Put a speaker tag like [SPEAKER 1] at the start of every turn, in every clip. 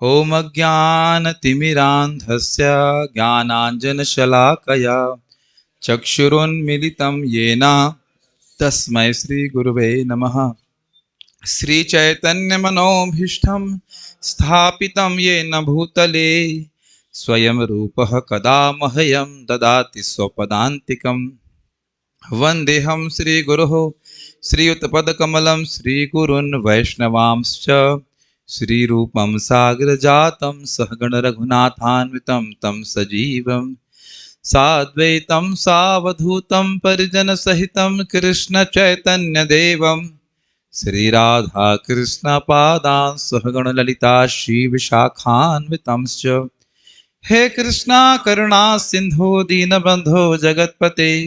[SPEAKER 1] ॐ अज्ञानतिमिरान्धस्य ज्ञानाञ्जनशलाकया चक्षुरुन्मिलितं येन तस्मै श्रीगुरुवे नमः। श्रीचैतन्यमनोभीष्टं स्थापितं येन भूतले स्वयं रूपः कदा मह्यं ददाति स्वपदान्तिकं। वन्देऽहं श्रीगुरोः श्रीयुतपदकमलं श्रीगुरून् वैष्णवांश्च श्रीरूपं सागरजातं सहगण रघुनाथान्वितं तं सजीवं साद्वैतं सावधूतं परिजनसहितं कृष्णचैतन्यदेवं श्रीराधा कृष्णपादान् सहगण ललिता श्रीविशाखान्वितंश्च। हे कृष्णा करुणा सिंधु दीनबंधो जगत्पते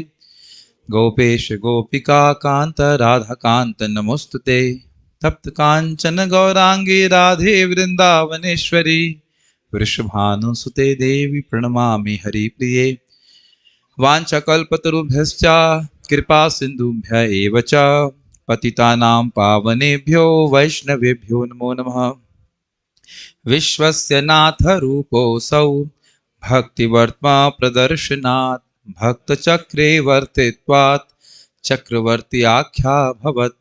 [SPEAKER 1] गोपेश गोपिका कांत राधा कांत नमोस्तुते। तप्त कांचन गौरांगी राधे वृंदावनेश्वरी वृषभानुसुते देवी प्रणमामि हरिप्रिये। वाञ्छाकल्पतरुभ्यश्च कृपा सिन्धुभ्य एव च पतितानां पावनेभ्यो वैष्णवेभ्यो नमो नमः। विश्वस्य नाथरूपोऽसौ भक्तिवर्त्मा प्रदर्शनात् भक्तचक्रवर्तित्वात् चक्रवर्ती आख्याभवत्।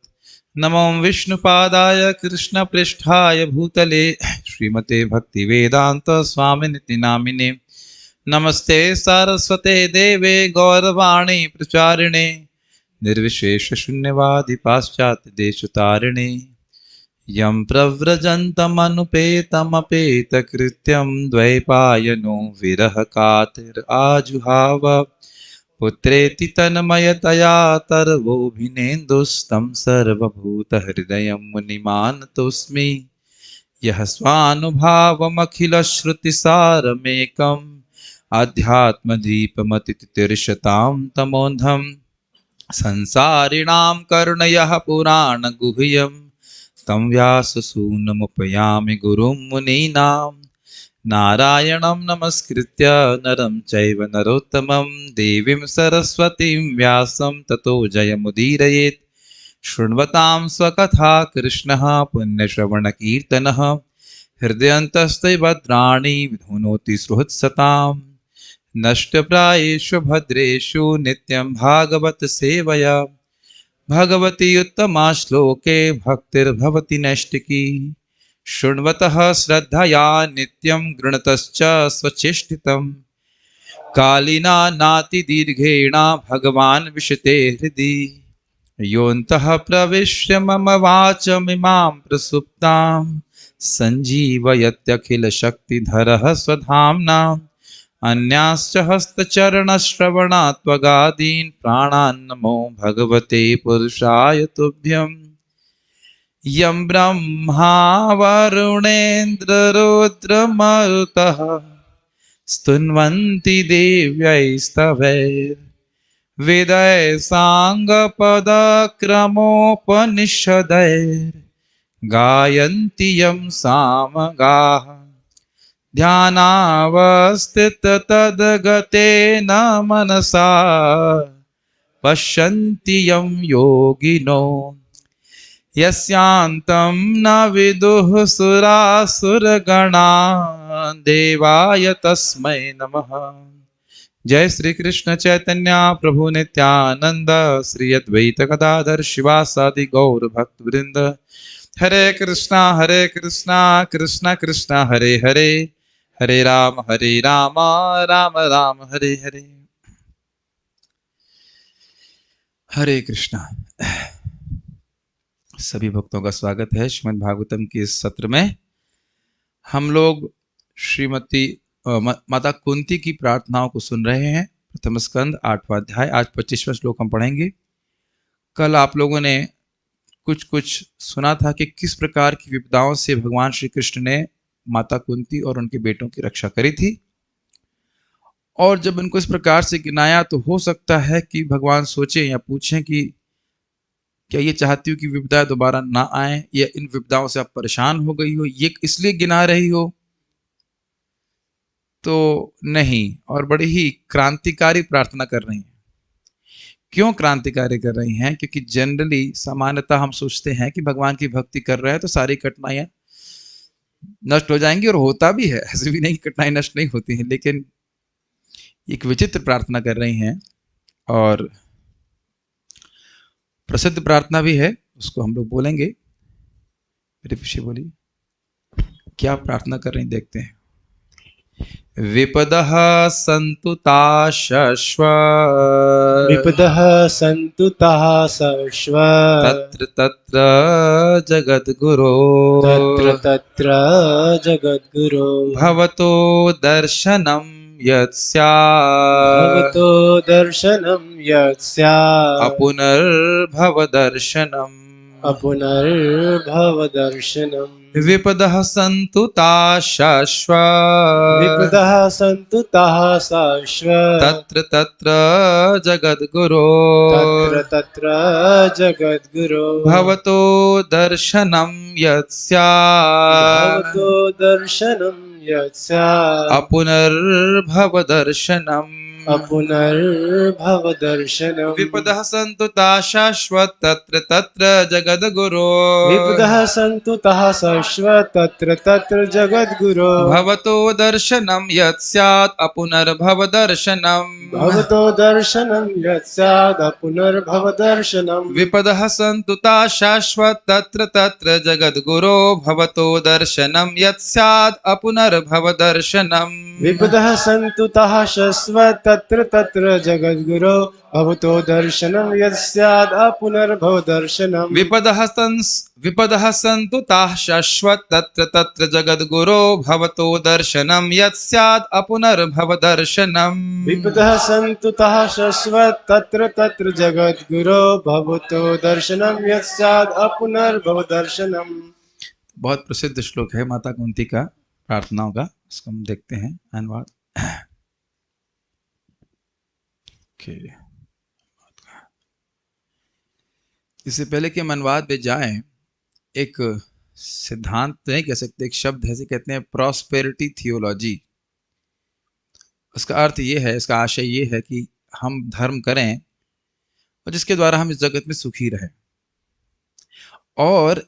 [SPEAKER 1] नमो विष्णुपादाय कृष्णपृष्ठाय भूतले श्रीमते भक्तिवेदांत स्वामिनिति नामिने। नमस्ते सारस्वते देवे गौरवाणी प्रचारिणे निर्विशेष शून्यवादी पाश्चात्य देशतारिणे। यं प्रव्रजन्तमनुपेतमपेतकृत्यं द्वैपायनो विरह कातिराजुहाव पुत्रेति तन्मयतया तर्वोऽभिनेन्दुस्तं सर्वभूतहृदयं मुनिमानतोऽस्मि। यः स्वानुभावमखिलश्रुतिसारमेकम् आध्यात्मदीपमतितितिर्षतां तमोऽन्धं संसारिणां करुणयः पुराणगुह्यं तं व्याससूनमुपयामि गुरुं मुनीनां। नारायणं नमस्कृत्य नरं चैव नरोत्तमं देवीं सरस्वतीं व्यासं ततो जयमुदीरयेत्। शृण्वतां स्वकथा कृष्णः पुण्यश्रवणकीर्तनः हृदयन्तस्ते भद्राणि विधुनोति सुहृत्सताम्। नष्टप्रायेषु भद्रेषु नित्यं भागवत सेवया भगवती उत्तमा श्लोके भक्तिर्भवति नैष्टिकी। शृण्वतः श्रद्धया नित्यं गृणतश्च स्वचेष्टितं कालिना नातिदीर्घेण भगवान् विशते हृदि। योऽन्तः प्रविश्य मम वाचमिमां प्रसुप्तां सञ्जीवयत्यखिलशक्तिधरः स्वधाम्ना। अन्याश्च हस्तचरणश्रवणात्वगादीन् प्राणान् नमो भगवते पुरुषाय तुभ्यं। यं ब्रह्मा वरुणेन्द्ररुद्रमरुतः स्तुन्वन्ति देव्यैस्तवैर्वेदैः साङ्गपदक्रमोपनिषदैर्गायन्ति यं सामगाः। ध्यानावस्थिततद्गतेन मनसा पश्यन्ति यं योगिनो यस्यान्तं न विदुः सुरासुरगणा देवाय तस्मै नमः। जय श्री कृष्ण चैतन्य प्रभु नित्यानंद श्री अद्वैत गदाधर शिवासादि गौर भक्त वृंद। हरे कृष्णा कृष्णा कृष्णा हरे हरे हरे राम राम राम हरे हरे। हरे कृष्णा। सभी भक्तों का स्वागत है श्रीमद् भागवतम के इस सत्र में। हम लोग श्रीमती माता कुंती की प्रार्थनाओं को सुन रहे हैं। प्रथम स्कंद 8वां अध्याय। आज 25वां श्लोक हम पढ़ेंगे। कल आप लोगों ने कुछ सुना था कि किस प्रकार की विपदाओं से भगवान श्री कृष्ण ने माता कुंती और उनके बेटों की रक्षा करी थी, और जब उनको इस प्रकार से गिनाया तो हो सकता है कि भगवान सोचें या पूछें कि क्या ये चाहती हो कि विपदाएं दोबारा ना आए, या इन विपदाओं से आप परेशान हो गई हो, ये इसलिए गिना रही हो। तो नहीं, और बड़ी ही क्रांतिकारी प्रार्थना कर रही हैं। क्यों क्रांतिकारी कर रही हैं? क्योंकि जनरली सामान्यतः हम सोचते हैं कि भगवान की भक्ति कर रहे हैं तो सारी कठिनाइयां नष्ट हो जाएंगी, और होता भी है, ऐसे भी नहीं कठिनाई नष्ट नहीं होती है, लेकिन एक विचित्र प्रार्थना कर रही हैं, और प्रसिद्ध प्रार्थना भी है, उसको हम लोग बोलेंगे। मेरे पीछे बोलिए क्या प्रार्थना कर रही, देखते हैं। विपदः सन्तु ता शश्व,
[SPEAKER 2] विपदः सन्तु ताः सर्व,
[SPEAKER 1] तत्र तत्र जगद्गुरो,
[SPEAKER 2] तत्र तत्र जगद्गुरो,
[SPEAKER 1] भवतो दर्शनं यत् स्यात्,
[SPEAKER 2] भवतो दर्शनं यत् स्यात्,
[SPEAKER 1] अपुनर्भव दर्शनम्,
[SPEAKER 2] अपुनर्भवदर्शनम्।
[SPEAKER 1] विपदः सन्तु ता शश्व,
[SPEAKER 2] विपदः सन्तु ताः सर्व,
[SPEAKER 1] तत्र तत्र जगद्गुरो,
[SPEAKER 2] तत्र तत्र जगद्गुरो,
[SPEAKER 1] भवतो दर्शनं यत् स्यात्,
[SPEAKER 2] भवतो दर्शनं यत् स्यात्,
[SPEAKER 1] अपुनर्भव दर्शनम्,
[SPEAKER 2] अपुनर्भवदर्शनम्।
[SPEAKER 1] विपदः सन्तु ता शाश्वत, तत्र तत्र जगद्गुरो,
[SPEAKER 2] विपदः सन्तु ताः सर्व, तत्र तत्र जगद्गुरो,
[SPEAKER 1] भवतो दर्शनं यत् स्यात्, अपुनर्भव दर्शनम्,
[SPEAKER 2] भवतो दर्शनं यत् स्यात्, अपुनर्भवदर्शनम्।
[SPEAKER 1] विपदः सन्तु ता शाश्वत, तत्र तत्र जगद्गुरो, भवतो दर्शनं यत् स्यात्, अपुनर्भव दर्शनम्,
[SPEAKER 2] विपदः सन्तु ताः शश्व, तत्र तत्र जगद्गुरो, भवतो दर्शनं यत् स्यात्, अपुनर्भवदर्शनम्।
[SPEAKER 1] विपदः सन्तु ताः शाश्वत, तत्र तत्र जगद्गुरो, भवतो दर्शनं यत् स्यात्, अपुनर्भव दर्शनम्,
[SPEAKER 2] विपदः सन्तु ताः शश्व, तत्र तत्र जगद्गुरो, भवतो दर्शनं यत् स्यात्, अपुनर्भवदर्शनम्।
[SPEAKER 1] बहुत प्रसिद्ध श्लोक है माता कुंती का, प्रार्थनाओं का। इसको हम देखते हैं अनुवाद। इससे पहले कि हम अनुवाद पे जाएं, एक सिद्धांत नहीं कह सकते, एक शब्द है, कहते हैं प्रॉस्पेरिटी थियोलॉजी। उसका अर्थ ये है, इसका आशय ये है कि हम धर्म करें और जिसके द्वारा हम इस जगत में सुखी रहें। और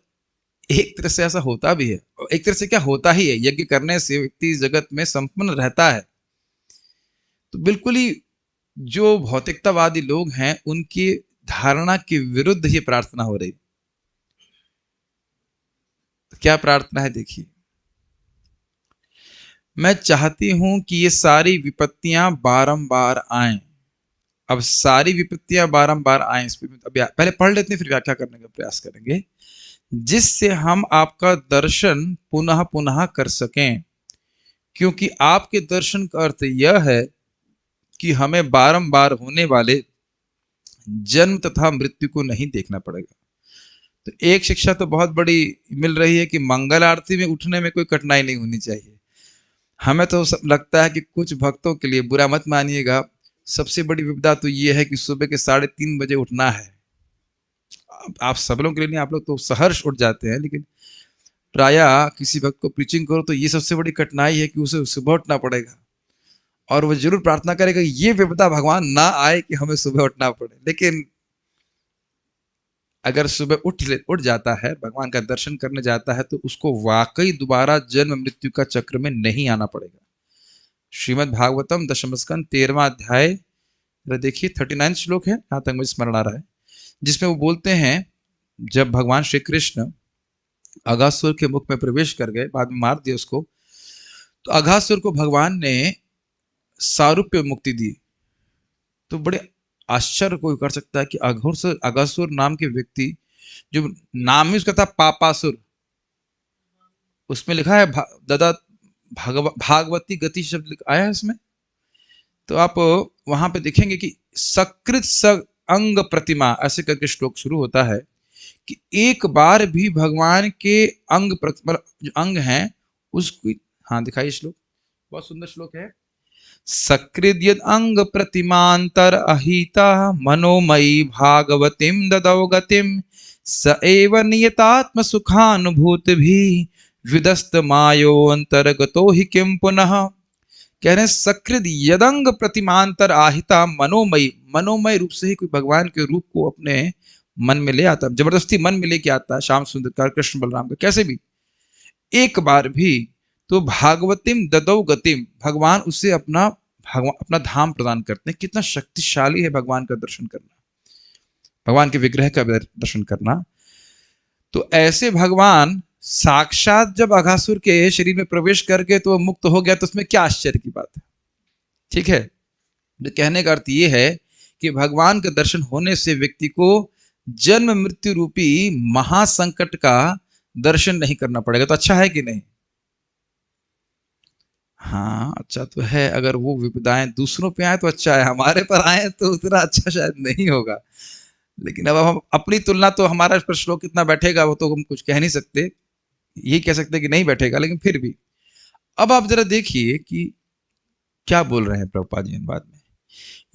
[SPEAKER 1] एक तरह से ऐसा होता भी है, और एक तरह से क्या होता ही है, यज्ञ करने से व्यक्ति इस जगत में संपन्न रहता है। तो बिल्कुल ही जो भौतिकतावादी लोग हैं उनकी धारणा के विरुद्ध ये प्रार्थना हो रही। तो क्या प्रार्थना है, देखिए। मैं चाहती हूं कि ये सारी विपत्तियां बारंबार आएं। अब सारी विपत्तियां बारंबार आएं, इस पे अब पहले पढ़ लेते हैं, फिर व्याख्या करने का प्रयास करेंगे, जिससे हम आपका दर्शन पुनः पुनः कर सकें। क्योंकि आपके दर्शन का अर्थ यह है कि हमें बारंबार होने वाले जन्म तथा मृत्यु को नहीं देखना पड़ेगा। तो एक शिक्षा तो बहुत बड़ी मिल रही है कि मंगल आरती में उठने में कोई कठिनाई नहीं होनी चाहिए। हमें तो लगता है कि कुछ भक्तों के लिए, बुरा मत मानिएगा, सबसे बड़ी विपदा तो ये है कि सुबह के 3:30 बजे उठना है। आप सब लोगों के लिए नहीं, आप लोग तो सहर्ष उठ जाते हैं, लेकिन प्रायः किसी भक्त को प्रीचिंग करो तो ये सबसे बड़ी कठिनाई है कि उसे सुबह उठना पड़ेगा, और वो जरूर प्रार्थना करेगा ये विपदा भगवान ना आए कि हमें सुबह उठना पड़े। लेकिन अगर सुबह उठ जाता है, भगवान का दर्शन करने जाता है, तो उसको वाकई दोबारा जन्म मृत्यु का चक्र में नहीं आना पड़ेगा। श्रीमद् भागवतम दशम स्कंद 13वां अध्याय, देखिए 39 श्लोक है, यहाँ तक मुझे स्मरण आ रहा है, जिसमें वो बोलते हैं, जब भगवान श्री कृष्ण अघासुर के मुख में प्रवेश कर गए, बाद में मार दिया उसको, तो अघासुर को भगवान ने सारूप्य मुक्ति दी। तो बड़े आश्चर्य कोई कर सकता है कि अघासुर नाम के व्यक्ति, जो नाम ही उसका था पापासुर, उसमें लिखा है दादा भागवती गति शब्द आया है इसमें। तो आप वहां पे देखेंगे कि सकृत अंग प्रतिमा ऐसे करके श्लोक शुरू होता है कि एक बार भी भगवान के अंग जो अंग हैं उसको, हाँ दिखाइए श्लोक, बहुत सुंदर श्लोक है। सकृद यद अंग प्रतिमांतर अहिता मनोमयी भागवतीम ददौ गतिम स एव नियतात्म सुखानुभूत भी विदस्त मायो अंतर्गतो ही किम पुनः। कह रहे हैं सकृद यदंग प्रतिमांतर आहिता मनोमयी, मनोमय रूप से ही कोई भगवान के रूप को अपने मन में ले आता, जबरदस्ती मन में लेके आता है, श्याम सुंदर का, कृष्ण बलराम का, कैसे भी। एक बार भी, तो भागवतिम ददौ गतिम, भगवान उसे अपना धाम प्रदान करते हैं। कितना शक्तिशाली है भगवान का दर्शन करना, भगवान के विग्रह का दर्शन करना। तो ऐसे भगवान साक्षात जब अघासुर के शरीर में प्रवेश करके तो मुक्त हो गया, तो उसमें क्या आश्चर्य की बात है। ठीक है, तो कहने का अर्थ ये है कि भगवान के दर्शन होने से व्यक्ति को जन्म मृत्यु रूपी महासंकट का दर्शन नहीं करना पड़ेगा। तो अच्छा है कि नहीं? हाँ, अच्छा तो है। अगर वो विपदाएं दूसरों पे आए तो अच्छा है, हमारे पर आए तो उतना अच्छा शायद नहीं होगा। लेकिन अब हम अपनी तुलना, तो हमारा इस पर श्लोक कितना बैठेगा वो तो हम कुछ कह नहीं सकते, यही कह सकते कि नहीं बैठेगा, लेकिन फिर भी अब आप जरा देखिए कि क्या बोल रहे हैं प्रभुपाद जी इन बात में।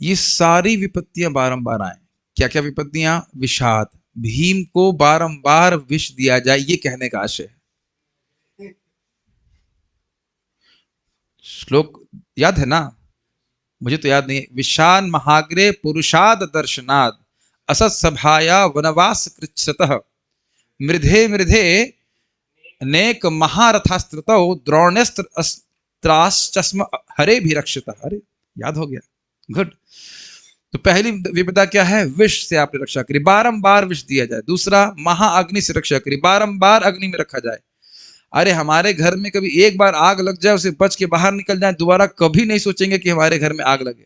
[SPEAKER 1] ये सारी विपत्तियां बारंबार आए। क्या क्या विपत्तियां? विषाद, भीम को बारंबार विष दिया जाए, ये कहने का आशय है। श्लोक याद है ना? मुझे तो याद नहीं। विषान महाग्रे पुरुषाद दर्शनाद असत सभाया वनवास कृच्छ्रतः मृधे मृधे अनेक महारथास्त्रतौ द्रोण्यस्त्राश्चस्म हरे भी रक्षिता। अरे याद हो गया, गुड। तो पहली विपदा क्या है? विष से आपने रक्षा करी, बारंबार विष दिया जाए। दूसरा, महाअग्नि से रक्षा करी, बारंबार अग्नि में रखा जाए। अरे हमारे घर में कभी एक बार आग लग जाए, उसे बच के बाहर निकल जाए, दोबारा कभी नहीं सोचेंगे कि हमारे घर में आग लगे।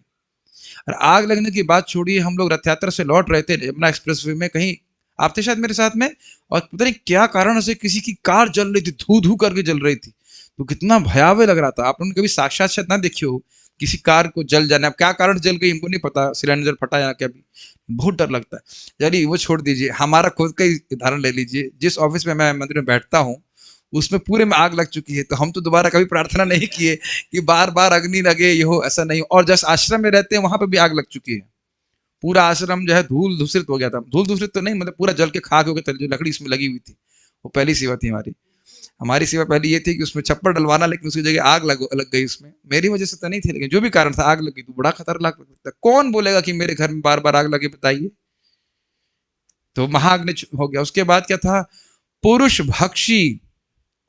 [SPEAKER 1] और आग लगने की बात छोड़िए, हम लोग रथ यात्रा से लौट रहे थे यमुना एक्सप्रेस वे में, कहीं आप थे शायद मेरे साथ में, और पता नहीं क्या कारण से किसी की कार जल रही थी, धू धू करके जल रही थी। तो कितना भयावह लग रहा था। आप लोगों ने कभी साक्षात शायद ना देखी हो किसी कार को जल जाना। अब क्या कारण जल गई हमको नहीं पता, सिलेंडर फटा या क्या भी, बहुत डर लगता है। यानी वो छोड़ दीजिए, हमारा खुद का ही उदाहरण ले लीजिए। जिस ऑफिस में मैं मंदिर में बैठता हूँ उसमें पूरे में आग लग चुकी है, तो हम तो दोबारा कभी प्रार्थना नहीं किए कि बार बार अग्नि लगे, ये हो, ऐसा नहीं। और जैसे आश्रम में रहते हैं वहां पर भी आग लग चुकी है, पूरा आश्रम जो है धूल धूसरित हो गया था। धूल धूसरित तो नहीं, मतलब पूरा जल के खाक हो गया था, जो लकड़ी इसमें लगी हुई थी। वो पहली सेवा थी हमारी। हमारी सेवा पहले ये थी कि उसमें छप्पर डलवाना, लेकिन उसकी जगह आग लग गई उसमें। मेरी वजह से तो नहीं थी, लेकिन जो भी कारण था आग लगी, तो बड़ा खतरनाक लगता है। कौन बोलेगा कि मेरे घर में बार बार आग लगे, बताइए। तो महाअग्नि हो गया। उसके बाद क्या था? पुरुष भक्षी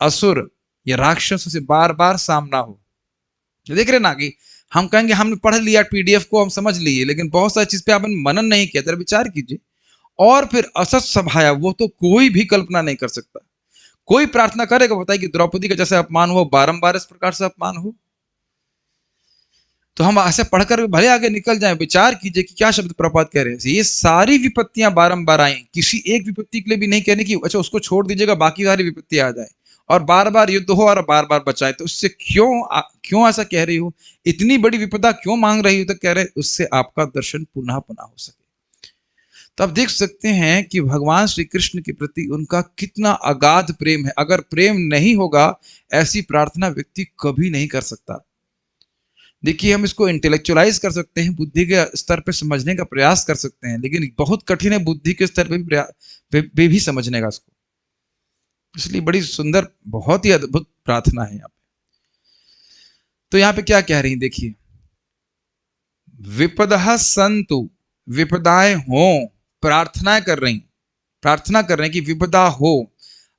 [SPEAKER 1] असुर या राक्षसों से बार बार सामना हो। जो देख रहे ना कि हम कहेंगे हमने पढ़ लिया पीडीएफ को, हम समझ लिए, लेकिन बहुत सारी चीज पे आपने मनन नहीं किया, जरा विचार कीजिए। और फिर असत सभाया, वो तो कोई भी कल्पना नहीं कर सकता। कोई प्रार्थना करेगा, बताइए कि द्रौपदी का जैसे अपमान हुआ, बारंबार इस प्रकार से अपमान हो। तो हम ऐसे पढ़कर भले आगे निकल जाएं, विचार कीजिए कि क्या शब्द प्रपात कह रहे हैं। ये सारी विपत्तियां बारंबार आई, किसी एक विपत्ति के लिए भी नहीं कहने की अच्छा उसको छोड़ दीजिएगा, बाकी सारी विपत्ति आ जाए और बार बार युद्ध हो और बार बार बचाए। तो उससे क्यों ऐसा कह रही हो? इतनी बड़ी विपदा क्यों मांग रही हो? तो कह रहे उससे आपका दर्शन पुनः पुनः हो सके। तो आप देख सकते हैं कि भगवान श्री कृष्ण के प्रति उनका कितना अगाध प्रेम है। अगर प्रेम नहीं होगा, ऐसी प्रार्थना व्यक्ति कभी नहीं कर सकता। देखिए, हम इसको इंटेलेक्चुअलाइज कर सकते हैं, बुद्धि के स्तर पे समझने का प्रयास कर सकते हैं, लेकिन बहुत कठिन है बुद्धि के स्तर पे भी समझने का इसको। इसलिए बड़ी सुंदर, बहुत ही अद्भुत प्रार्थना है यहाँ पे। तो यहाँ पे क्या कह रही, देखिए, विपदः संतु, विपदाएं हो, प्रार्थना कर रही, प्रार्थना कर रहे हैं कि विपदा हो।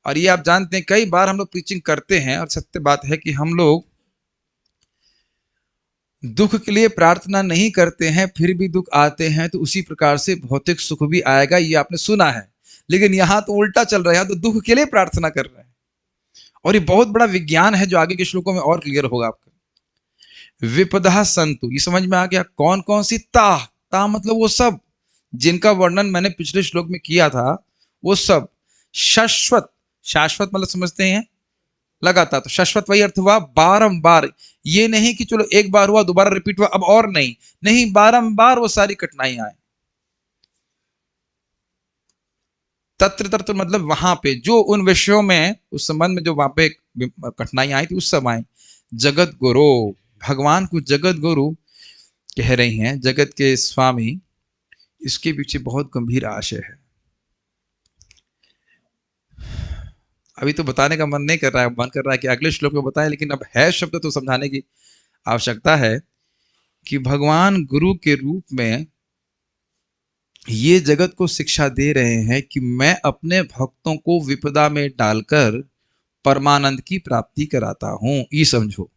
[SPEAKER 1] और ये आप जानते हैं, कई बार हम लोग प्रीचिंग करते हैं, और सत्य बात है कि हम लोग दुख के लिए प्रार्थना नहीं करते हैं, फिर भी दुख आते हैं, तो उसी प्रकार से भौतिक सुख भी आएगा, ये आपने सुना है। लेकिन यहां तो उल्टा चल रहा है, तो दुख के लिए प्रार्थना कर रहे हैं। और ये बहुत बड़ा विज्ञान है जो आगे के श्लोकों में और क्लियर होगा आपका। विपदा संतु, ये समझ में आ गया। कौन कौन सी? ता मतलब वो सब जिनका वर्णन मैंने पिछले श्लोक में किया था, वो सब। शाश्वत, शाश्वत मतलब समझते हैं लगातार, तो शाश्वत वही अर्थ हुआ बारंबार। ये नहीं कि चलो एक बार हुआ दोबारा रिपीट हुआ अब और नहीं, नहीं, बारंबार वो सारी कठिनाइयां आए। तत्र तत्र मतलब वहां पे जो उन विषयों में, उस संबंध में जो वहां पे कठिनाइयां आई थी, उस समय जगत गुरु, भगवान को जगत गुरु कह रही हैं, जगत के स्वामी। इसके पीछे बहुत गंभीर आशय है। अभी तो बताने का मन नहीं कर रहा है, मन कर रहा है कि अगले श्लोक में बताएं, लेकिन अब है शब्द तो समझाने की आवश्यकता है कि भगवान गुरु के रूप में ये जगत को शिक्षा दे रहे हैं कि मैं अपने भक्तों को विपदा में डालकर परमानंद की प्राप्ति कराता हूं। ये समझो,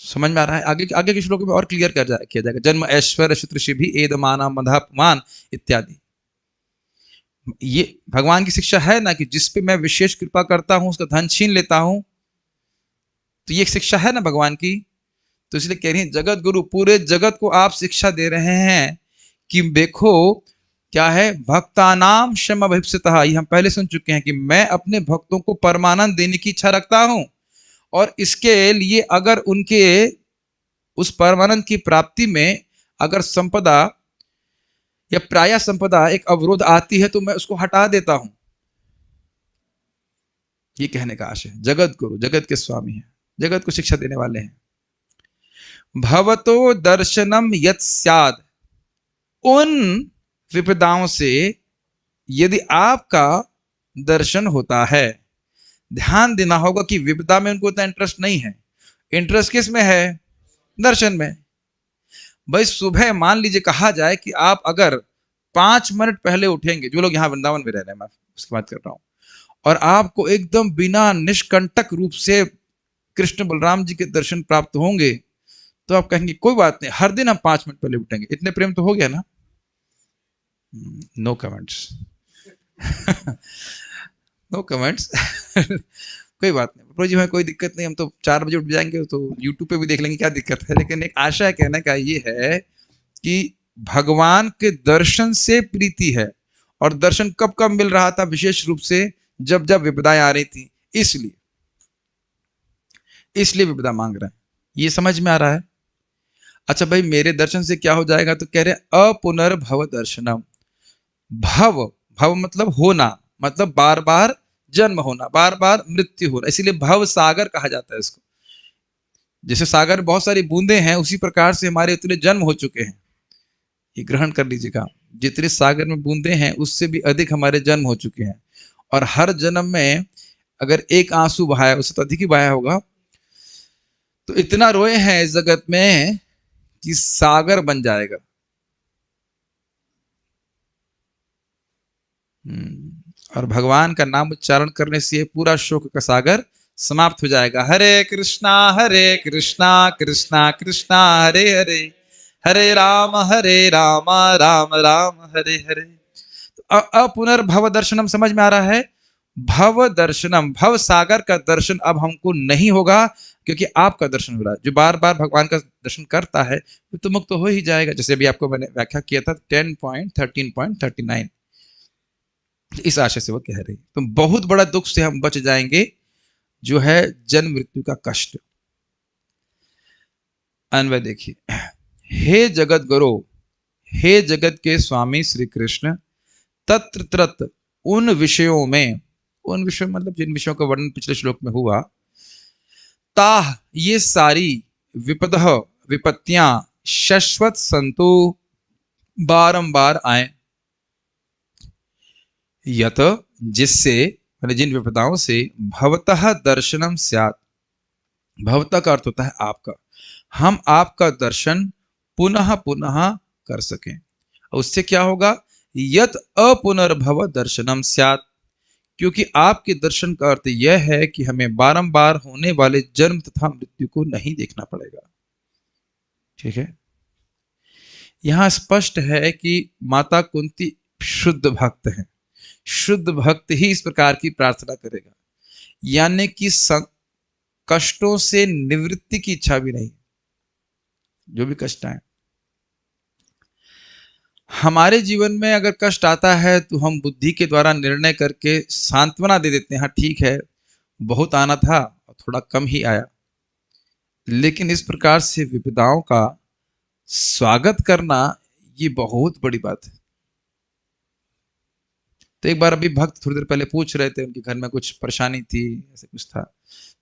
[SPEAKER 1] समझ में आ रहा है? आगे आगे के श्लोक में और क्लियर किया जाएगा। जन्म ऐश्वर्य शुतृषि भी एदमाना मधापमान इत्यादि। ये भगवान की शिक्षा है ना कि जिस पे मैं विशेष कृपा करता हूं उसका धन छीन लेता हूं। तो ये शिक्षा है ना भगवान की। तो इसलिए कह रही है जगत गुरु, पूरे जगत को आप शिक्षा दे रहे हैं कि देखो क्या है, भक्तानाम क्षम भीप्सितः। ये हम पहले सुन चुके हैं कि मैं अपने भक्तों को परमानंद देने की इच्छा रखता हूं, और इसके लिए अगर उनके उस परमानंद की प्राप्ति में अगर संपदा या प्राय संपदा एक अवरोध आती है तो मैं उसको हटा देता हूं। ये कहने का आशय है। जगत गुरु, जगत के स्वामी हैं, जगत को शिक्षा देने वाले हैं। भवतो दर्शनम यत् स्याद, उन विपदाओं से यदि आपका दर्शन होता है। ध्यान देना होगा कि विपदा में उनको उतना इंटरेस्ट नहीं है। इंटरेस्ट किस में है? दर्शन में। भाई सुबह मान लीजिए कहा जाए कि आप अगर 5 मिनट पहले उठेंगे, जो लोग यहाँ वृंदावन में रह रहे हैं, मैं उसकी बात कर रहा हूं, और आपको एकदम बिना निष्कंटक रूप से कृष्ण बलराम जी के दर्शन प्राप्त होंगे, तो आप कहेंगे कोई बात नहीं, हर दिन हम 5 मिनट पहले उठेंगे। इतने प्रेम तो हो गया ना? No comments. No comments. कोई बात नहीं प्रभु जी, में कोई दिक्कत नहीं, हम तो 4 बजे उठ जाएंगे तो यूट्यूब पे भी देख लेंगे, क्या दिक्कत है। लेकिन एक आशा कहने का ये है कि भगवान के दर्शन से प्रीति है, और दर्शन कब कब मिल रहा था? विशेष रूप से जब जब विपदाएं आ रही थी, इसलिए विपदा मांग रहे हैं। ये समझ में आ रहा है? अच्छा भाई, मेरे दर्शन से क्या हो जाएगा? तो कह रहे अपुनर्भव दर्शनम। भव, भव मतलब होना, मतलब बार बार जन्म होना, बार बार मृत्यु होना, इसीलिए भव सागर कहा जाता है इसको। जैसे सागर में बहुत सारी बूंदे हैं, उसी प्रकार से हमारे इतने जन्म हो चुके हैं। ये ग्रहण कर लीजिएगा, जितने सागर में बूंदे हैं उससे भी अधिक हमारे जन्म हो चुके हैं। और हर जन्म में अगर एक आंसू बहाया, उससे तो अधिक ही बहाया होगा। तो इतना रोए हैं इस जगत में कि सागर बन जाएगा। और भगवान का नाम उच्चारण करने से पूरा शोक का सागर समाप्त हो जाएगा। हरे कृष्णा कृष्णा कृष्णा हरे हरे, हरे राम राम राम हरे हरे। तो अपुनर्भव दर्शनम समझ में आ रहा है? भव दर्शनम, भव सागर का दर्शन अब हमको नहीं होगा, क्योंकि आपका दर्शन हो रहा है। जो बार बार भगवान का दर्शन करता है वो तो मुक्त हो ही जाएगा। जैसे अभी आपको मैंने व्याख्या किया था 10.13.39, इस आशय से वो कह रही। तो बहुत बड़ा दुख से हम बच जाएंगे, जो है जन्म मृत्यु का कष्ट। अन्वय देखिए, हे जगत गुरु, हे जगत के स्वामी श्री कृष्ण, तत्र तत्र उन विषयों में, उन विषयों मतलब जिन विषयों का वर्णन पिछले श्लोक में हुआ, ताह ये सारी विपदः विपत्तियां शाश्वत संतु बारंबार आए, यत जिससे जिन विपदाओं से भवतः दर्शनम स्यात्, भवतः का अर्थ होता है आपका, हम आपका दर्शन पुनः पुनः कर सकें। उससे क्या होगा? यत अपुनर्भव दर्शनम स्यात्, क्योंकि आपके दर्शन का अर्थ यह है कि हमें बारंबार होने वाले जन्म तथा मृत्यु को नहीं देखना पड़ेगा। ठीक है, यहां स्पष्ट है कि माता कुंती शुद्ध भक्त हैं। शुद्ध भक्त ही इस प्रकार की प्रार्थना करेगा, यानी कि कष्टों से निवृत्ति की इच्छा भी नहीं। जो भी कष्ट आए हमारे जीवन में, अगर कष्ट आता है तो हम बुद्धि के द्वारा निर्णय करके सांत्वना दे देते हैं, हाँ ठीक है बहुत आना था और थोड़ा कम ही आया। लेकिन इस प्रकार से विपदाओं का स्वागत करना ये बहुत बड़ी बात है। तो एक बार अभी भक्त थोड़ी देर पहले पूछ रहे थे, उनके घर में कुछ परेशानी थी, ऐसे कुछ था।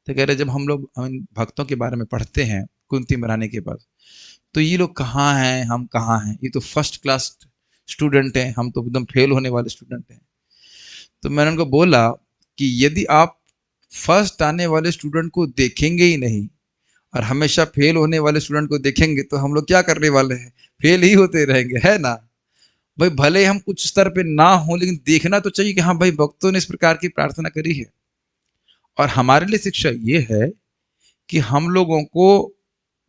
[SPEAKER 1] तो कह रहे जब हम लोग भक्तों के बारे में पढ़ते हैं कुंती महारानी के पास, तो ये लोग कहाँ हैं, हम कहाँ हैं, ये तो फर्स्ट क्लास स्टूडेंट हैं, हम तो एकदम फेल होने वाले स्टूडेंट हैं। तो मैंने उनको बोला कि यदि आप फर्स्ट आने वाले स्टूडेंट को देखेंगे ही नहीं और हमेशा फेल होने वाले स्टूडेंट को देखेंगे तो हम लोग क्या करने वाले हैं? फेल ही होते रहेंगे, है ना। भाई भले ही हम कुछ स्तर पे ना हो, लेकिन देखना तो चाहिए कि हाँ भाई भक्तों ने इस प्रकार की प्रार्थना करी है। और हमारे लिए शिक्षा ये है कि हम लोगों को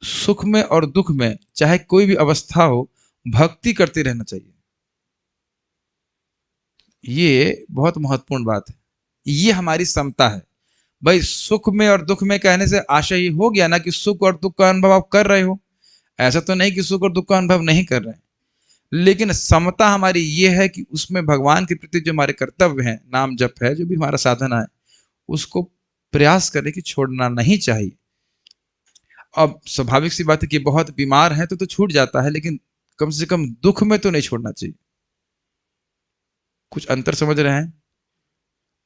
[SPEAKER 1] सुख में और दुख में, चाहे कोई भी अवस्था हो, भक्ति करते रहना चाहिए। ये बहुत महत्वपूर्ण बात है। ये हमारी क्षमता है। भाई सुख में और दुख में कहने से आशा ये हो गया ना कि सुख और दुख का अनुभव आप कर रहे हो। ऐसा तो नहीं कि सुख और दुख का अनुभव नहीं कर रहे हैं, लेकिन समता हमारी ये है कि उसमें भगवान के प्रति जो हमारे कर्तव्य हैं, नाम जप है, जो भी हमारा साधना है, उसको प्रयास करें कि छोड़ना नहीं चाहिए। अब स्वाभाविक सी बात है कि बहुत बीमार है तो छूट जाता है, लेकिन कम से कम दुख में तो नहीं छोड़ना चाहिए। कुछ अंतर समझ रहे हैं?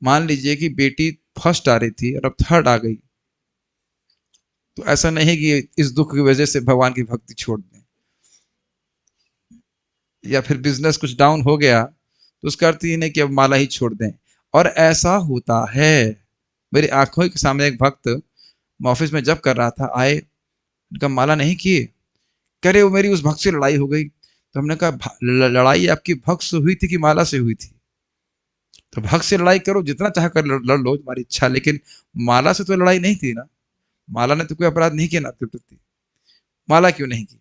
[SPEAKER 1] मान लीजिए कि बेटी फर्स्ट आ रही थी और अब थर्ड आ गई, तो ऐसा नहीं कि इस दुख की वजह से भगवान की भक्ति छोड़ दें। या फिर बिजनेस कुछ डाउन हो गया तो उसका अर्थ ये नहीं कि अब माला ही छोड़ दें। और ऐसा होता है। मेरी आंखों के सामने एक भक्त, मैं ऑफिस में जब कर रहा था, आए, उनका माला नहीं किए, कह रहे वो मेरी उस भक्त से लड़ाई हो गई। तो हमने कहा लड़ाई आपकी भक्त से हुई थी कि माला से हुई थी? तो भक्त से लड़ाई करो, जितना चाह कर लड़ लो, तुम्हारी इच्छा, लेकिन माला से तो लड़ाई नहीं थी ना। माला ने तो कोई अपराध नहीं किया ना आपके प्रति, माला क्यों नहीं की?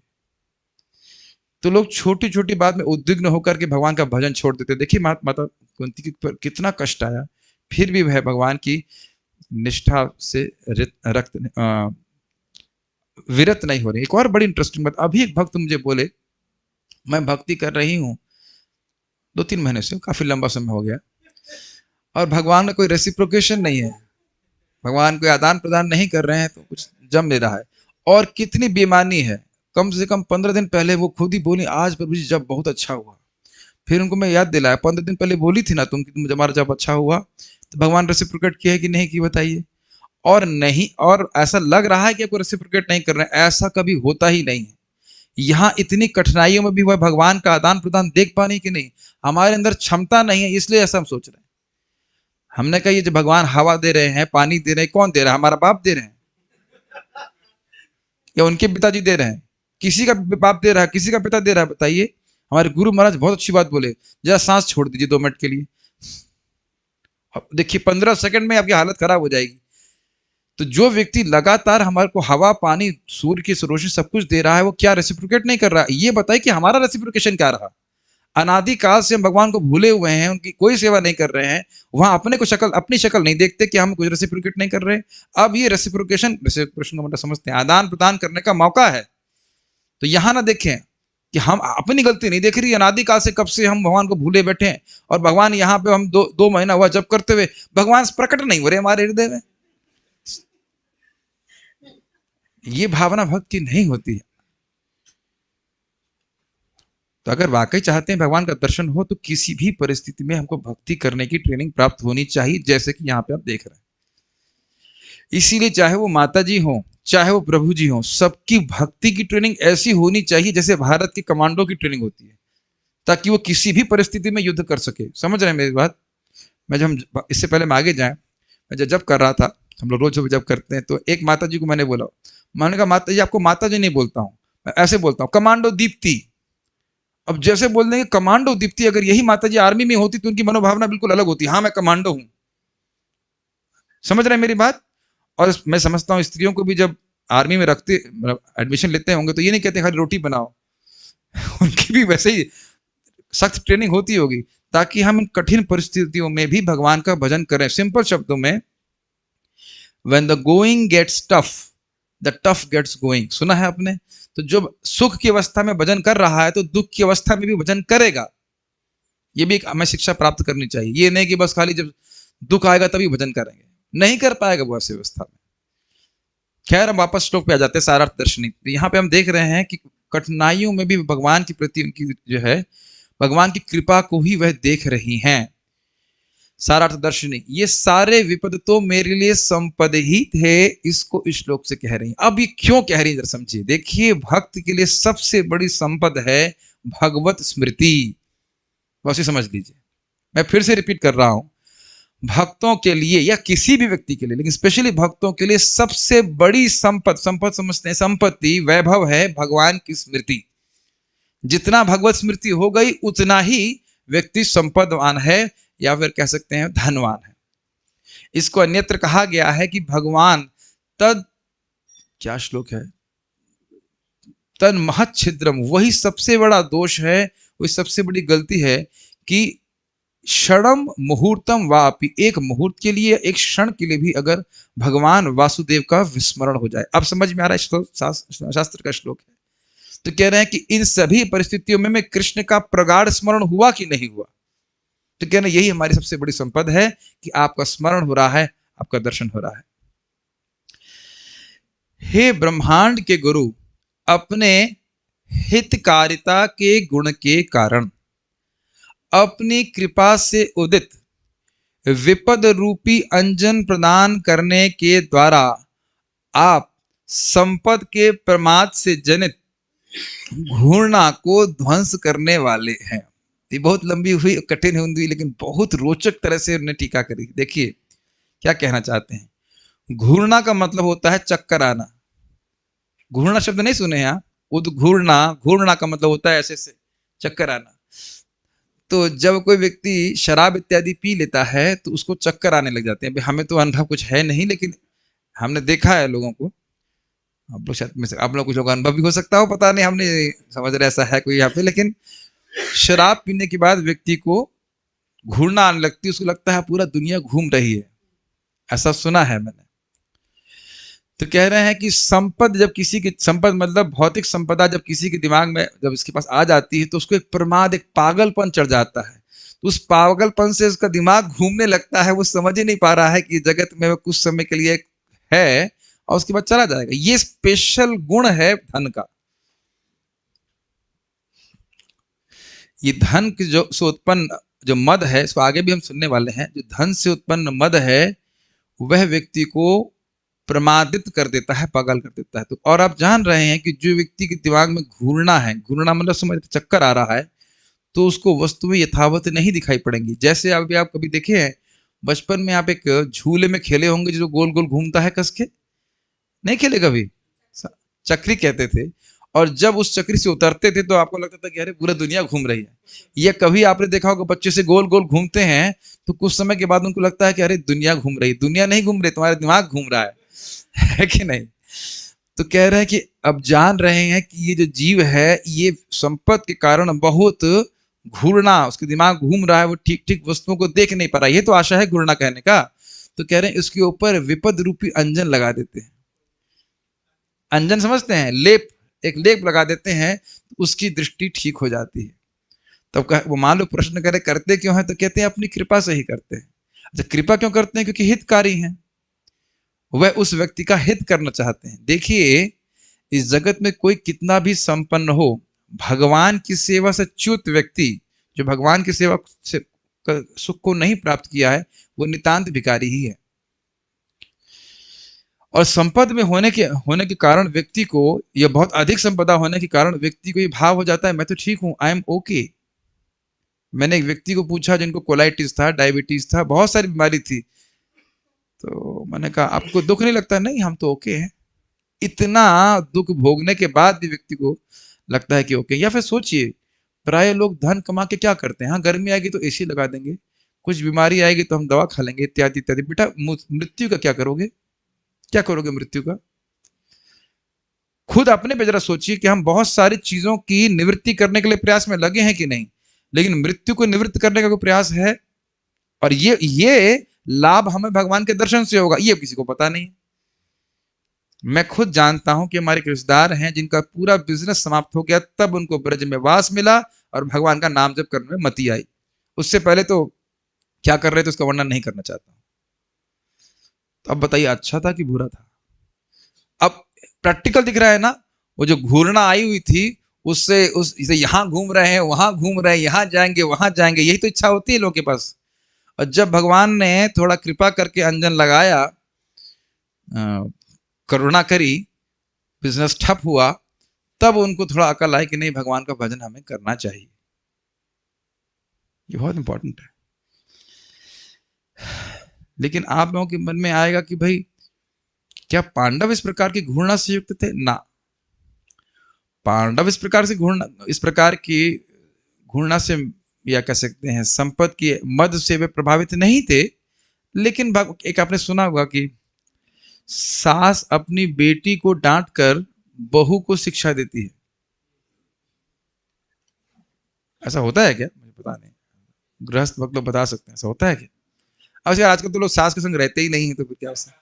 [SPEAKER 1] तो लोग छोटी छोटी बात में उद्विग्न होकर के भगवान का भजन छोड़ देते। देखिए माता कुंती के पर कितना कष्ट आया, फिर भी वह भगवान की निष्ठा से विरत नहीं हो रही। एक और बड़ी इंटरेस्टिंग बात, अभी एक भक्त मुझे बोले, मैं भक्ति कर रही हूँ 2-3 महीने से, काफी लंबा समय हो गया, और भगवान का कोई रेसिप्रोकेशन नहीं है, भगवान कोई आदान प्रदान नहीं कर रहे हैं, तो कुछ जम नहीं रहा है। और कितनी बेईमानी है, कम से कम 15 दिन पहले वो खुद ही बोली, आज प्रभु जी जब बहुत अच्छा हुआ। फिर उनको मैं याद दिलाया, 15 दिन पहले बोली थी ना तुम कि तुम हमारा जब अच्छा हुआ। तो भगवान रेसिप्रोकेट किया है कि नहीं की, बताइए? और नहीं, और ऐसा लग रहा है कि आपको रेसिप्रोकेट नहीं कर रहे हैं, ऐसा कभी होता ही नहीं है। यहाँ इतनी कठिनाइयों में भी वह भगवान का आदान प्रदान देख पाने की नहीं, हमारे अंदर क्षमता नहीं है, इसलिए ऐसा हम सोच रहे हैं। हमने कहा ये जो भगवान हवा दे रहे हैं, पानी दे रहे हैं, कौन दे रहा है? हमारा बाप दे रहे हैं या उनके पिताजी दे रहे हैं? किसी का बाप दे रहा है, किसी का पिता दे रहा है, बताइए? हमारे गुरु महाराज बहुत अच्छी बात बोले, जरा सांस छोड़ दीजिए 2 मिनट के लिए। अब देखिए 15 सेकंड में आपकी हालत खराब हो जाएगी। तो जो व्यक्ति लगातार हमारे को हवा, पानी, सूर्य की रोशनी सब कुछ दे रहा है, वो क्या रेसिप्रोकेट नहीं कर रहा है? ये बताइए कि हमारा रेसिप्रोकेशन क्या रहा? अनादि काल से हम भगवान को भूले हुए हैं, उनकी कोई सेवा नहीं कर रहे हैं, वहां अपनी शक्ल नहीं देखते कि हम कुछ रेसिप्रोकेट नहीं कर रहे। अब ये रेसिप्रोकेशन का मतलब समझते हैं, आदान प्रदान करने का मौका है। तो यहां ना देखें कि हम अपनी गलती नहीं देख रही, अनादि काल से कब से हम भगवान को भूले बैठे हैं, और भगवान यहाँ पे हम 2 महीना हुआ जब करते हुए भगवान प्रकट नहीं हो रहे हमारे हृदय में। ये भावना भक्ति नहीं होती है। तो अगर वाकई चाहते हैं भगवान का दर्शन हो, तो किसी भी परिस्थिति में हमको भक्ति करने की ट्रेनिंग प्राप्त होनी चाहिए, जैसे कि यहाँ पे आप देख रहे हैं। इसीलिए चाहे वो माता जी हो, चाहे वो प्रभु जी हो, सबकी भक्ति की ट्रेनिंग ऐसी होनी चाहिए जैसे भारत के कमांडो की ट्रेनिंग होती है, ताकि वो किसी भी परिस्थिति में युद्ध कर सके। समझ रहे हैं मेरी बात? मैं जब इससे पहले मैं आगे जाए, मैं जब कर रहा था, हम लोग रोज जब करते हैं, तो एक माता जी को मैंने बोला, मैंने कहा माता जी, आपको माता जी नहीं बोलता हूँ, मैं ऐसे बोलता हूँ, कमांडो दीप्ति। अब जैसे बोल देंगे कमांडो दीप्ति, अगर यही माता जी आर्मी में होती तो उनकी मनोभावना बिल्कुल अलग होती, हाँ मैं कमांडो हूं। समझ रहे हैं मेरी बात? और मैं समझता हूँ स्त्रियों को भी जब आर्मी में रखते, एडमिशन लेते होंगे, तो ये नहीं कहते खाली रोटी बनाओ उनकी भी वैसे ही सख्त ट्रेनिंग होती होगी, ताकि हम इन कठिन परिस्थितियों में भी भगवान का भजन करें। सिंपल शब्दों में, when the going gets tough, the tough gets going. सुना है आपने? तो जब सुख की अवस्था में भजन कर रहा है, तो दुख की अवस्था में भी भजन करेगा। ये भी एक हमें शिक्षा प्राप्त करनी चाहिए। ये नहीं कि बस खाली जब दुख आएगा तभी भजन करेंगे, नहीं कर पाएगा वो ऐसी अवस्था में। खैर, हम वापस श्लोक पे आ जाते हैं, सारार्थ दर्शनी। तो यहाँ पे हम देख रहे हैं कि कठिनाइयों में भी भगवान के प्रति उनकी जो है, भगवान की कृपा को ही वह देख रही हैं। सारार्थ दर्शनी, ये सारे विपद तो मेरे लिए संपद ही थे, इसको इस श्लोक से कह रही हैं। अब ये क्यों कह रही है, जरा समझिए। देखिए, भक्त के लिए सबसे बड़ी संपद है भगवत स्मृति। बस ये समझ लीजिए। मैं फिर से रिपीट कर रहा हूं, भक्तों के लिए या किसी भी व्यक्ति के लिए, लेकिन स्पेशली भक्तों के लिए सबसे बड़ी संपत्ति समझते हैं, संपत्ति, वैभव है भगवान की स्मृति। जितना भगवत स्मृति हो गई उतना ही व्यक्ति संपदवान है, या फिर कह सकते हैं धनवान है। इसको अन्यत्र कहा गया है कि भगवान तद, क्या श्लोक है, तन महत छिद्रम, वही सबसे बड़ा दोष है, वही सबसे बड़ी गलती है कि क्षणम मुहूर्तम वापि, एक मुहूर्त के लिए, एक क्षण के लिए भी अगर भगवान वासुदेव का विस्मरण हो जाए। अब समझ में आ रहा है, श्लोक शास्त्र का श्लोक है। तो कह रहे हैं कि इन सभी परिस्थितियों में कृष्ण का प्रगाढ़ स्मरण हुआ कि नहीं हुआ। तो कह रहे हैं यही हमारी सबसे बड़ी संपद है कि आपका स्मरण हो रहा है, आपका दर्शन हो रहा है। हे ब्रह्मांड के गुरु, अपने हितकारिता के गुण के कारण अपनी कृपा से उदित विपद रूपी अंजन प्रदान करने के द्वारा आप संपद के प्रमाद से जनित घूर्णा को ध्वंस करने वाले हैं। ये बहुत लंबी हुई, कठिन हुई, लेकिन बहुत रोचक तरह से उन्होंने टीका करी। देखिए क्या कहना चाहते हैं। घूर्णा का मतलब होता है चक्कर आना। घूर्णा शब्द नहीं सुने आप? उद्घूर्णा, घूर्णा का मतलब होता है ऐसे से चक्कर आना। तो जब कोई व्यक्ति शराब इत्यादि पी लेता है तो उसको चक्कर आने लग जाते हैं। हमें तो अनुभव कुछ है नहीं, लेकिन हमने देखा है लोगों को। आप लोग शायद में से, आप लोग कुछ लोग अनुभव भी हो सकता हो, पता नहीं, हमने समझ रहे ऐसा है कोई यहाँ पे। लेकिन शराब पीने के बाद व्यक्ति को घूरना आने लगती है, उसको लगता है पूरा दुनिया घूम रही है, ऐसा सुना है मैंने। तो कह रहे हैं कि संपद, जब किसी की संपद मतलब भौतिक संपदा जब किसी के दिमाग में, जब इसके पास आ जाती है तो उसको एक प्रमाद, एक पागलपन चढ़ जाता है। तो उस पागलपन से उसका दिमाग घूमने लगता है, वो समझ ही नहीं पा रहा है कि जगत में वो कुछ समय के लिए है और उसके बाद चला जाएगा। ये स्पेशल गुण है धन का। ये धन की जो से उत्पन्न जो मद है, इसको आगे भी हम सुनने वाले हैं। जो धन से उत्पन्न मद है वह व्यक्ति को प्रमादित कर देता है, पागल कर देता है। तो और आप जान रहे हैं कि जो व्यक्ति के दिमाग में घूरना है, घूरना मतलब समझ चक्कर आ रहा है, तो उसको वस्तुएं यथावत नहीं दिखाई पड़ेंगी। जैसे अभी आप कभी देखे हैं बचपन में, आप एक झूले में खेले होंगे जो गोल गोल घूमता है कस के, नहीं खेले कभी? चक्री कहते थे। और जब उस चक्री से उतरते थे तो आपको लगता था कि अरे पूरा दुनिया घूम रही है। या कभी आपने देखा होगा बच्चे से गोल गोल घूमते हैं तो कुछ समय के बाद उनको लगता है कि अरे दुनिया घूम रही। दुनिया नहीं घूम रही, तुम्हारा दिमाग घूम रहा है कि नहीं? तो कह रहे हैं कि अब जान रहे हैं कि ये जो जीव है ये संपत्ति के कारण बहुत घूरना, उसके दिमाग घूम रहा है, वो ठीक ठीक वस्तुओं को देख नहीं पा रहा। ये तो आशा है घूरना कहने का। तो कह रहे हैं इसके ऊपर विपद रूपी अंजन लगा देते हैं। अंजन समझते हैं? लेप, एक लेप लगा देते हैं तो उसकी दृष्टि ठीक हो जाती है। तब वो मान लो प्रश्न करे करते क्यों है, तो कहते हैं अपनी कृपा से ही करते हैं। अच्छा, कृपा क्यों करते हैं? क्योंकि हितकारी हैं, वह उस व्यक्ति का हित करना चाहते हैं। देखिए इस जगत में कोई कितना भी संपन्न हो, भगवान की सेवा से च्युत व्यक्ति, जो भगवान की सेवा से सुख को नहीं प्राप्त किया है, वो नितांत भिखारी ही है। और संपद में होने के कारण व्यक्ति को, यह बहुत अधिक संपदा होने के कारण व्यक्ति को ये भाव हो जाता है मैं तो ठीक हूं, आई एम ओके। मैंने एक व्यक्ति को पूछा जिनको कोलाइटिस था, डायबिटीज था, बहुत सारी बीमारी थी, तो मैंने कहा आपको दुख नहीं लगता? नहीं, हम तो ओके हैं। इतना दुख भोगने के बाद भी व्यक्ति को लगता है कि ओके। या फिर सोचिए, प्राय लोग धन कमा के क्या करते हैं? हाँ, गर्मी आएगी तो एसी लगा देंगे, कुछ बीमारी आएगी तो हम दवा खा लेंगे, इत्यादि इत्यादि। बेटा मृत्यु का क्या करोगे? क्या करोगे मृत्यु का? खुद अपने पे जरा सोचिए कि हम बहुत सारी चीजों की निवृत्ति करने के लिए प्रयास में लगे हैं कि नहीं, लेकिन मृत्यु को निवृत्त करने का कोई प्रयास है? और ये लाभ हमें भगवान के दर्शन से होगा, ये किसी को पता नहीं। मैं खुद जानता हूं कि हमारे रिश्तेदार हैं जिनका पूरा बिजनेस समाप्त हो गया, तब उनको ब्रज में वास मिला और भगवान का नाम जप करने में मति आई। उससे पहले तो क्या कर रहे थे उसका वर्णन नहीं करना चाहता। तो अब बताइए अच्छा था कि बुरा था? अब प्रैक्टिकल दिख रहा है ना, वो जो घूरना आई हुई थी उससे, उस इसे यहाँ घूम रहे हैं, वहां घूम रहे हैं, यहाँ जाएंगे वहां जाएंगे, यही तो इच्छा होती है लोगों के पास। और जब भगवान ने थोड़ा कृपा करके अंजन लगाया, करुणा करी, बिजनेस ठप हुआ, तब उनको थोड़ा अकल आई कि नहीं, भगवान का भजन हमें करना चाहिए। ये बहुत इंपॉर्टेंट है। लेकिन आप लोगों के मन में आएगा कि भाई क्या पांडव इस प्रकार की घूर्णा से युक्त थे? ना, पांडव इस प्रकार की घृणा से, या कह सकते हैं संपत्ति के मद से वे प्रभावित नहीं थे। लेकिन एक आपने सुना होगा कि सास अपनी बेटी को डांट कर बहू को शिक्षा देती है। ऐसा होता है क्या? मुझे पता नहीं, गृहस्थ भक्त लोग बता सकते हैं ऐसा होता है क्या? अब यार आजकल तो लोग सास के संग रहते ही नहीं है, तो फिर क्या होता है,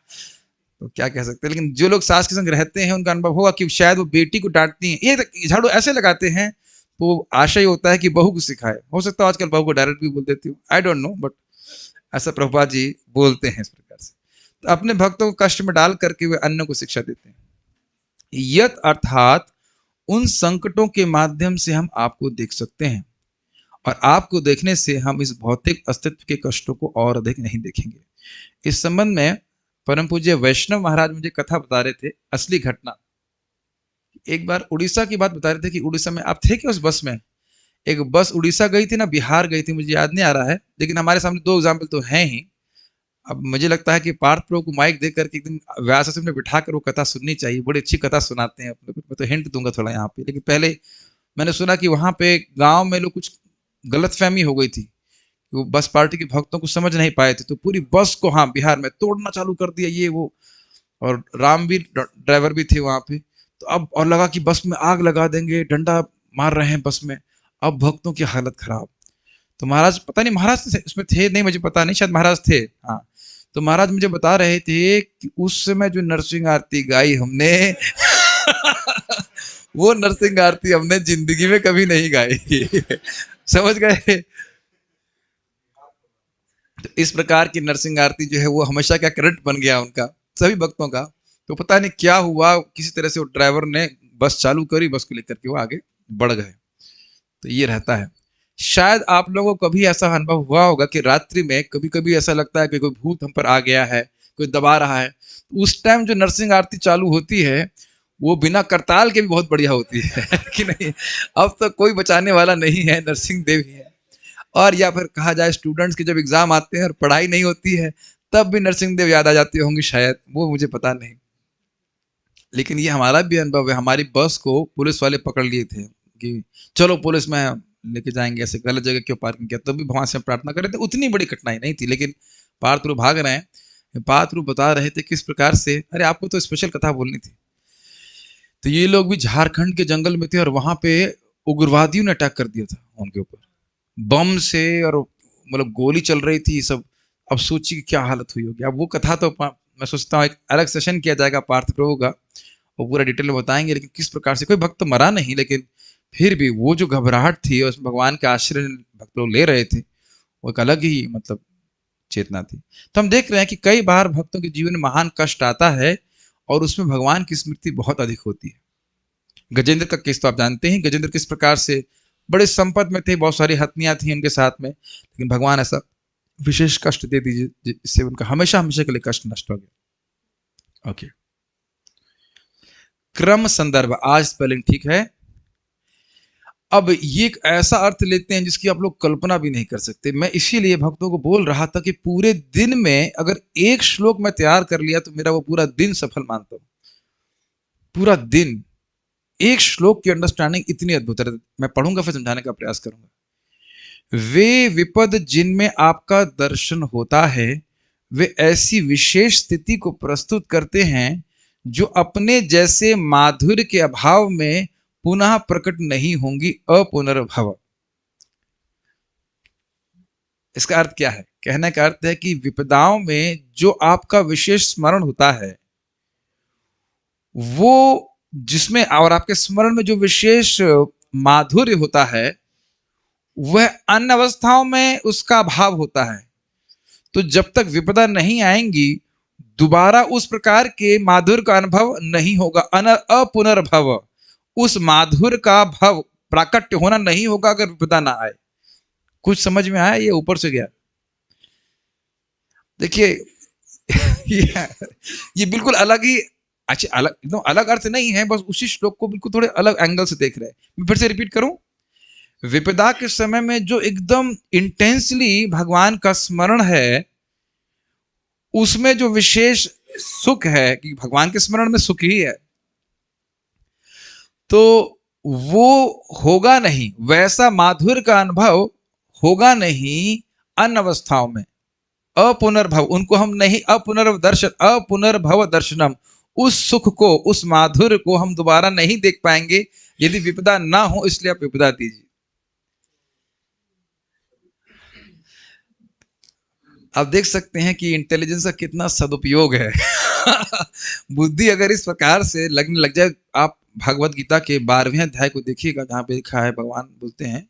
[SPEAKER 1] तो क्या कह सकते हैं। लेकिन जो लोग सास के संग रहते हैं उनका अनुभव होगा कि शायद वो बेटी को डांटती हैं, ये झाड़ू ऐसे लगाते हैं, तो आशय होता है कि बहू को सिखाए। हो सकता है आजकल बहू को डायरेक्ट भी बोल देती हूँ, आई डोंट नो, बट ऐसा प्रभुपाद जी बोलते हैं इस प्रकार से। तो अपने भक्तों को कष्ट में डाल करके वे अन्य को शिक्षा देते हैं। यत अर्थात उन संकटों के माध्यम से हम आपको देख सकते हैं, और आपको देखने से हम इस भौतिक अस्तित्व के कष्टों को और अधिक नहीं देखेंगे। इस संबंध में परम पूज्य वैष्णव महाराज मुझे कथा बता रहे थे, असली घटना। एक बार उड़ीसा की बात बता रहे थे कि उड़ीसा में आप थे क्या उस बस में? एक बस उड़ीसा गई थी ना बिहार गई थी, मुझे याद नहीं आ रहा है, लेकिन हमारे सामने दो एग्जाम्पल तो हैं ही। अब मुझे लगता है कि पार्थ प्रो को माइक दे करके एक दिन व्यास आश्रम में बिठा कर वो कथा सुननी चाहिए, बड़ी अच्छी कथा सुनाते हैं अपने को। मैं तो हिंट दूंगा थोड़ा यहाँ पे, लेकिन पहले मैंने सुना कि वहाँ पे गांव में लोग कुछ गलतफहमी हो गई थी, वो बस पार्टी के भक्तों को समझ नहीं पाए थे, तो पूरी बस को, हाँ बिहार में, तोड़ना चालू कर दिया ये वो। और रामवीर ड्राइवर भी थे वहाँ पे। तो अब और लगा कि बस में आग लगा देंगे, डंडा मार रहे हैं बस में। अब भक्तों की हालत खराब। तो महाराज, पता नहीं महाराज उसमें थे नहीं, मुझे पता नहीं, शायद महाराज थे, हाँ। तो महाराज मुझे बता रहे थे कि उस समय जो नरसिंह आरती गाई हमने वो नरसिंह आरती हमने जिंदगी में कभी नहीं गाई। समझ गए? तो इस प्रकार की नरसिंह आरती जो है वो हमेशा का करंट बन गया उनका, सभी भक्तों का। तो पता नहीं क्या हुआ, किसी तरह से वो ड्राइवर ने बस चालू करी, बस को लेकर के वो आगे बढ़ गए। तो ये रहता है। शायद आप लोगों को कभी ऐसा अनुभव हुआ होगा कि रात्रि में कभी कभी ऐसा लगता है कि कोई भूत हम पर आ गया है, कोई दबा रहा है। तो उस टाइम जो नरसिंह आरती चालू होती है वो बिना करताल के भी बहुत बढ़िया होती है कि नहीं? अब तो कोई बचाने वाला नहीं है, नरसिंह देव ही है। और या फिर कहा जाए स्टूडेंट्स के जब एग्जाम आते हैं और पढ़ाई नहीं होती है, तब भी नरसिंह देव याद आ जाते होंगे शायद, वो मुझे पता नहीं। लेकिन ये हमारा भी अनुभव है। हमारी बस को पुलिस वाले पकड़ लिए थे कि चलो पुलिस में लेके जाएंगे, ऐसे गलत जगह क्यों पार्किंग किया, तो भी भगवान से प्रार्थना कर रहे थे। उतनी बड़ी कठिनाई नहीं थी, लेकिन पार्थरू भाग रहे हैं। पार्थरू बता रहे थे किस प्रकार से, अरे आपको तो स्पेशल कथा बोलनी थी। तो ये लोग भी झारखंड के जंगल में थे और वहां पे उग्रवादियों ने अटैक कर दिया था उनके ऊपर बम से, और मतलब गोली चल रही थी सब। अब सोचिए क्या हालत हुई होगी। अब वो कथा तो मैं सोचता हूँ एक अलग सेशन किया जाएगा पार्थ प्रभु का, वो पूरा डिटेल में बताएंगे। लेकिन किस प्रकार से, कोई भक्त मरा नहीं, लेकिन फिर भी वो जो घबराहट थी और उसमें भगवान के आश्रय भक्त लोग ले रहे थे, वो एक अलग ही मतलब चेतना थी। तो हम देख रहे हैं कि कई बार भक्तों के जीवन में महान कष्ट आता है और उसमें भगवान की स्मृति बहुत अधिक होती है। गजेंद्र का केस तो आप जानते हैं, गजेंद्र किस प्रकार से बड़े संपद में थे, बहुत सारी हथनियां थी उनके साथ में, लेकिन भगवान ऐसा विशेष कष्ट दे दीजिए जिससे उनका हमेशा हमेशा के लिए कष्ट नष्ट हो गया। ओके, क्रम संदर्भ, आज स्पेलिंग ठीक है। अब ये एक ऐसा अर्थ लेते हैं जिसकी आप लोग कल्पना भी नहीं कर सकते। मैं इसीलिए भक्तों को बोल रहा था कि पूरे दिन में अगर एक श्लोक मैं तैयार कर लिया तो मेरा वो पूरा दिन सफल मानता हूं। पूरा दिन एक श्लोक की अंडरस्टैंडिंग इतनी अद्भुत है। मैं पढ़ूंगा फिर समझाने का प्रयास करूंगा। वे विपद जिनमें आपका दर्शन होता है वे ऐसी विशेष स्थिति को प्रस्तुत करते हैं जो अपने जैसे माधुर्य के अभाव में पुनः प्रकट नहीं होंगी, अपुनर्भव। इसका अर्थ क्या है? कहने का अर्थ है कि विपदाओं में जो आपका विशेष स्मरण होता है वो, जिसमें और आपके स्मरण में जो विशेष माधुर्य होता है वह अन्य अवस्थाओं में उसका अभाव होता है। तो जब तक विपदा नहीं आएंगी दोबारा उस प्रकार के माधुर्य का अनुभव नहीं होगा, अपुनर्भव। उस माधुर्य का भव प्राकट्य होना नहीं होगा अगर विपदा ना आए। कुछ समझ में आया? ये ऊपर से गया। देखिए ये बिल्कुल अलग ही, अच्छा अलग, एकदम अलग अर्थ नहीं है, बस उसी श्लोक को बिल्कुल थोड़े अलग एंगल से देख रहे हैं। मैं फिर से रिपीट करूं, विपदा के समय में जो एकदम इंटेंसली भगवान का स्मरण है उसमें जो विशेष सुख है कि भगवान के स्मरण में सुख ही है। तो वो होगा नहीं, वैसा माधुर्य का अनुभव होगा नहीं अन्य अवस्थाओं में। अपुनर्भव, उनको हम नहीं, अपुनर्भव दर्शनम, उस सुख को, उस माधुर्य को हम दोबारा नहीं देख पाएंगे यदि विपदा ना हो, इसलिए आप विपदा दीजिए। आप देख सकते हैं कि इंटेलिजेंस का कितना सदुपयोग है। बुद्धि अगर इस प्रकार से लगने लग जाए, आप भगवत गीता के 12वें अध्याय को देखिएगा, जहां पे लिखा है, भगवान बोलते हैं,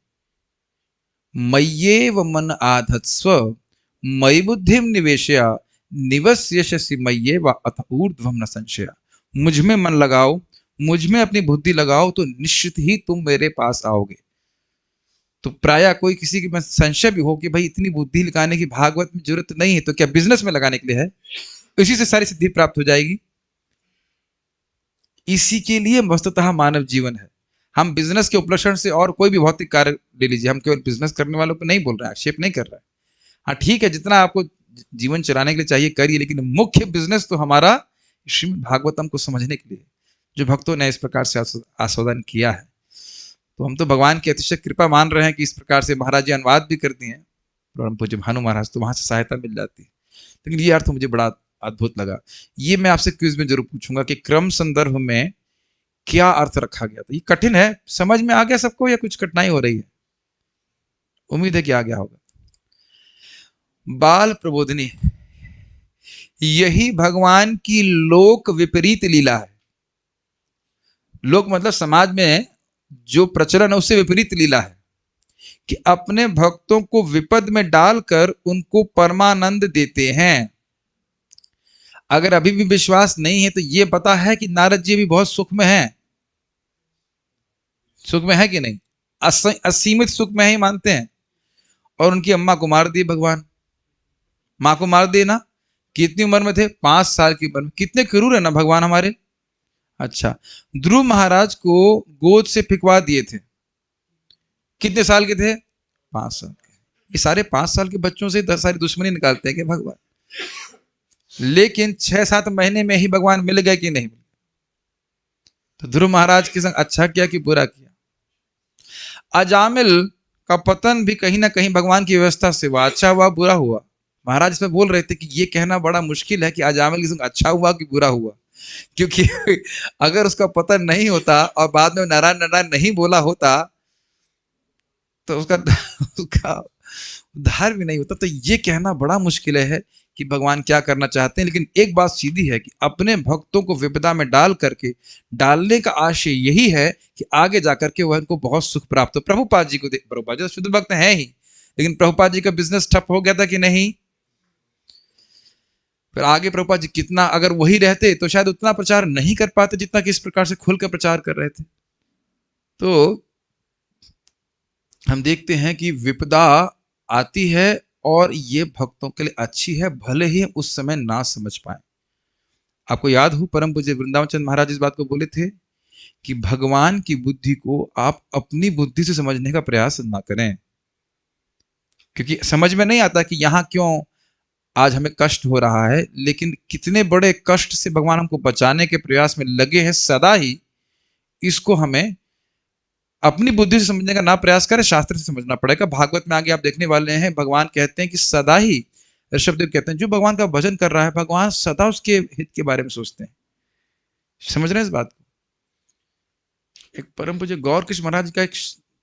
[SPEAKER 1] मय्येव मन आधत्स्व मयि बुद्धिम निवेशया निवस्यसि मय्येव अथ ऊर्ध्वम न संशया। मुझ में मन लगाओ, मुझ में अपनी बुद्धि लगाओ, तो निश्चित ही तुम मेरे पास आओगे। तो प्राय कोई किसी की संशय भी हो कि भाई इतनी बुद्धि लगाने की भागवत में जरूरत नहीं है, तो क्या बिजनेस में लगाने के लिए है? इसी से सारी सिद्धि प्राप्त हो जाएगी। इसी के लिए वस्तुतः मानव जीवन है। हम बिजनेस के उपलक्षण से और कोई भी भौतिक कार्य ले लीजिए, हम केवल बिजनेस करने वालों पर नहीं बोल रहे हैं, आक्षेप नहीं कर रहे हैं। हाँ ठीक है, जितना आपको जीवन चलाने के लिए चाहिए करिए, लेकिन मुख्य बिजनेस तो हमारा श्रीमद् भागवतम को समझने के लिए, जो भक्तों ने इस प्रकार से आस्वादन किया है। तो हम तो भगवान की अतिशय कृपा मान रहे हैं कि इस प्रकार से महाराज जी अनुवाद भी कर दिए हैं, परम पूज्य भानु महाराज, तो वहां से सहायता मिल जाती है। लेकिन ये अर्थ मुझे बड़ा अद्भुत लगा। ये मैं आपसे क्विज में जरूर पूछूंगा कि क्रम संदर्भ में क्या अर्थ रखा गया था। ये कठिन है, समझ में आ गया सबको या कुछ कठिनाई हो रही है? उम्मीद है कि आ गया होगा। बाल प्रबोधिनी, यही भगवान की लोक विपरीत लीला है। लोक मतलब समाज में जो प्रचलन है उससे विपरीत लीला है कि अपने भक्तों को विपद में डालकर उनको परमानंद देते हैं। अगर अभी भी विश्वास नहीं है तो ये पता है कि नारद जी भी बहुत सुख में हैं। सुख में है कि नहीं? असीमित सुख में ही मानते हैं। और उनकी अम्मा को मार दी भगवान, माँ को मार दिए ना। कितनी उम्र में थे? 5 साल की उम्र में। कितने क्रूर है ना भगवान हमारे। अच्छा, ध्रुव महाराज को गोद से फिकवा दिए थे, कितने साल के थे? 5 साल के। ये सारे 5 साल के बच्चों से सारी दुश्मनी निकालते हैं क्या भगवान? लेकिन 6-7 महीने में ही भगवान मिल गए कि नहीं? तो ध्रुव महाराज के संग अच्छा किया कि बुरा किया? अजामिल का पतन भी कहीं ना कहीं भगवान की व्यवस्था से हुआ। अच्छा हुआ बुरा हुआ? महाराज इसमें बोल रहे थे कि ये कहना बड़ा मुश्किल है कि अजामिल के संग अच्छा हुआ कि बुरा हुआ, क्योंकि अगर उसका पतन नहीं होता और बाद में नारायण नारायण नहीं बोला होता तो उसका उद्धार भी नहीं होता। तो ये कहना बड़ा मुश्किल है कि भगवान क्या करना चाहते हैं। लेकिन एक बात सीधी है कि अपने भक्तों को विपदा में डाल करके, डालने का आशय यही है कि आगे जाकर के वह इनको बहुत सुख प्राप्त हो। प्रभुपाद जी को देख, प्रभुपाद जी तो शुद्ध भक्त हैं ही, लेकिन प्रभुपाद जी का बिजनेस ठप हो गया था कि नहीं? फिर आगे प्रभुपाद जी कितना, अगर वही रहते तो शायद उतना प्रचार नहीं कर पाते जितना कि इस प्रकार से खुलकर प्रचार कर रहे थे। तो हम देखते हैं कि विपदा आती है और ये भक्तों के लिए अच्छी है, भले ही उस समय ना समझ पाए। आपको याद हो परम पूज्य वृंदावन चंद्र महाराज इस बात को बोले थे कि भगवान की बुद्धि को आप अपनी बुद्धि से समझने का प्रयास ना करें, क्योंकि समझ में नहीं आता कि यहां क्यों आज हमें कष्ट हो रहा है, लेकिन कितने बड़े कष्ट से भगवान हमको बचाने के प्रयास में लगे हैं सदा ही। इसको हमें अपनी बुद्धि से समझने का ना प्रयास करें, शास्त्र से समझना पड़ेगा। भागवत में आगे आप देखने वाले हैं, भगवान कहते हैं कि सदा ही, ऋषभदेव कहते हैं जो भगवान का भजन कर रहा है भगवान सदा उसके हित के बारे में सोचते हैं। समझ रहे हैं इस बात को? एक परम पूज्य गौर कृष्ण महाराज का एक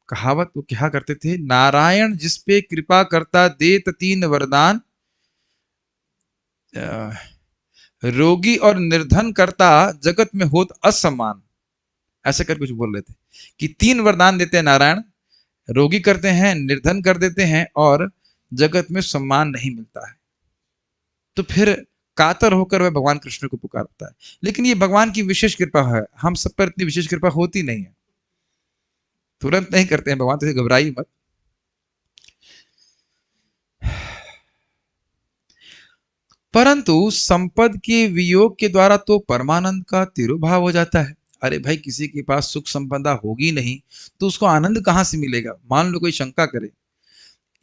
[SPEAKER 1] कहावत वो क्या करते थे, नारायण जिस पे कृपा करता देत 3 वरदान, रोगी और निर्धन करता जगत में होत असम्मान। ऐसे कर कुछ बोल रहे थे कि 3 वरदान देते हैं नारायण, रोगी करते हैं, निर्धन कर देते हैं और जगत में सम्मान नहीं मिलता है। तो फिर कातर होकर वह भगवान कृष्ण को पुकारता है। लेकिन ये भगवान की विशेष कृपा है, हम सब पर इतनी विशेष कृपा होती नहीं है। तुरंत नहीं करते हैं भगवान, तो घबराइए मत। परंतु संपद के वियोग के द्वारा तो परमानंद का तिरुभाव हो जाता है। अरे भाई, किसी के पास सुख संपदा होगी नहीं तो उसको आनंद कहां से मिलेगा? मान लो कोई शंका करे।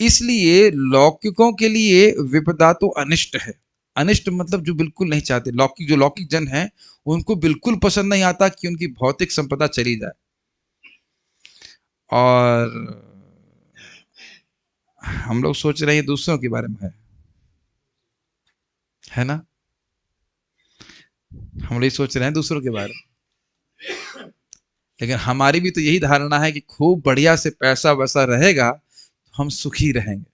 [SPEAKER 1] इसलिए लौकिकों के लिए विपदा तो अनिष्ट है। अनिष्ट मतलब जो बिल्कुल नहीं चाहते, लौकिक जो लौकिक जन है उनको बिल्कुल पसंद नहीं आता कि उनकी भौतिक संपदा चली जाए। और हम लोग सोच रहे हैं दूसरों के बारे में है ना? हम लोग सोच रहे हैं दूसरों के बारे में, लेकिन हमारी भी तो यही धारणा है कि खूब बढ़िया से पैसा वैसा रहेगा तो हम सुखी रहेंगे।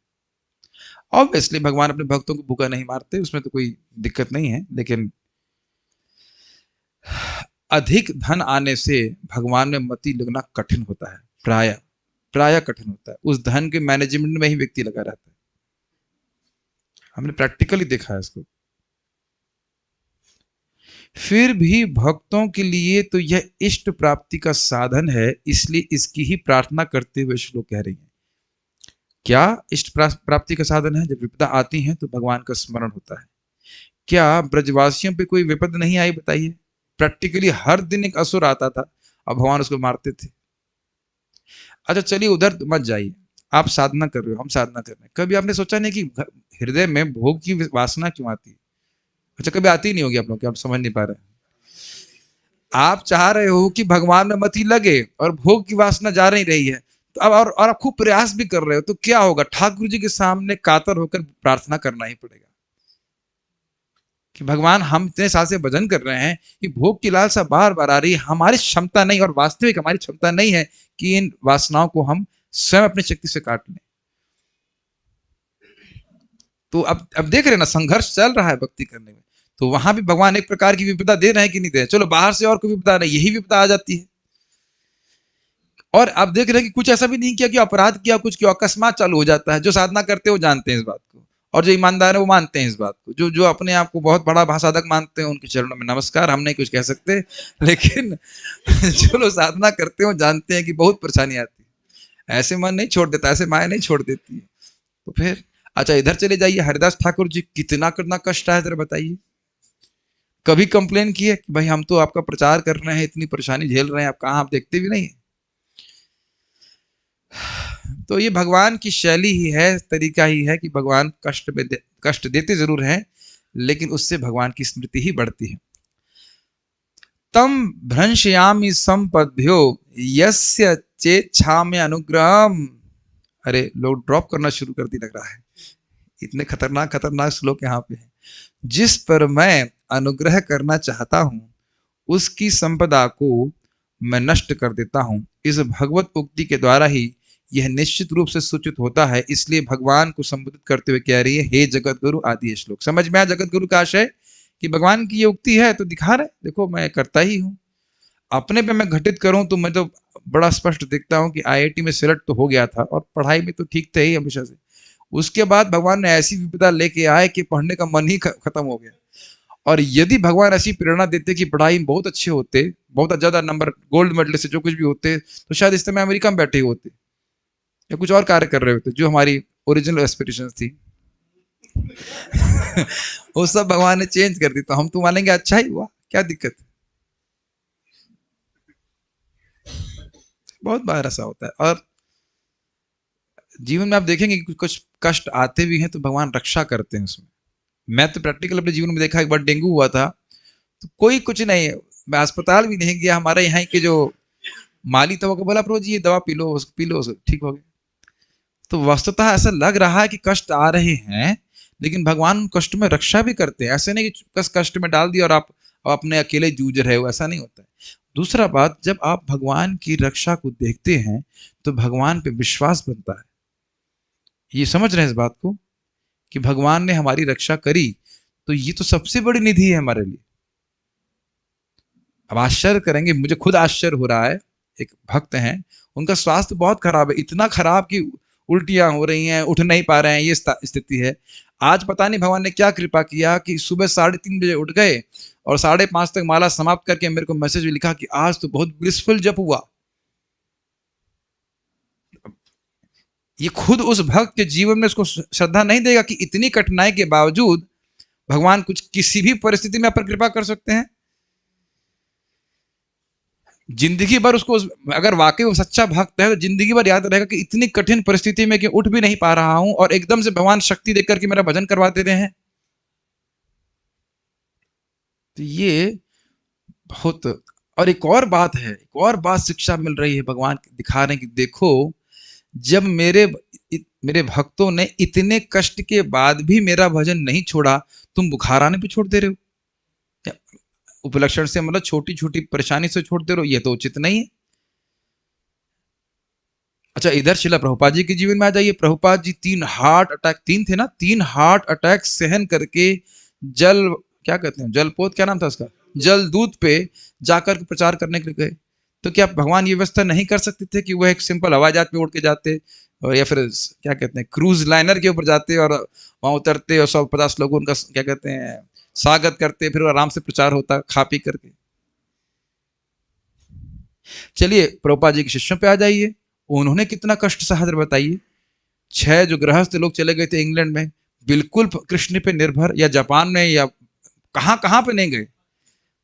[SPEAKER 1] ऑब्वियसली भगवान अपने भक्तों को भूखा नहीं मारते, उसमें तो कोई दिक्कत नहीं है, लेकिन अधिक धन आने से भगवान में मति लगना कठिन होता है। प्राय प्राय कठिन होता है। उस धन के मैनेजमेंट में ही व्यक्ति लगा रहता है। हमने प्रैक्टिकली देखा है इसको। फिर भी भक्तों के लिए तो यह इष्ट प्राप्ति का साधन है, इसलिए इसकी ही प्रार्थना करते हुए श्लोक कह रही है। क्या इष्ट प्राप्ति का साधन है? जब विपदा आती है तो भगवान का स्मरण होता है। क्या ब्रजवासियों पे कोई विपद नहीं आई? बताइए। प्रैक्टिकली हर दिन एक असुर आता था और भगवान उसको मारते थे। अच्छा चलिए उधर मत जाइए, आप साधना कर रहे हो, हम साधना कर रहे हैं। कभी आपने सोचा नहीं कि हृदय में भोग की वासना क्यों आती है? अच्छा कभी आती नहीं होगी आप लोग, क्या आप समझ नहीं पा रहे हैं? आप चाह रहे हो कि भगवान में मति लगे और भोग की वासना जा नहीं रही है, तो अब और आप खूब प्रयास भी कर रहे हो, तो क्या होगा? ठाकुर जी के सामने कातर होकर प्रार्थना करना ही पड़ेगा कि भगवान हम इतने साल से भजन कर रहे हैं कि भोग की लालसा बार बार आ रही है, हमारी क्षमता नहीं, और वास्तविक हमारी क्षमता नहीं है कि इन वासनाओं को हम स्वयं अपनी शक्ति से काट लें। तो अब देख रहे हैं ना, संघर्ष चल रहा है भक्ति करने में। तो वहां भी भगवान एक प्रकार की विपदा दे रहे हैं कि नहीं दे रहे? चलो बाहर से और कोई विपदा नहीं, यही विपदा आ जाती है। और आप देख रहे हैं कि कुछ ऐसा भी नहीं किया कि अपराध किया, कुछ किया, अकस्मात चालू हो जाता है। जो साधना करते हैं वो जानते हैं इस बात को, और जो ईमानदार है वो मानते हैं इस बात को। जो जो अपने आप को बहुत बड़ा भाषाधक मानते हैं उनके चरणों में नमस्कार, हम नहीं कुछ कह सकते, लेकिन जो लोग साधना करते हैं वो जानते हैं कि बहुत परेशानी आती है। ऐसे मन नहीं छोड़ देता, ऐसे माया नहीं छोड़ देती है। तो फिर अच्छा इधर चले जाइए, हरिदास ठाकुर जी, कितना कितना कष्ट है जरा बताइए। कभी कंप्लेन किए कि भाई हम तो आपका प्रचार कर रहे हैं, इतनी परेशानी झेल रहे हैं, आप कहाँ, आप देखते भी नहीं? तो ये भगवान की शैली ही है, तरीका ही है कि भगवान कष्ट देते जरूर हैं, लेकिन उससे भगवान की स्मृति ही बढ़ती है। तम भ्रंशयामि संपद्यो यस्य चेच्छाम्य अनुग्रहम। अरे लोग ड्रॉप करना शुरू कर दी लग रहा है, इतने खतरनाक खतरनाक श्लोक यहाँ पे है। जिस पर मैं अनुग्रह करना चाहता हूं उसकी संपदा को मैं नष्ट कर देता हूं। इस भगवत उक्ति के द्वारा ही यह निश्चित रूप से सूचित होता है। इसलिए भगवान को संबोधित करते हुए कह रही है, हे जगत गुरु आदि श्लोक। समझ में आया जगत गुरु का आशय? कि भगवान की ये उक्ति है तो दिखा रहे, देखो मैं करता ही हूँ। अपने पे मैं घटित करूं तो मैं तो बड़ा स्पष्ट दिखता हूं कि आईआईटी में सिलेक्ट तो हो गया था और पढ़ाई में तो ठीक थे ही हमेशा से। उसके बाद भगवान ने ऐसी विपदा लेके आए कि पढ़ने का मन ही खत्म हो गया। और यदि भगवान ऐसी प्रेरणा देते कि पढ़ाई में बहुत अच्छे होते, बहुत ज्यादा नंबर, गोल्ड मेडल से जो कुछ भी होते, तो शायद इस समय अमेरिका में बैठे होते या कुछ और कार्य कर रहे होते जो हमारी ओरिजिनल एस्पिरेशंस थी। वो सब भगवान ने चेंज कर दी, तो हम तो मानेंगे अच्छा ही हुआ, क्या दिक्कत है? बहुत बार ऐसा होता है। और जीवन में आप देखेंगे कि कुछ कष्ट आते भी हैं तो भगवान रक्षा करते हैं उसमें। मैं तो प्रैक्टिकल अपने जीवन में देखा, एक बार डेंगू हुआ था तो कोई कुछ नहीं, मैं अस्पताल भी नहीं गया। हमारे यहाँ के जो माली था वो बोला, प्रभु जी ये दवा पी लो, पी लो, ठीक हो गया। तो वस्तुतः ऐसा लग रहा है कि कष्ट आ रहे हैं, लेकिन भगवान कष्ट में रक्षा भी करते हैं। ऐसे नहीं कि बस कष्ट में डाल दिया और आप अपने अकेले जूझ रहे हो, ऐसा नहीं होता है। दूसरा बात, जब आप भगवान की रक्षा को देखते हैं तो भगवान पे विश्वास बनता है। ये समझ रहे हैं इस बात को कि भगवान ने हमारी रक्षा करी, तो ये तो सबसे बड़ी निधि है हमारे लिए। अब आश्चर्य करेंगे, मुझे खुद आश्चर्य हो रहा है। एक भक्त हैं, उनका स्वास्थ्य बहुत खराब है, इतना खराब कि उल्टियां हो रही हैं, उठ नहीं पा रहे हैं, ये स्थिति है। आज पता नहीं भगवान ने क्या कृपा किया कि सुबह 3:30 बजे उठ गए और 5:30 तक माला समाप्त करके मेरे को मैसेज भी लिखा कि आज तो बहुत ब्लिसफुल जप हुआ। ये खुद उस भक्त के जीवन में उसको श्रद्धा नहीं देगा कि इतनी कठिनाई के बावजूद भगवान कुछ किसी भी परिस्थिति में आप पर कृपा कर सकते हैं। जिंदगी भर उसको, अगर वाकई वो सच्चा भक्त है तो जिंदगी भर याद रहेगा कि इतनी कठिन परिस्थिति में कि उठ भी नहीं पा रहा हूं और एकदम से भगवान शक्ति देकर के मेरा भजन करवा देते हैं। तो ये बहुत और एक और बात है, एक और बात शिक्षा मिल रही है, भगवान दिखा रहे हैं कि देखो, जब मेरे भक्तों ने इतने कष्ट के बाद भी मेरा भजन नहीं छोड़ा, तुम बुखार आने पे छोड़ दे रहे हो क्या? उपलक्षण से मतलब छोटी छोटी परेशानी से छोड़ दे रहे हो, ये तो उचित नहीं है। अच्छा, इधर शिला प्रभुपाद जी के जीवन में आ जाइए। प्रभुपाद जी 3 हार्ट अटैक, 3 थे ना, 3 हार्ट अटैक सहन करके जल, क्या कहते हैं, जलपोत, क्या नाम था उसका, जलदूत पे जाकर के प्रचार करने के लिए गए। तो क्या भगवान ये व्यवस्था नहीं कर सकते थे कि वह एक सिंपल हवाई जहाज में उड़ के जाते, और या फिर क्या कहते हैं क्रूज लाइनर के ऊपर जाते और वहां उतरते और 150 लोगों उनका क्या कहते हैं स्वागत करते, फिर आराम से प्रचार होता खा पी करके। चलिए प्रभुपाद जी के शिष्यों पे आ जाइए, उन्होंने कितना कष्ट सहा जरा बताइए। 6 जो गृहस्थ लोग चले गए थे इंग्लैंड में, बिल्कुल कृष्ण पे निर्भर, या जापान में, या कहाँ कहाँ पे नहीं गए,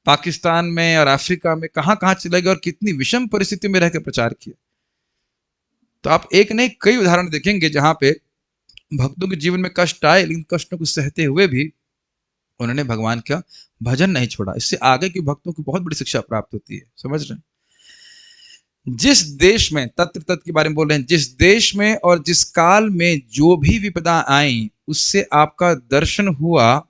[SPEAKER 1] पाकिस्तान में और अफ्रीका में कहाँ कहाँ चले गए और कितनी विषम परिस्थिति में रहकर प्रचार किया। तो आप एक नहीं कई उदाहरण देखेंगे जहां पे भक्तों के जीवन में कष्ट आए, लेकिन कष्टों को सहते हुए भी उन्होंने भगवान का भजन नहीं छोड़ा। इससे आगे के भक्तों को बहुत बड़ी शिक्षा प्राप्त होती है, समझ रहे हैं। जिस देश में, तत्र तत् के बारे में बोल रहे हैं, जिस देश में और जिस काल में जो भी विपदा आई उससे आपका दर्शन हुआ,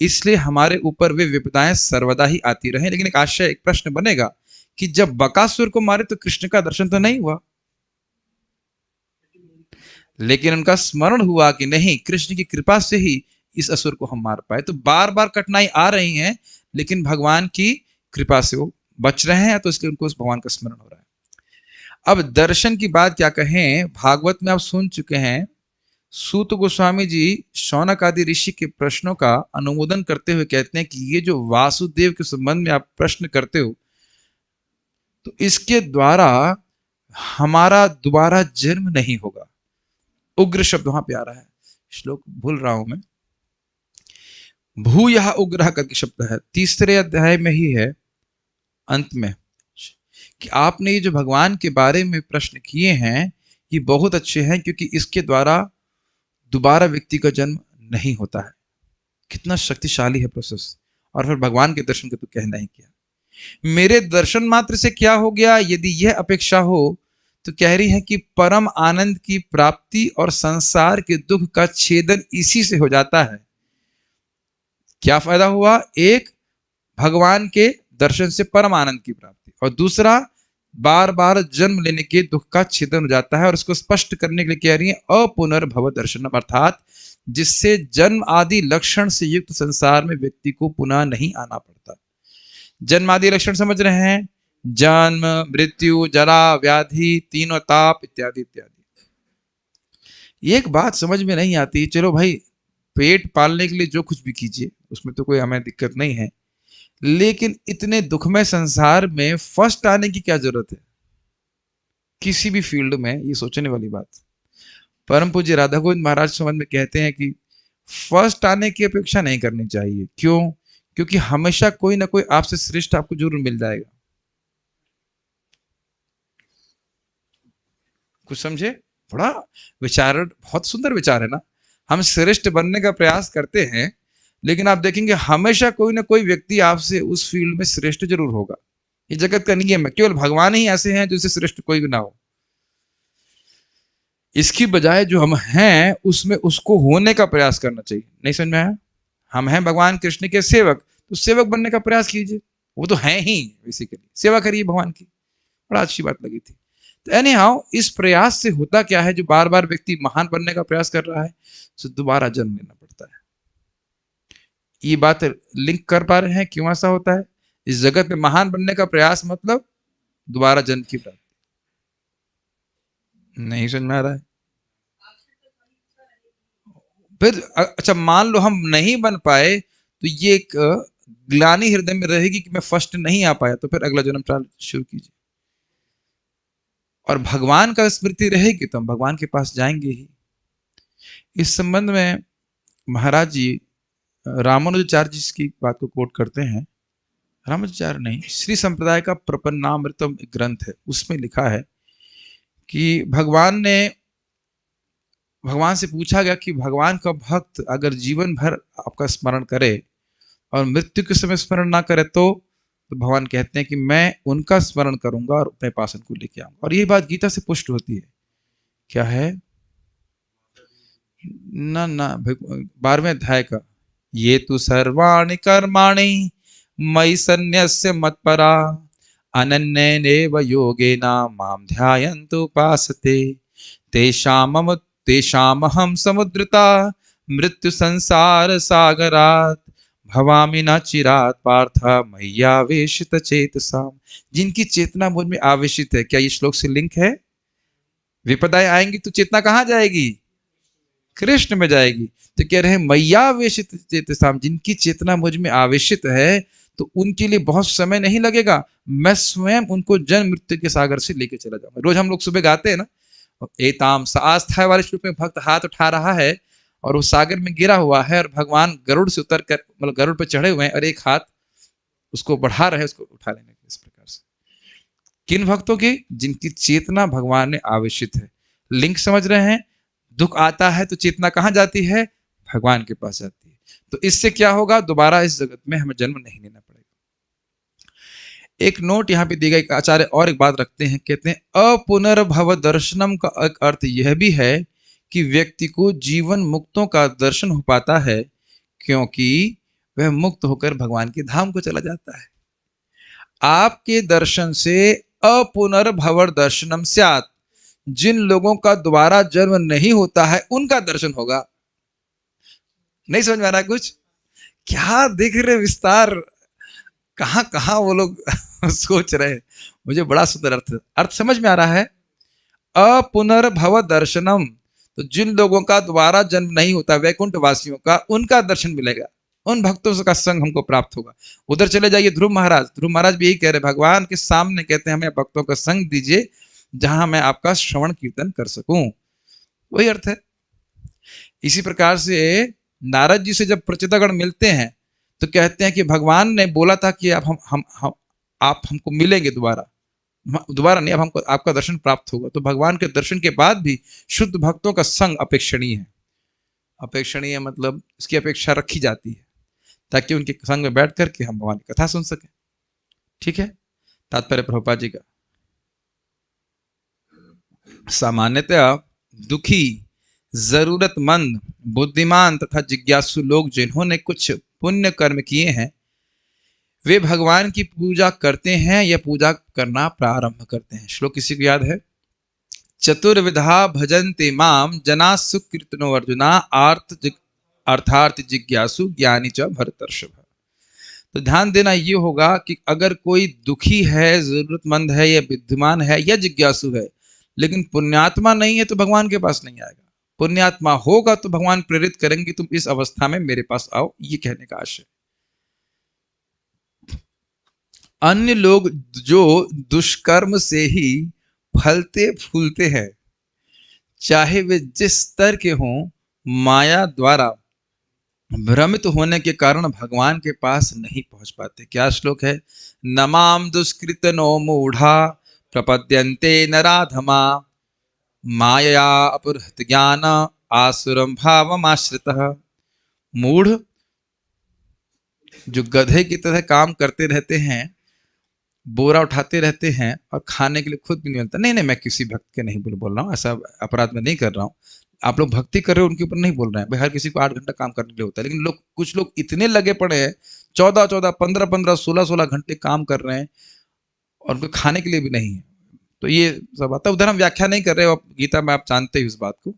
[SPEAKER 1] इसलिए हमारे ऊपर वे विपदाएं सर्वदा ही आती रहे। लेकिन एक आशय, एक प्रश्न बनेगा कि जब बकासुर को मारे तो कृष्ण का दर्शन तो नहीं हुआ, लेकिन उनका स्मरण हुआ कि नहीं, कृष्ण की कृपा से ही इस असुर को हम मार पाए। तो बार बार कठिनाई आ रही हैं, लेकिन भगवान की कृपा से वो बच रहे हैं, तो इसलिए उनको उस भगवान का स्मरण हो रहा है। अब दर्शन की बात क्या कहें, भागवत में आप सुन चुके हैं, सूत गोस्वामी जी शौनक आदि ऋषि के प्रश्नों का अनुमोदन करते हुए कहते हैं कि ये जो वासुदेव के संबंध में आप प्रश्न करते हो, तो इसके द्वारा हमारा दोबारा जन्म नहीं होगा। उग्र शब्द वहां पे आ रहा है, श्लोक भूल रहा हूं मैं, भू यह उग्र करके शब्द है, 3 अध्याय में ही है अंत में, कि आपने ये जो भगवान के बारे में प्रश्न किए हैं ये बहुत अच्छे हैं, क्योंकि इसके द्वारा दोबारा व्यक्ति का जन्म नहीं होता है। कितना शक्तिशाली है प्रोसेस। और फिर भगवान के दर्शन का तो कहना ही क्या, मेरे दर्शन मात्र से क्या हो गया, यदि यह अपेक्षा हो तो कह रही है कि परम आनंद की प्राप्ति और संसार के दुख का छेदन इसी से हो जाता है। क्या फायदा हुआ, एक, भगवान के दर्शन से परम आनंद की प्राप्ति, और दूसरा, बार बार जन्म लेने के दुख का छेदन हो जाता है। और इसको स्पष्ट करने के लिए कह रही है अपुनर्भव दर्शनम, अर्थात जिससे जन्म आदि लक्षण से युक्त संसार में व्यक्ति को पुनः नहीं आना पड़ता। जन्म आदि लक्षण समझ रहे हैं, जन्म, मृत्यु, जरा, व्याधि, तीनों ताप इत्यादि इत्यादि। एक बात समझ में नहीं आती, चलो भाई पेट पालने के लिए जो कुछ भी कीजिए उसमें तो कोई हमें दिक्कत नहीं है, लेकिन इतने दुखमय संसार में फर्स्ट आने की क्या जरूरत है, किसी भी फील्ड में, ये सोचने वाली बात। परम पूज्य राधा गोविंद महाराज संबंध में कहते हैं कि फर्स्ट आने की अपेक्षा नहीं करनी चाहिए। क्यों, क्योंकि हमेशा कोई ना कोई आपसे श्रेष्ठ आपको जरूर मिल जाएगा। कुछ समझे, बड़ा विचार, बहुत सुंदर विचार है ना। हम श्रेष्ठ बनने का प्रयास करते हैं, लेकिन आप देखेंगे हमेशा कोई ना कोई व्यक्ति आपसे उस फील्ड में श्रेष्ठ जरूर होगा। ये जगत का नियम है, केवल भगवान ही ऐसे हैं जिससे श्रेष्ठ कोई भी ना हो। इसकी बजाय जो हम हैं उसमें उसको होने का प्रयास करना चाहिए। नहीं समझ में आया, हम हैं भगवान कृष्ण के सेवक, तो सेवक बनने का प्रयास कीजिए, वो तो हैं ही, बेसिकली सेवा करिए भगवान की। बड़ा अच्छी बात लगी थी। तो एनी हाउ, इस प्रयास से होता क्या है, जो बार बार व्यक्ति महान बनने का प्रयास कर रहा है, तो दोबारा जन्म लेना पड़ता है। ये बात लिंक कर पा रहे हैं क्यों ऐसा होता है। इस जगत में महान बनने का प्रयास मतलब दोबारा जन्म की प्राप्ति। नहीं समझ में आ रहा है, फिर अच्छा मान लो हम नहीं बन पाए, तो ये एक ग्लानि हृदय में रहेगी कि मैं फर्स्ट नहीं आ पाया, तो फिर अगला जन्म शुरू कीजिए। और भगवान का स्मृति रहेगी तो हम भगवान के पास जाएंगे ही। इस संबंध में महाराज जी रामानुजाचार्य जी की बात को कोट करते हैं। रामानुजाचार्य नहीं, श्री संप्रदाय का प्रपन्नामृतम एक ग्रंथ है, उसमें लिखा है कि भगवान से पूछा गया कि भगवान का भक्त अगर जीवन भर आपका स्मरण करे और मृत्यु के समय स्मरण ना करे तो तो भगवान कहते हैं कि मैं उनका स्मरण करूंगा और अपने पास उनको लेके आऊंगा। और ये बात गीता से पुष्ट होती है। क्या है? ना ना 12वें अध्याय का, ये तु सर्वाणि कर्माणि मयि सन्न्यस्य मत्परा अनन्येनैव योगेन मां ध्यायन्तु उपासते तेषामहं समुद्रता मृत्यु संसार सागरात् भवामि न चिरात् पार्थ मय्यावेशित चेतसाम। जिनकी चेतना मुझ में आवेशित है। क्या ये श्लोक से लिंक है? विपदाएं आएंगी तो चेतना कहां जाएगी? कृष्ण में जाएगी। तो कह रहे हैं मय्यावेशित चेतसाम, जिनकी चेतना मुझ में आवेशित है तो उनके लिए बहुत समय नहीं लगेगा, मैं स्वयं उनको जन्म मृत्यु के सागर से लेके चला जाऊंगा। रोज हम लोग सुबह गाते हैं ना, एताम आस्थाय वाले श्लोक में भक्त हाथ उठा रहा है और वो सागर में गिरा हुआ है और भगवान गरुड़ से उतर कर, मतलब गरुड़ पर चढ़े हुए हैं और एक हाथ उसको बढ़ा रहे हैं उसको उठा लेने के। इस प्रकार से किन भक्तों की? जिनकी चेतना भगवान ने आवेशित है। लिंक समझ रहे हैं? दुख आता है तो चेतना कहां जाती है? भगवान के पास जाती है। तो इससे क्या होगा? दोबारा इस जगत में हमें जन्म नहीं लेना पड़ेगा। एक नोट यहां पे दी गई, आचार्य और एक बात रखते हैं, कहते हैं अपुनर्भव दर्शनम का एक अर्थ यह भी है कि व्यक्ति को जीवन मुक्तों का दर्शन हो पाता है, क्योंकि वह मुक्त होकर भगवान के धाम को चला जाता है। आपके दर्शन से अपुनर्भव दर्शनम स्यात्, जिन लोगों का दोबारा जन्म नहीं होता है उनका दर्शन होगा। नहीं समझ में आ रहा कुछ? क्या देख रहे विस्तार, कहां कहां वो लोग सोच रहे हैं। मुझे बड़ा सुंदर अर्थ समझ में आ रहा है। अपुनर्भव दर्शनम, तो जिन लोगों का दोबारा जन्म नहीं होता, वैकुंठ वासियों का, उनका दर्शन मिलेगा, उन भक्तों का संग हमको प्राप्त होगा। उधर चले जाइए ध्रुव महाराज भी यही कह रहे, भगवान के सामने कहते हैं हमें भक्तों का संग दीजिए जहां मैं आपका श्रवण कीर्तन कर सकूं। वही अर्थ है। इसी प्रकार से नारद जी से जब प्रचितागण मिलते हैं तो कहते हैं कि भगवान ने बोला था कि आप आप हमको मिलेंगे दोबारा नहीं, अब हमको आपका दर्शन प्राप्त होगा। तो भगवान के दर्शन के बाद भी शुद्ध भक्तों का संग अपेक्षणीय है। अपेक्षणीय मतलब इसकी अपेक्षा रखी जाती है ताकि उनके संग में बैठ करके हम भगवान की कथा सुन सकें। ठीक है। तात्पर्य प्रभुपाद जी का, सामान्यतः दुखी, जरूरतमंद, बुद्धिमान तथा जिज्ञासु लोग जिन्होंने कुछ पुण्य कर्म किए हैं, वे भगवान की पूजा करते हैं या पूजा करना प्रारंभ करते हैं। श्लोक किसी को याद है? चतुर्विधा भजन्ते माम जना सुकृतनो अर्जुना अर्थार्थ जिज्ञासु ज्ञानी च भरतर्षभ। तो ध्यान देना ये होगा कि अगर कोई दुखी है, जरूरतमंद है या विद्यमान है या जिज्ञासु है, लेकिन पुण्यात्मा नहीं है तो भगवान के पास नहीं आएगा। पुण्यात्मा होगा तो भगवान प्रेरित करेंगे, तुम इस अवस्था में मेरे पास आओ, ये कहने का आशय। अन्य लोग जो दुष्कर्म से ही फलते फूलते हैं, चाहे वे जिस स्तर के हों, माया द्वारा भ्रमित होने के कारण भगवान के पास नहीं पहुंच पाते। क्या श्लोक है? नमाम दुष्कृत नो मूढ़ा प्रपद्यन्ते नराधमा माया अपहृत ज्ञान आसुरम भावमाश्रितः। मूढ़ जो गधे की तरह काम करते रहते हैं, बोरा उठाते रहते हैं और खाने के लिए खुद भी नहीं मिलता। नहीं, मैं किसी भक्त के नहीं बोल रहा हूँ, ऐसा अपराध में नहीं कर रहा हूँ। आप लोग भक्ति कर रहे हो उनके ऊपर नहीं बोल रहे हैं भाई। हर किसी को 8 घंटा काम करने के लिए होता है, लेकिन कुछ लोग इतने लगे पड़े हैं, 14, 15, 16 घंटे काम कर रहे हैं और उनको खाने के लिए भी नहीं है। तो ये सब आता है। उधर हम व्याख्या नहीं कर रहे हो, गीता में आप जानते हो इस बात को।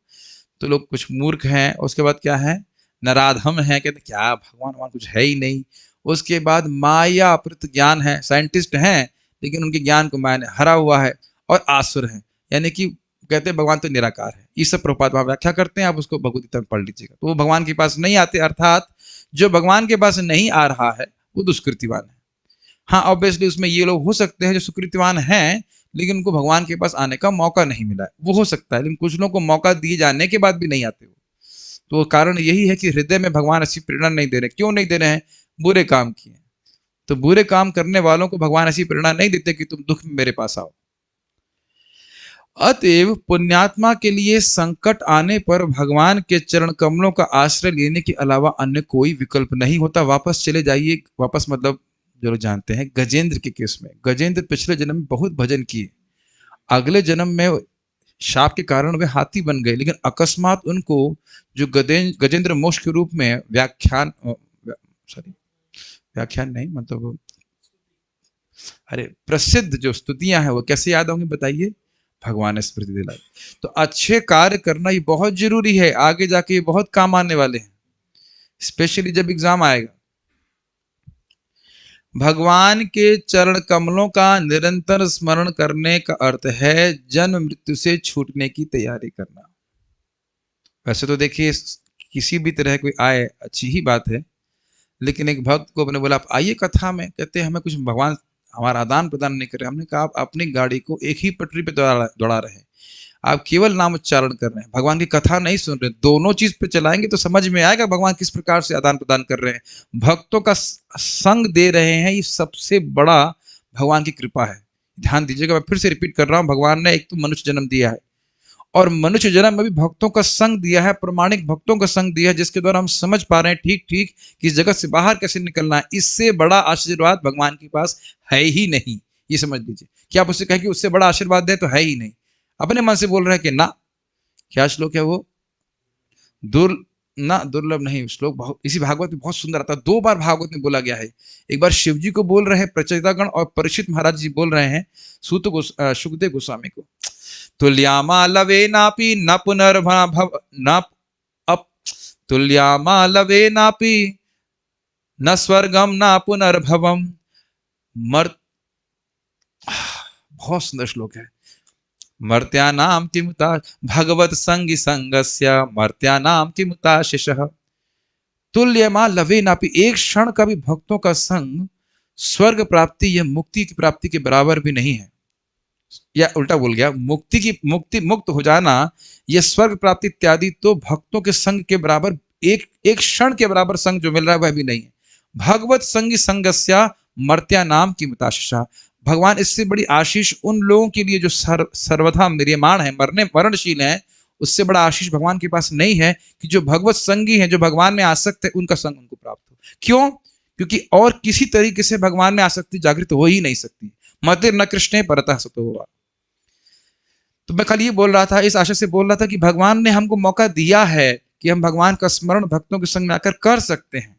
[SPEAKER 1] तो लोग कुछ मूर्ख हैं, उसके बाद क्या है? नराधम है, कहते क्या भगवान कुछ है ही नहीं। उसके बाद माया अपहृत ज्ञान है, साइंटिस्ट हैं लेकिन उनके ज्ञान को माया ने हरा हुआ है। और आसुर है, यानी कि कहते हैं भगवान तो निराकार है। ये सब प्रभुपाद वहां व्याख्या करते हैं, आप उसको भगवद गीता में पढ़ लीजिएगा। तो वो भगवान के पास नहीं आते, अर्थात जो भगवान के पास नहीं आ रहा है वो दुष्कृतिवान है। हाँ, ऑब्वियसली उसमें ये लोग हो सकते हैं जो सुकृतिवान हैं लेकिन उनको भगवान के पास आने का मौका नहीं मिला है, वो हो सकता है। लेकिन कुछ लोगों को मौका दिए जाने के बाद भी नहीं आते हो। तो कारण यही है कि हृदय में भगवान ऐसी प्रेरणा नहीं दे रहे। क्यों नहीं दे रहे हैं? बुरे काम किए। तो बुरे काम करने वालों को भगवान ऐसी प्रेरणा नहीं देते कि तुम दुख में मेरे पास आओ। अतएव पुण्यात्मा के लिए संकट आने पर भगवान के चरण कमलों का आश्रय लेने के अलावा अन्य कोई विकल्प नहीं होता। वापस चले जाइए, वापस मतलब जो लोग जानते हैं गजेंद्र के केस में, गजेंद्र पिछले जन्म में बहुत भजन किए, अगले जन्म में शाप के कारण वे हाथी बन गए, लेकिन अकस्मात उनको जो गजेंद्र मोक्ष के रूप में सॉरी व्याख्यान नहीं मतलब अरे प्रसिद्ध जो स्तुतियां हैं वो कैसे याद होंगी बताइए, भगवान ने स्मृति दिलाई। तो अच्छे कार्य करना ये बहुत जरूरी है, आगे जाके ये बहुत काम आने वाले हैं, स्पेशली जब एग्जाम आएगा। भगवान के चरण कमलों का निरंतर स्मरण करने का अर्थ है जन्म मृत्यु से छूटने की तैयारी करना। वैसे तो देखिए किसी भी तरह कोई आए अच्छी ही बात है, लेकिन एक भक्त को अपने बोला आप आइए कथा में, कहते हैं हमें कुछ भगवान हमारा आदान प्रदान नहीं कर रहे। हमने कहा आप अपनी गाड़ी को एक ही पटरी पे दौड़ा रहे हैं, आप केवल नाम उच्चारण कर रहे हैं, भगवान की कथा नहीं सुन रहे। दोनों चीज पे चलाएंगे तो समझ में आएगा भगवान किस प्रकार से आदान प्रदान कर रहे हैं। भक्तों का संग दे रहे हैं, ये सबसे बड़ा भगवान की कृपा है। ध्यान दीजिएगा, मैं फिर से रिपीट कर रहा हूं, भगवान ने एक तो मनुष्य जन्म दिया है और मनुष्य जन्म में भी भक्तों का संग दिया है, प्रमाणिक भक्तों का संग दिया है, जिसके द्वारा हम समझ पा रहे हैं ठीक ठीक कि इस जगत से बाहर कैसे निकलना है। इससे बड़ा आशीर्वाद भगवान के पास है ही नहीं, ये समझ लीजिए। कि आप उससे कहें कि उससे बड़ा आशीर्वाद दे तो है ही नहीं, अपने मन से बोल रहे हैं कि ना। क्या श्लोक है वो, दुर्लभ नहीं, श्लोक इसी भागवत में बहुत सुंदर आता है, 2 बार भागवत में बोला गया है। एक बार शिव जी को बोल रहे हैं प्रचेतागण, और परीक्षित महाराज जी बोल रहे हैं सुखदेव गोस्वामी को। तुल्यामा लवे नापी न पुनर्भव न अप तुल्यामा लवे नापी न स्वर्गम न पुनर्भवम मर बहुत सुंदर श्लोक है। मर्त्यानाम किमुता भगवत संगी संगस्य मर्त्यानाम किमुताशिषः। तुल्यमा लवे नापी, एक क्षण का भी भक्तों का संग स्वर्ग प्राप्ति या मुक्ति की प्राप्ति के बराबर भी नहीं है। या उल्टा बोल गया, मुक्त हो जाना यह स्वर्ग प्राप्ति इत्यादि तो भक्तों के संग के बराबर, एक क्षण के बराबर संग जो मिल रहा है वह भी नहीं है। भगवत संगी संगस्या मर्त्या नाम की मताशिषा, भगवान इससे बड़ी आशीष उन लोगों के लिए जो सर्वथा निर्यमाण है, मरणशील है, उससे बड़ा आशीष भगवान के पास नहीं है कि जो भगवत संगी है, जो भगवान में आसक्त है, उनका संग उनको प्राप्त हो। क्यों? क्योंकि और किसी तरीके से भगवान में आसक्ति जागृत हो ही नहीं सकती। मतिर न कृष्ण परतः सतो हुआ। तो मैं कल ये बोल रहा था, इस आशा से बोल रहा था कि भगवान ने हमको मौका दिया है कि हम भगवान का स्मरण भक्तों के संग में आकर कर सकते हैं,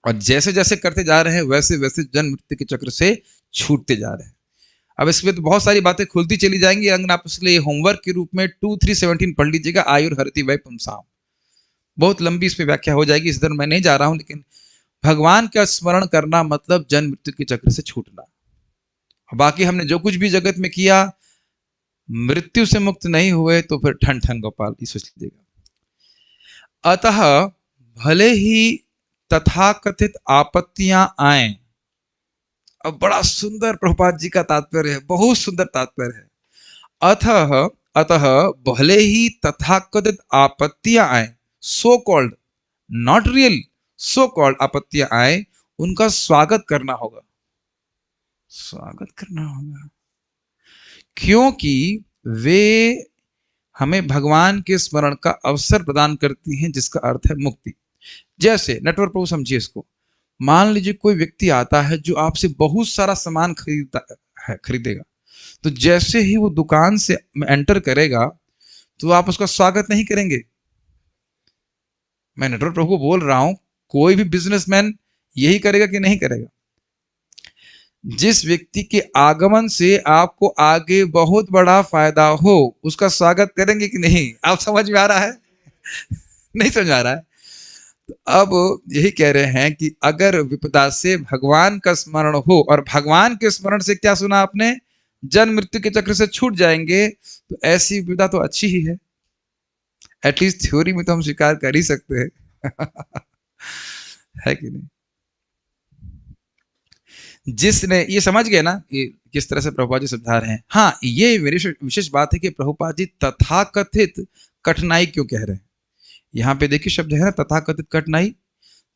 [SPEAKER 1] और जैसे जैसे करते जा रहे हैं वैसे वैसे जन्म मृत्यु के चक्र से छूटते जा रहे हैं। अब इसमें तो बहुत सारी बातें खुलती चली जाएंगी, अंग आप इसके लिए होमवर्क के रूप में 2-3-17 पढ़ लीजिएगा, आयुर्हरति वै पुंसाम। बहुत लंबी इस पर व्याख्या हो जाएगी, इस तरह मैं नहीं जा रहा हूं, लेकिन भगवान का स्मरण करना मतलब जन्म मृत्यु के चक्र से छूटना। बाकी हमने जो कुछ भी जगत में किया, मृत्यु से मुक्त नहीं हुए तो फिर ठन ठन गोपाल, ये सोच लीजिएगा। अतः भले ही तथाकथित आपत्तियां आए, अब बड़ा सुंदर प्रभुपाद जी का तात्पर्य है, बहुत सुंदर तात्पर्य है। अतः भले ही तथाकथित आपत्तियां आए, so called, not real, so called आपत्तियां आए, उनका स्वागत करना होगा, स्वागत करना होगा, क्योंकि वे हमें भगवान के स्मरण का अवसर प्रदान करती हैं, जिसका अर्थ है मुक्ति। जैसे नेटवर्क प्रभु समझिए इसको, मान लीजिए कोई व्यक्ति आता है जो आपसे बहुत सारा सामान खरीदेगा, तो जैसे ही वो दुकान से एंटर करेगा तो आप उसका स्वागत नहीं करेंगे। मैं नेटवर्क प्रभु को बोल रहा हूं, कोई भी बिजनेसमैन यही करेगा कि नहीं करेगा? जिस व्यक्ति के आगमन से आपको आगे बहुत बड़ा फायदा हो, उसका स्वागत करेंगे कि नहीं? आप समझ में आ रहा है? नहीं समझ आ रहा है? तो अब यही कह रहे हैं कि अगर विपदा से भगवान का स्मरण हो, और भगवान के स्मरण से क्या सुना आपने, जन्म मृत्यु के चक्र से छूट जाएंगे, तो ऐसी विपदा तो अच्छी ही है। एटलीस्ट थ्योरी में तो हम स्वीकार कर ही सकते हैं है कि नहीं? जिसने ये समझ गया ना कि किस तरह से प्रभुपाद जी समझा रहे हैं। हाँ, ये मेरी विशेष बात है कि प्रभुपाद जी तथाकथित कठिनाई क्यों कह रहे हैं। यहां पे देखिए शब्द है ना, तथाकथित कठिनाई,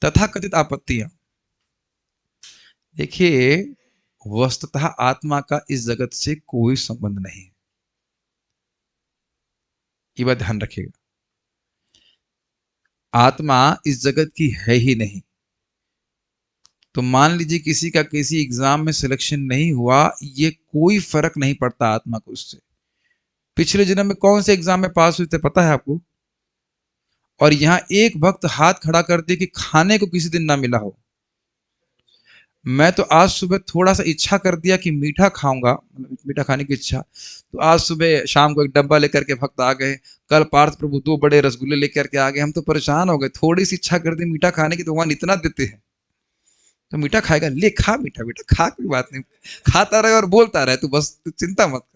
[SPEAKER 1] तथाकथित आपत्तियां। देखिए वस्तुतः आत्मा का इस जगत से कोई संबंध नहीं है, ये बात ध्यान रखिएगा। आत्मा इस जगत की है ही नहीं, तो मान लीजिए किसी का किसी एग्जाम में सिलेक्शन नहीं हुआ, ये कोई फर्क नहीं पड़ता आत्मा को उससे। पिछले जन्म में कौन से एग्जाम में पास हुए थे पता है आपको? और यहाँ एक भक्त हाथ खड़ा कर दे कि खाने को किसी दिन ना मिला हो। मैं तो आज सुबह थोड़ा सा इच्छा कर दिया कि मीठा खाऊंगा, मतलब मीठा खाने की इच्छा, तो आज सुबह शाम को एक डब्बा लेकर के भक्त आ गए। कल पार्थ प्रभु 2 बड़े रसगुल्ले लेकर के आ गए। हम तो परेशान हो गए, थोड़ी सी इच्छा कर दी मीठा खाने की तो भगवान इतना देते हैं। तो मीठा खाएगा, ले खा मीठा, बेटा खा, कोई बात नहीं, खाता रहे और बोलता रहे, तू बस तू चिंता मत कर।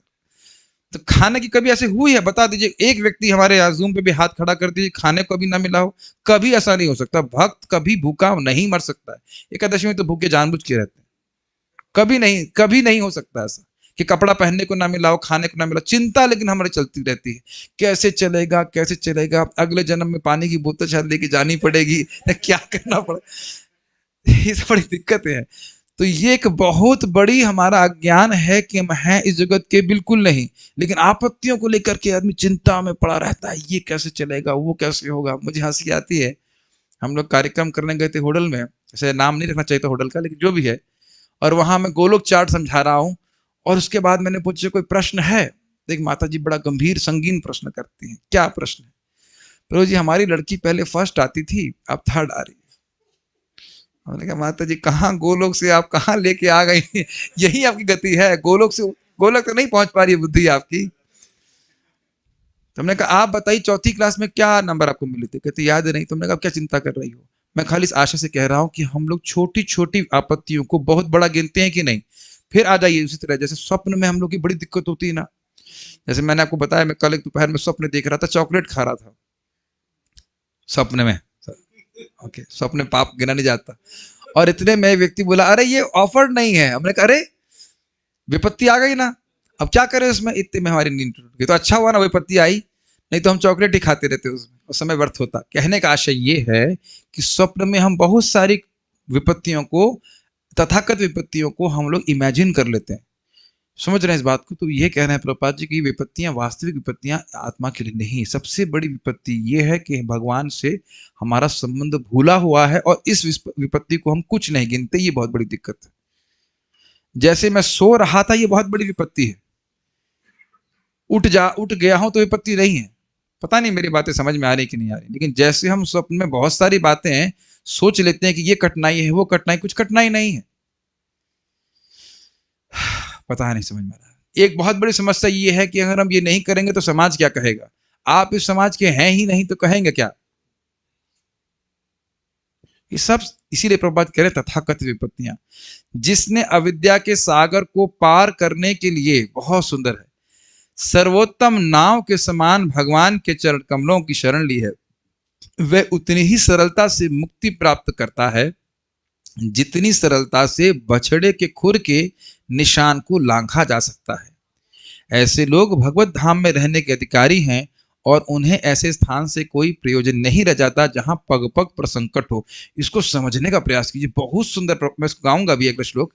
[SPEAKER 1] तो खाने की कभी ऐसे हुई है बता दीजिए, एक व्यक्ति हमारे यहाँ जूम पे भी हाथ खड़ा कर दीजिए खाने को भी ना मिला हो। कभी ऐसा नहीं हो सकता। भक्त कभी भूखा नहीं मर सकता है। एकादशी में तो भूखे जानबूझ के रहते हैं। कभी नहीं, कभी नहीं हो सकता ऐसा कि कपड़ा पहनने को ना मिला हो, खाने को ना मिला। चिंता लेकिन हमारी चलती रहती है, कैसे चलेगा कैसे चलेगा, अगले जन्म में पानी की बोतल शायद लेके जानी पड़ेगी, क्या करना पड़े, ये सब बड़ी दिक्कतें हैं। तो ये एक बहुत बड़ी हमारा अज्ञान है कि हम हैं इस जगत के बिल्कुल नहीं, लेकिन आपत्तियों को लेकर के आदमी चिंता में पड़ा रहता है, ये कैसे चलेगा, वो कैसे होगा। मुझे हंसी आती है, हम लोग कार्यक्रम करने गए थे होटल में, जैसे नाम नहीं रखना चाहिए था होटल का, लेकिन जो भी है, और वहां मैं गोलोक चार्ट समझा रहा हूँ, और उसके बाद मैंने पूछा कोई प्रश्न है। तो एक माता जी बड़ा गंभीर संगीन प्रश्न करती हैं। क्या प्रश्न है? प्रभु जी हमारी लड़की पहले फर्स्ट आती थी, अब थर्ड आ रही है। हमने कहा माता जी कहाँ गोलोक से आप कहाँ लेके आ गई, यही आपकी गति है, गोलोक से गोलोक तो नहीं पहुंच पा रही है बुद्धि आपकी। तुमने कहा आप बताइए चौथी क्लास में क्या नंबर आपको मिले थे? कहते याद नहीं। तुमने कहा क्या चिंता कर रही हो? मैं खाली इस आशा से कह रहा हूं कि हम लोग छोटी छोटी आपत्तियों को बहुत बड़ा गिनते हैं कि नहीं। फिर आ जाइए उसी तरह, जैसे स्वप्न में हम लोग की बड़ी दिक्कत होती है ना। जैसे मैंने आपको बताया, मैं कल एक दोपहर में स्वप्न देख रहा था, चॉकलेट खा रहा था स्वप्न में। ओके, स्वप्न पाप गिना नहीं जाता। और इतने में व्यक्ति बोला अरे ये ऑफर नहीं है। हमने कहा अरे विपत्ति आ गई ना, अब क्या करें उसमें। इतने में हमारी नींद टूट गई। तो अच्छा हुआ ना विपत्ति आई, नहीं तो हम चॉकलेट ही खाते रहते उसमें, उस समय व्यर्थ होता। कहने का आशय ये है कि स्वप्न में हम बहुत सारी विपत्तियों को, तथाकथित विपत्तियों को हम लोग इमेजिन कर लेते हैं। समझ रहे हैं इस बात को? तो ये कह रहे हैं प्रभुपाद जी की विपत्तियां वास्तविक विपत्तियां आत्मा के लिए नहीं। सबसे बड़ी विपत्ति ये है कि भगवान से हमारा संबंध भूला हुआ है, और इस विपत्ति को हम कुछ नहीं गिनते। ये बहुत बड़ी दिक्कत है। जैसे मैं सो रहा था, ये बहुत बड़ी विपत्ति है। उठ गया हूं तो विपत्ति नहीं है। पता नहीं मेरी बातें समझ में आ रही कि नहीं आ रही, लेकिन जैसे हम स्वप्न में बहुत सारी बातें सोच लेते हैं कि ये कठिनाई है वो कठिनाई, कुछ कठिनाई नहीं है। पता नहीं समझ में आ रहा। एक बहुत बड़ी समस्या ये है कि अगर हम ये नहीं करेंगे तो समाज क्या कहेगा। आप इस समाज के हैं ही नहीं तो कहेंगे क्या? ये सब इसीलिए प्रभुपाद कह रहे तथाकथित विपत्तियां। जिसने अविद्या के सागर को पार करने के लिए, बहुत सुंदर है, सर्वोत्तम नाव के समान भगवान के चरण कमलों की शरण ली है, वह उतनी ही सरलता से मुक्ति प्राप्त करता है जितनी सरलता से बछड़े के खुर के निशान को लांघा जा सकता है। ऐसे लोग भगवत धाम में रहने के अधिकारी हैं, और उन्हें ऐसे स्थान से कोई प्रयोजन नहीं रह जाता जहां पग पग पर संकट हो। इसको समझने का प्रयास कीजिए। बहुत सुंदर, मैं इसको गाऊंगा भी अगला श्लोक,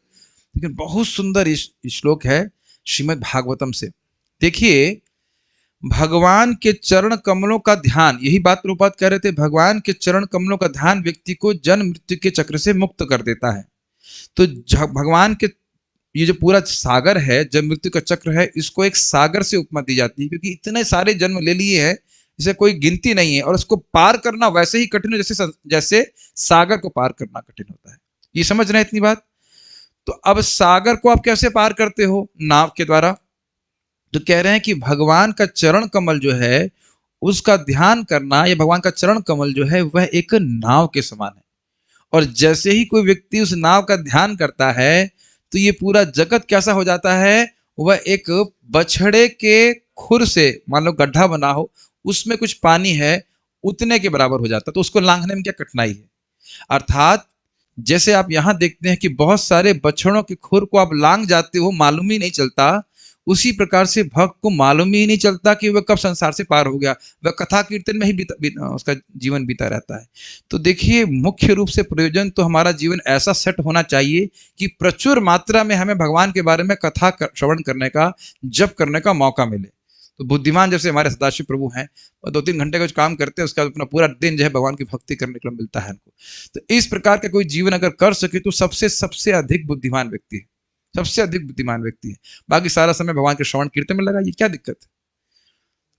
[SPEAKER 1] लेकिन बहुत सुंदर श्लोक है श्रीमद् भागवतम से। देखिए, भगवान के चरण कमलों का ध्यान, यही बात प्रभुपाद कह रहे थे, भगवान के चरण कमलों का ध्यान व्यक्ति को जन्म मृत्यु के चक्र से मुक्त कर देता है। तो भगवान के ये जो पूरा सागर है, जन्म मृत्यु का चक्र है, इसको एक सागर से उपमा दी जाती है, क्योंकि इतने सारे जन्म ले लिए हैं, इसे कोई गिनती नहीं है, और उसको पार करना वैसे ही कठिन है जैसे सागर को पार करना कठिन होता है। ये समझ रहे हैं इतनी बात? तो अब सागर को आप कैसे पार करते हो? नाव के द्वारा। तो कह रहे हैं कि भगवान का चरण कमल जो है उसका ध्यान करना, या भगवान का चरण कमल जो है वह एक नाव के समान है। और जैसे ही कोई व्यक्ति उस नाव का ध्यान करता है तो ये पूरा जगत कैसा हो जाता है? वह एक बछड़े के खुर से, मान लो गड्ढा बना हो, उसमें कुछ पानी है, उतने के बराबर हो जाता है। तो उसको लांघने में क्या कठिनाई है? अर्थात जैसे आप यहां देखते हैं कि बहुत सारे बछड़ों के खुर को आप लांघ जाते हो, मालूम ही नहीं चलता, उसी प्रकार से भक्त को मालूम ही नहीं चलता कि वह कब संसार से पार हो गया। वह कथा कीर्तन में ही उसका जीवन बीता रहता है। तो देखिए, मुख्य रूप से प्रयोजन तो हमारा जीवन ऐसा सेट होना चाहिए कि प्रचुर मात्रा में हमें भगवान के बारे में कथा श्रवण करने का, जप करने का मौका मिले। तो बुद्धिमान जैसे हमारे सदाशिव प्रभु हैं, और 2-3 घंटे का कुछ काम करते हैं, उसके बाद अपना पूरा दिन जो है भगवान की भक्ति करने के लिए मिलता है हमको। तो इस प्रकार का कोई जीवन अगर कर सके तो सबसे सबसे अधिक बुद्धिमान व्यक्ति है, सबसे अधिक बुद्धिमान व्यक्ति है। बाकी सारा समय भगवान के श्रवण कीर्तन में लगा, ये क्या दिक्कत है?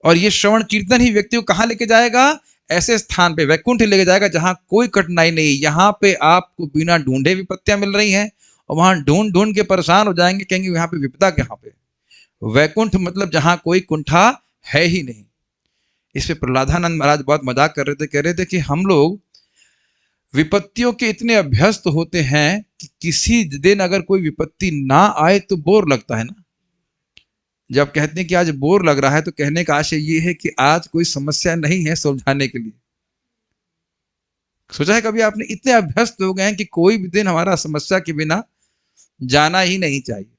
[SPEAKER 1] और ये श्रवण कीर्तन ही व्यक्ति को कहाँ लेके जाएगा? ऐसे स्थान पे, वैकुंठ लेके जाएगा जहां कोई कठिनाई नहीं। यहाँ पे आपको बिना ढूंढे विपत्तियां मिल रही हैं, और वहां ढूंढ ढूंढ के परेशान हो जाएंगे, कहेंगे यहाँ पे विपदा कहाँ पे। वैकुंठ मतलब जहां कोई कुंठा है ही नहीं। इस पे प्रहलादानंद महाराज बहुत मजाक कर रहे थे, कह रहे थे कि हम लोग विपत्तियों के इतने अभ्यस्त होते हैं कि किसी दिन अगर कोई विपत्ति ना आए तो बोर लगता है ना। जब कहते हैं कि आज बोर लग रहा है, तो कहने का आशय ये है कि आज कोई समस्या नहीं है सुलझाने के लिए। सोचा है कभी आपने? इतने अभ्यस्त हो गए हैं कि कोई भी दिन हमारा समस्या के बिना जाना ही नहीं चाहिए।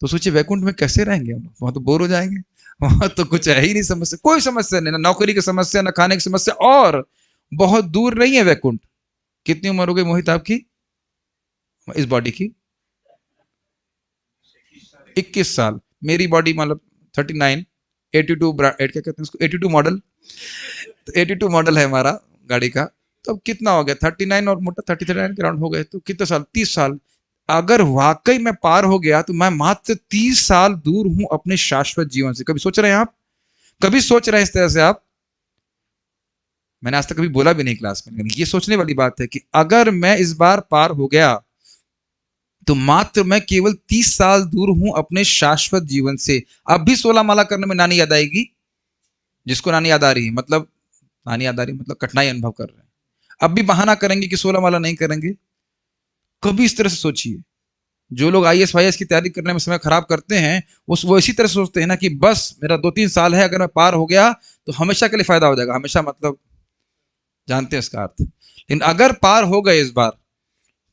[SPEAKER 1] तो सोचिए वैकुंठ में कैसे रहेंगे हम लोग? वहां तो बोर हो जाएंगे, वहां तो कुछ है ही नहीं समस्या, कोई समस्या नहीं, ना नौकरी की समस्या, ना खाने की समस्या। और बहुत दूर नहीं है वैकुंठ। कितनी उम्र हो गई मोहित आपकी इस बॉडी की? 21 साल। मेरी बॉडी मतलब 39, 82 क्या कहते हैं उसको, 82 मॉडल। तो 82 मॉडल है हमारा गाड़ी का। तो अब कितना हो गया? 39 और मोटा 39 के राउंड हो गए, तो कितने साल? 30 साल। अगर वाकई मैं पार हो गया तो मैं मात्र 30 साल दूर हूं अपने शाश्वत जीवन से। कभी सोच रहे हैं आप? कभी सोच रहे हैं इस तरह से आप? मैंने आज तक कभी बोला भी नहीं क्लास में, लेकिन ये सोचने वाली बात है कि अगर मैं इस बार पार हो गया तो मात्र मैं केवल 30 साल दूर हूं अपने शाश्वत जीवन से। अब भी 16 माला करने में नानी याद आएगी? जिसको नानी याद आ रही है, मतलब नानी याद आ रही मतलब कठिनाई अनुभव कर रहे हैं, अब भी बहाना करेंगे कि 16 माला नहीं करेंगे। कभी इस तरह से सोचिए। जो लोग IAS वाईएएस की तैयारी करने में समय खराब करते हैं, वो इसी तरह सोचते हैं ना कि बस मेरा 2-3 साल है, अगर मैं पार हो गया तो हमेशा के लिए फायदा हो जाएगा। हमेशा मतलब जानते हैं इसका अर्थ। लेकिन अगर पार हो गए इस बार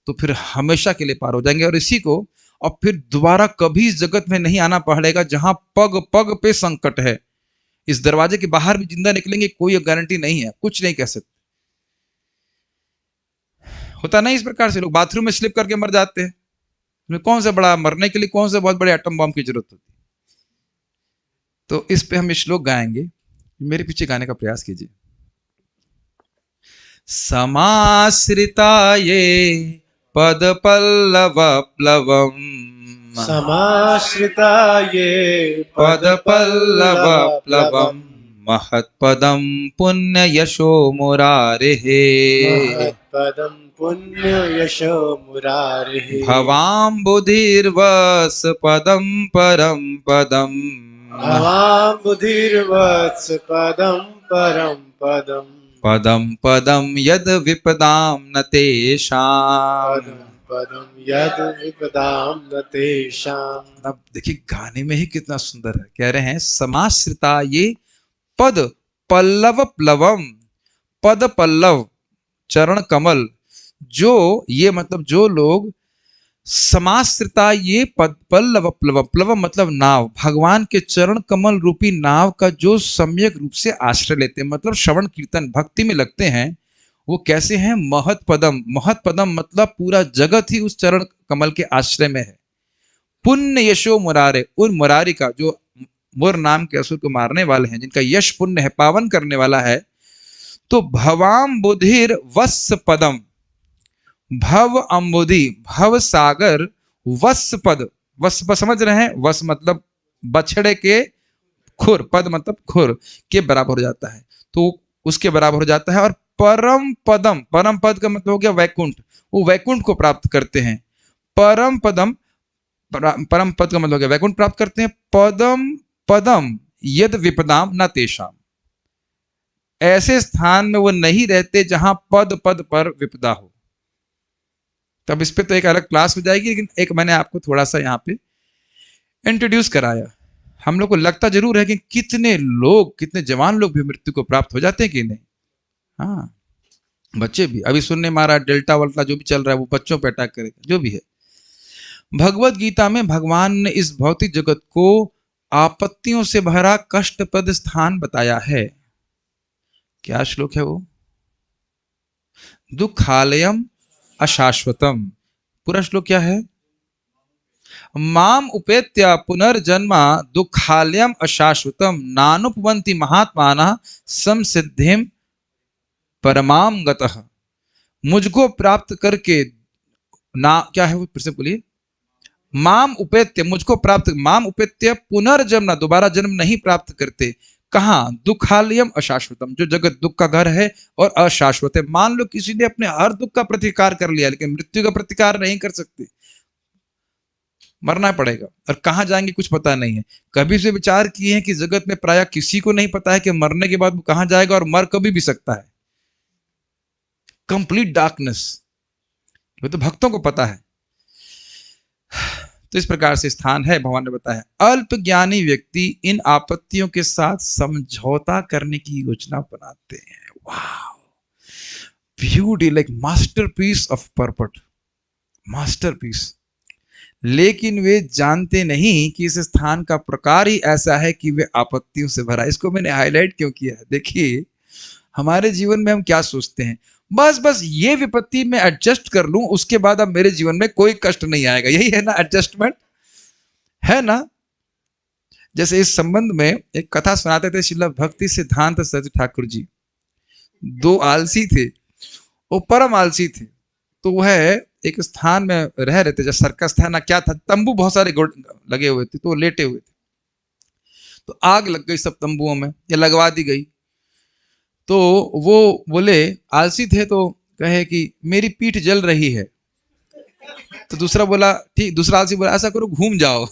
[SPEAKER 1] तो फिर हमेशा के लिए पार हो जाएंगे, और इसी को और फिर दोबारा कभी इस जगत में नहीं आना पड़ेगा जहां पग पग पे संकट है। इस दरवाजे के बाहर भी जिंदा निकलेंगे, कोई गारंटी नहीं है, कुछ नहीं कह सकते। होता नहीं इस प्रकार से? लोग बाथरूम में स्लिप करके मर जाते हैं। कौन सा बड़ा मरने के लिए कौन सा बहुत बड़े एटम बम की जरूरत होती? तो इस पे हम श्लोक गाएंगे, मेरे पीछे गाने का प्रयास कीजिए। समाश्रिता ये पद पल्लव प्लवम,
[SPEAKER 2] समाश्रिता ये
[SPEAKER 1] पद पल्लव प्लवम, महत्पदम पुण्य यशो मुरारेः,
[SPEAKER 2] महत्पदं पुण्य यशो मुरारेः,
[SPEAKER 1] भवाम्बुधिर्वत्स पदम परम पदम,
[SPEAKER 2] भवाम्बुधिर्वत्स पदं परं पदम्,
[SPEAKER 1] पदम पदम यद विपदाम न तेषाम्।
[SPEAKER 2] पदं पदं यद् विपदां न तेषाम्।
[SPEAKER 1] अब देखिए गाने में ही कितना सुंदर है। कह रहे हैं समाश्रिता ये पद पल्लव प्लवम, पद पल्लव चरण कमल, जो ये मतलब जो लोग समाश्रिता ये पद पल्लव प्लव, प्लव मतलब नाव, भगवान के चरण कमल रूपी नाव का जो सम्यक रूप से आश्रय लेते हैं, मतलब श्रवण कीर्तन भक्ति में लगते हैं, वो कैसे हैं? महत पदम। महत पदम मतलब पूरा जगत ही उस चरण कमल के आश्रय में है। पुण्य यशो मुरारे, उन मुरारी का, जो मुर नाम के असुर को मारने वाले हैं, जिनका यश पुण्य है, पावन करने वाला है। तो भवाम बुधिर वत्स पदम, भव अम्बुधि, भव सागर, वत्स पद, वत्स पद समझ रहे हैं? वत्स मतलब बछड़े के खुर, पद मतलब खुर के बराबर हो जाता है, तो उसके बराबर हो जाता है। और परम पदम, परम पद का मतलब हो गया वैकुंठ, वो वैकुंठ को प्राप्त करते हैं। परम पदम, परम पद का मतलब हो गया वैकुंठ प्राप्त करते हैं। पदम पदम यद विपदाम न तेषाम, ऐसे स्थान में वो नहीं रहते जहां पद पद पर विपदा हो। तब इस पे तो एक अलग क्लास हो जाएगी, लेकिन एक मैंने आपको थोड़ा सा यहाँ पे इंट्रोड्यूस कराया। हम लोग को लगता जरूर है कि कितने लोग, कितने जवान लोग भी मृत्यु को प्राप्त हो जाते हैं कि नहीं। हाँ, बच्चे भी। अभी सुनने मारा डेल्टा वल्टा जो भी चल रहा है, वो बच्चों पे अटैक करेगा, जो भी है। भगवत गीता में भगवान ने इस भौतिक जगत को आपत्तियों से भरा कष्टप्रद स्थान बताया है। क्या श्लोक है वो? दुखालयम अशाश्वतम। पूरा श्लोक क्या है? माम उपेत्य पुनर्जन्म दुखालयम अशाश्वतम नानुपवंति महात्मानः समसिद्धिम परमाम गतः। मुझको प्राप्त करके ना क्या है वो, फिर से बोलिए। माम उपेत्य, मुझको प्राप्त, माम उपेत्य पुनर्जन्म, दोबारा जन्म नहीं प्राप्त करते। कहाँ? दुखालयम अशाश्वतम, जो जगत दुख का घर है और अशाश्वत है। मान लो किसी ने अपने हर दुख का प्रतिकार कर लिया, लेकिन मृत्यु का प्रतिकार नहीं कर सकते, मरना पड़ेगा। और कहाँ जाएंगे कुछ पता नहीं है। कभी से विचार किए हैं कि जगत में प्राय किसी को नहीं पता है कि मरने के बाद वो कहाँ जाएगा, और मर कभी भी सकता है। कंप्लीट डार्कनेस, वो तो भक्तों को पता है। तो इस प्रकार से स्थान है, भगवान ने बताया। अल्प ज्ञानी व्यक्ति इन आपत्तियों के साथ समझौता करने की योजना बनाते हैं। वाह, beauty, like masterpiece of purport, masterpiece. लेकिन वे जानते नहीं कि इस स्थान का प्रकार ही ऐसा है कि वे आपत्तियों से भरा। इसको मैंने हाईलाइट क्यों किया है? देखिए, हमारे जीवन में हम क्या सोचते हैं, बस बस ये विपत्ति में एडजस्ट कर लूं, उसके बाद अब मेरे जीवन में कोई कष्ट नहीं आएगा। यही है ना एडजस्टमेंट, है ना? जैसे इस संबंध में एक कथा सुनाते थे श्रील भक्ति सिद्धांत सरस्वती ठाकुर जी। दो आलसी थे, वो परम आलसी थे। तो वह एक स्थान में रह रहे थे, जैसे सर्कस था ना, क्या था, तंबू बहुत सारे लगे हुए थे, तो वो लेटे हुए थे। तो आग लग गई सब तंबुओं में, या लगवा दी गई। तो वो बोले, आलसी थे तो कहे कि मेरी पीठ जल रही है। तो दूसरा बोला, ठीक, दूसरा आलसी बोला ऐसा करो घूम जाओ।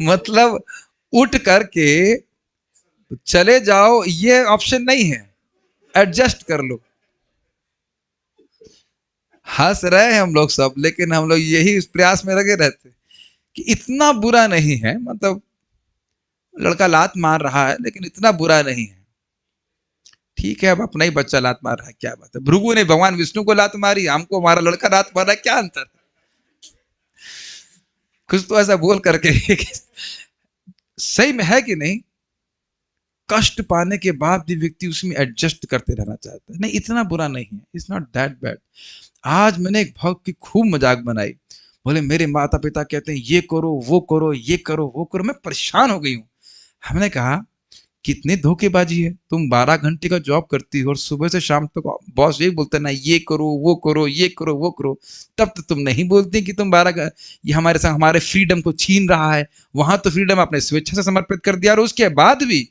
[SPEAKER 1] मतलब उठ करके चले जाओ, ये ऑप्शन नहीं है, एडजस्ट कर लो। हंस रहे हैं हम लोग सब, लेकिन हम लोग यही इस प्रयास में लगे रहते कि इतना बुरा नहीं है, मतलब लड़का लात मार रहा है लेकिन इतना बुरा नहीं है। ठीक है, अब अपना ही बच्चा लात मार रहा है, क्या बात है। भृगु ने भगवान विष्णु को लात मारी, हमको हमारा लड़का लात मार रहा है, क्या अंतर? कुछ तो ऐसा बोल करके सही में है कि नहीं? कष्ट पाने के बाद भी व्यक्ति उसमें एडजस्ट करते रहना चाहता है। नहीं, इतना बुरा नहीं है, इट्स नॉट दैट बैड। आज मैंने एक भक्त की खूब मजाक बनाई। बोले मेरे माता पिता कहते हैं ये करो वो करो, ये करो वो करो, मैं परेशान हो गई हूँ। हमने कहा कितनी धोखेबाजी है, तुम 12 घंटे का जॉब करती हो और सुबह से शाम तक बॉस यही बोलता है ना, ये करो वो करो, ये करो वो करो। तब तो तुम नहीं बोलती कि तुम 12, ये हमारे साथ हमारे फ्रीडम को छीन रहा है। वहां तो फ्रीडम आपने स्वेच्छा से समर्पित कर दिया, और उसके बाद भी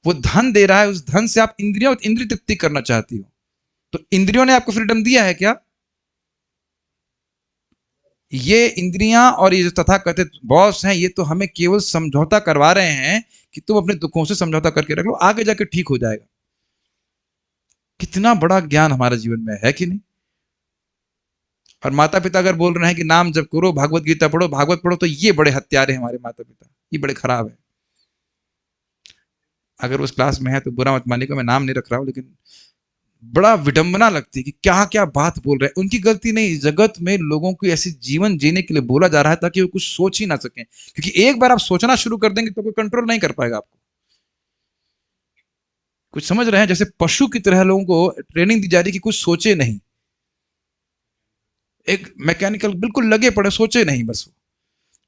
[SPEAKER 1] वो धन दे रहा है, उस धन से आप इंद्रिय तृप्ति करना चाहती हो। तो इंद्रियों ने आपको फ्रीडम दिया है क्या? ये इंद्रियां और ये जो तथाकथित बॉस हैं, ये तो हमें केवल समझौता करवा रहे हैं कि तुम अपने दुखों से समझौता करके रख लो, आगे जाके ठीक हो जाएगा। कितना बड़ा ज्ञान हमारे जीवन में है कि नहीं? और माता पिता अगर बोल रहे हैं कि नाम जप करो, भागवत गीता पढ़ो, भागवत पढ़ो, तो ये बड़े हत्यारे हैं हमारे माता पिता, ये बड़े खराब है। अगर उस क्लास में है तो बुरा मत मानिएगा, मैं नाम नहीं रख रहा हूं, लेकिन बड़ा विडंबना लगती है कि क्या क्या बात बोल रहे हैं। उनकी गलती नहीं, जगत में लोगों को ऐसे जीवन जीने के लिए बोला जा रहा है ताकि वो कुछ सोच ही ना सकें। क्योंकि एक बार आप सोचना शुरू कर देंगे तो कोई कंट्रोल नहीं कर पाएगा आपको। कुछ समझ रहे हैं? जैसे पशु की तरह लोगों को ट्रेनिंग दी जा रही है कि कुछ सोचे नहीं, एक मैकेनिकल बिल्कुल लगे पड़े, सोचे नहीं बस।